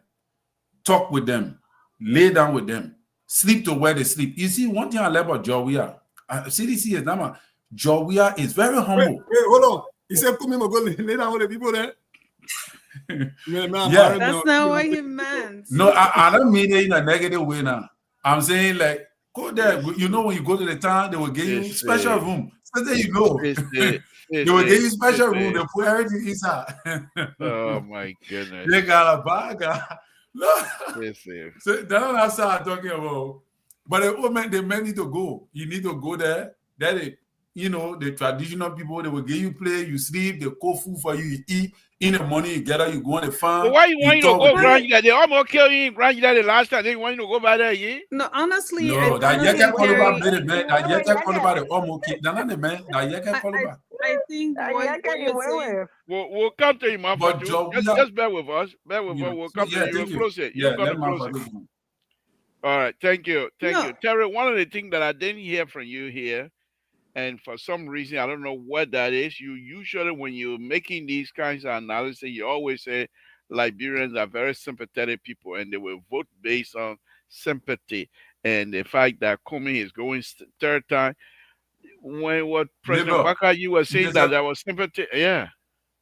talk with them, lay down with them, sleep to where they sleep. You see, one thing I love about George Weah, CDC is not. George Weah is very humble. Wait, hold on. He said, come in, go lay down with the people there. Yeah, that's not what he meant. No, I don't mean it in a negative way now. I'm saying, like, go there. You know, when you go to the town, they will give you special room. So there you go. They will give you special room. They put everything inside. Oh my goodness. They got a bag. Look. So that's what I'm talking about. But the men need to go. You need to go there. That the traditional people, they will give you play, you sleep, they cook food for you, you eat. In the morning, you get out, you go on the farm. But why you want you to go Grand Jida? They almost killed you in Grand Jida the last time. They want you to go by there, yeah? No, honestly, no, that you can call about the man. That you can call about the almost kid. That's not the man. That you can call about. I think what you're saying. We'll come to you, man. Just bear with us. Bear with us. We'll come to you. We'll close it. Yeah, let me close it. All right. Thank you. Thank you. No, Terry, one of the things that I didn't hear from you here, and for some reason, I don't know what that is, you usually, when you're making these kinds of analysis, you always say Liberians are very sympathetic people and they will vote based on sympathy. And the fact that Comey is going third time, when what President Labor, Baka, you were saying that Mr. there was sympathy. Yeah.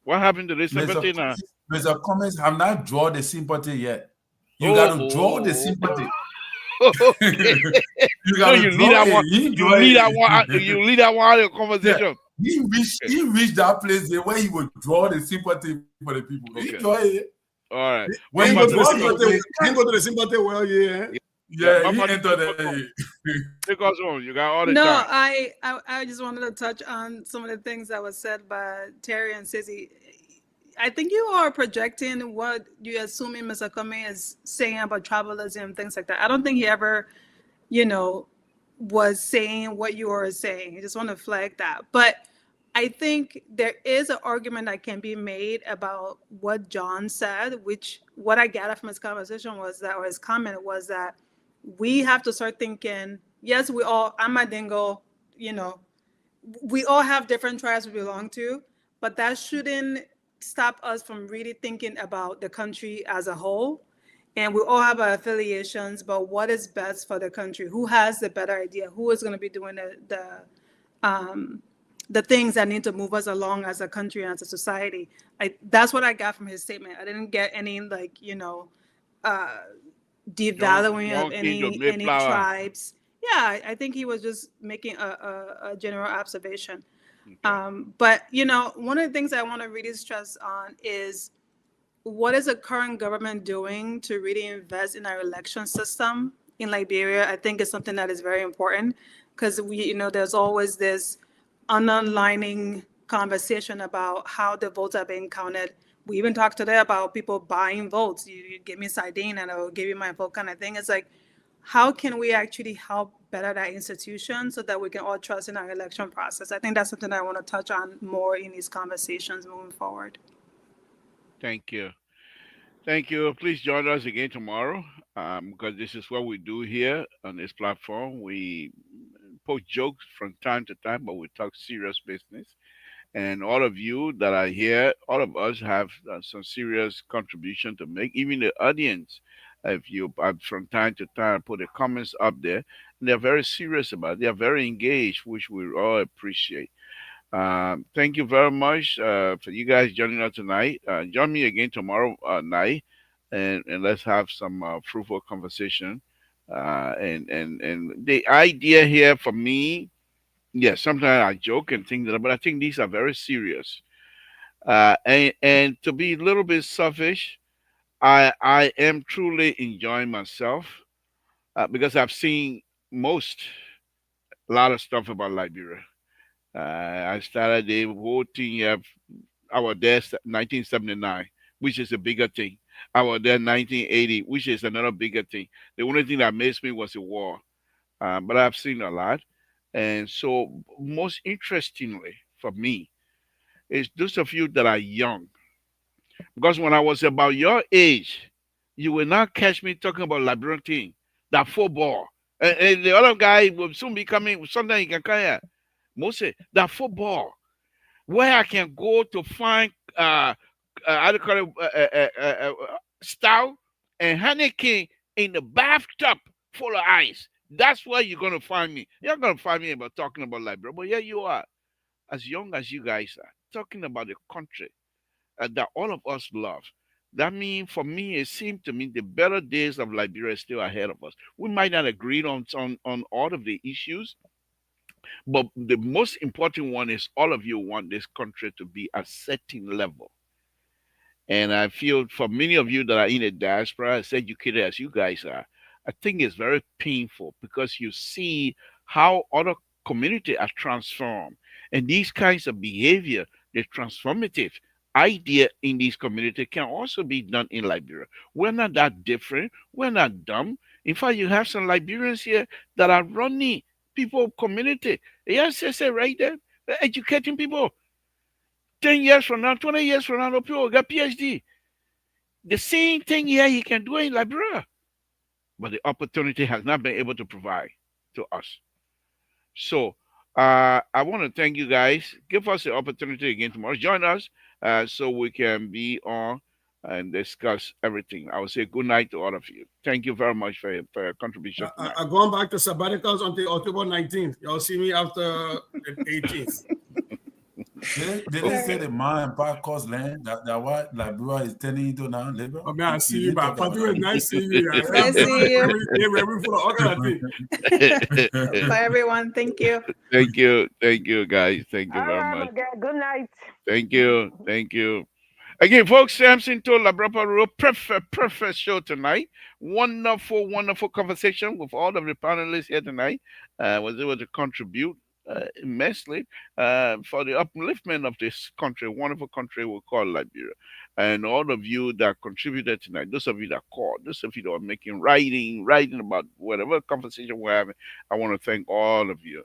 What happened to this Mr. sympathy now? Cummings, Mr. Cummings have not drawn the sympathy yet. You got Oh, to draw the oh, sympathy. oh. Okay. You So got to you lead draw that it. one. He You draw lead that one. it. You lead that one out of the Yeah. conversation. Okay. He reached that place there where he would draw the sympathy for the people. He Okay. draw it. All right. When He he go to the draws sympathy. it, He go to the sympathy well, yeah. Yeah, yeah, he Mama, entered take us on. the. Take us on. You got all the no, time. I just wanted to touch on some of the things that was said by Terry and Sissy. I think you are projecting what you're assuming Mr. Comey is saying about tribalism and things like that. I don't think he ever, you know, was saying what you were saying. I just want to flag that. But I think there is an argument that can be made about what John said, which what I gathered from his conversation was that, or his comment was that we have to start thinking, yes, we all, I'm a dingo, you know, we all have different tribes we belong to, but that shouldn't stop us from really thinking about the country as a whole. And we all have our affiliations, but what is best for the country? Who has the better idea? Who is going to be doing the things that need to move us along as a country and as a society? That's what I got from his statement. I didn't get any like, you know, devaluing of John King of any Mayflower. tribes. Yeah, I think he was just making a general observation. Okay. But you know, one of the things I want to really stress on is what is the current government doing to really invest in our election system in Liberia? I think is something that is very important because we, you know, there's always this underlining conversation about how the votes are being counted. We even talked today about people buying votes. You give me sardine and I'll give you my vote kind of thing. It's like, how can we actually help better that institution so that we can all trust in our election process? I think that's something I want to touch on more in these conversations moving forward. Thank you. Thank you. Please join us again tomorrow because this is what we do here on this platform. We post jokes from time to time, but we talk serious business. And all of you that are here, all of us have some serious contribution to make. Even the audience, if you from time to time put the comments up there, and they're very serious about it. They are very engaged, which we all appreciate. Thank you very much for you guys joining us tonight. Join me again tomorrow night, and let's have some fruitful conversation. And the idea here for me, yes, sometimes I joke and things, but I think these are very serious. And to be a little bit selfish, I am truly enjoying myself because I've seen most a lot of stuff about Liberia. I started the whole thing. I was there 1979, which is a bigger thing. I was there 1980, which is another bigger thing. The only thing that amazed me was the war, but I've seen a lot. And so, most interestingly for me, is those of you that are young. Because when I was about your age, you will not catch me talking about Liberian thing, that football. And the other guy will soon be coming, sometimes he can come here. Mostly, that football, where I can go to find, how do you call it, stout and Heineken in the bathtub full of ice. That's where you're going to find me. You're not going to find me about talking about Liberia, but yeah, you are, as young as you guys are, talking about the country that all of us love. That means, for me, it seemed to me the better days of Liberia are still ahead of us. We might not agree on all of the issues, but the most important one is all of you want this country to be a certain level. And I feel for many of you that are in the diaspora, as educated as you guys are, I think it's very painful because you see how other communities are transformed. And these kinds of behavior, the transformative idea in these communities can also be done in Liberia. We're not that different. We're not dumb. In fact, you have some Liberians here that are running people community. Yes, yes, right there, educating people. 10 years from now, 20 years from now, the people will get PhD. The same thing here he can do in Liberia. but the opportunity has not been able to provide to us. So I want to thank you guys. Give us the opportunity again tomorrow. Join us so we can be on and discuss everything. I will say good night to all of you. Thank you very much for your contribution tonight. I'm going back to sabbaticals until October 19th. Y'all see me after the 18th. Did they say the man and park cost land? That what Liberia is telling you to now, Liberia? Oh, man, I see you, but Fatu is nice seeing you. I see you. Bye, everyone. Thank you. Thank you, guys. Thank you All very right, much. okay. Good night. Thank you. Again, folks, Samson told Labrapa perfect show tonight. Wonderful conversation with all of the panelists here tonight. Was able to contribute immensely for the upliftment of this country, wonderful country we call Liberia. And all of you that contributed tonight, those of you that called, those of you that are making writing about whatever conversation we're having, I want to thank all of you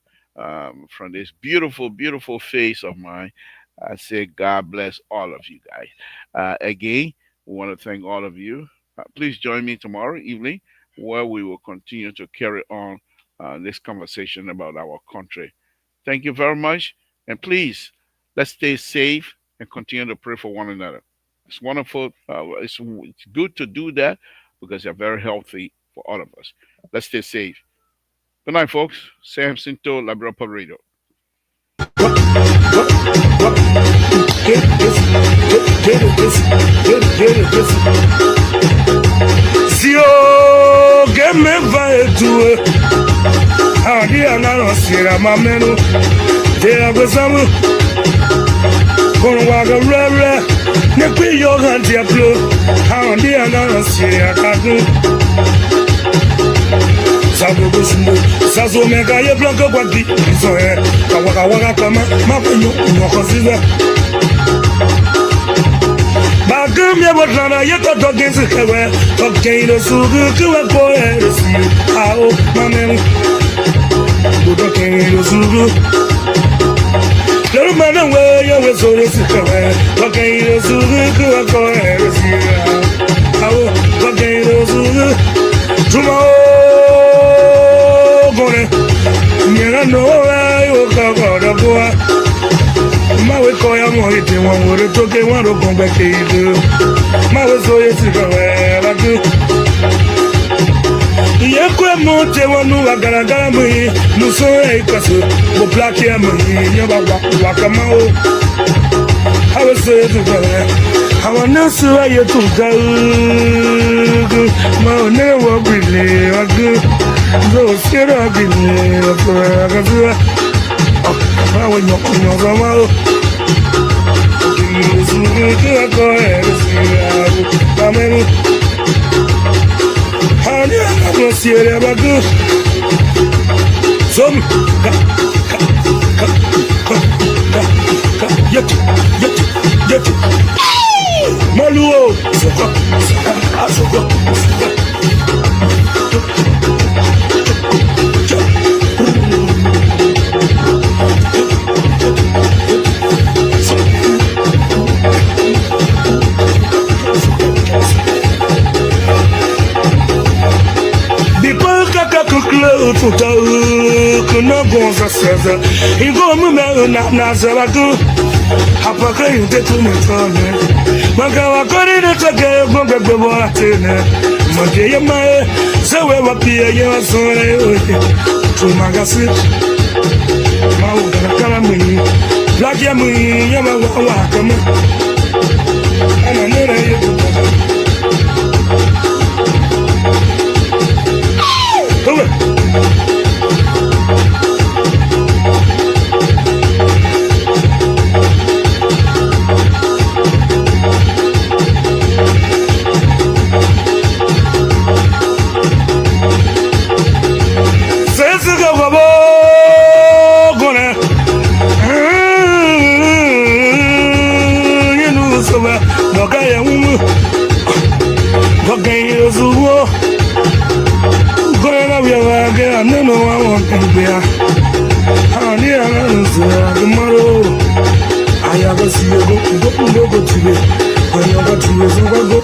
from this beautiful face of mine. I say God bless all of you guys. Again, we want to thank all of you. Please join me tomorrow evening where we will continue to carry on this conversation about our country. Thank you very much. And please, let's stay safe and continue to pray for one another. It's wonderful. It's good to do that because they're very healthy for all of us. Let's stay safe. Good night, folks. Samson to Labrapa Radio. Zio game vai tu adi anaro sira mamenu de agosamu kono waga rere ne kwi yo han diablo adi anaro sira kadu Sabu busumbu sazo mega ye blanco kwadi so e kawaka kama makunyo nyokoziza Bagum ya botlana ye to dogin sikewe okay no sugu kuwe ko eresi ao mamenu budo ken sugu Lero mana we ya we so sikewe okay no sugu kuwe ko eresi ao okay no sugu Tuma Gore, Mira no I cover boa. Mawe koya mohite wangore toke waro kombe keidu. Mawe soye sikawe tu. Yekwe mote wanu wagaragara mui muso ekasu bo plaki amui nyoba wakamao. Hawe soye sikawe. Hawa nasu wa yetuka. Mawe ne wabili wagu. Zo sira gini akazua mawe nyokunyo zamao Sugu kwa eresi amenu Hani anamo siere bagu Som Yetu Maluo Soko Tuta kuna gonza sasa Ingo mume na zabaku Hapa kayo tetu mitone Maka wakori nitoke Gombe gbebo atene Mage ya mae Sewe wapia ya wasore Tumagasi Mauga kala mui Black ya mui ya mawa kama Ana nera yetu I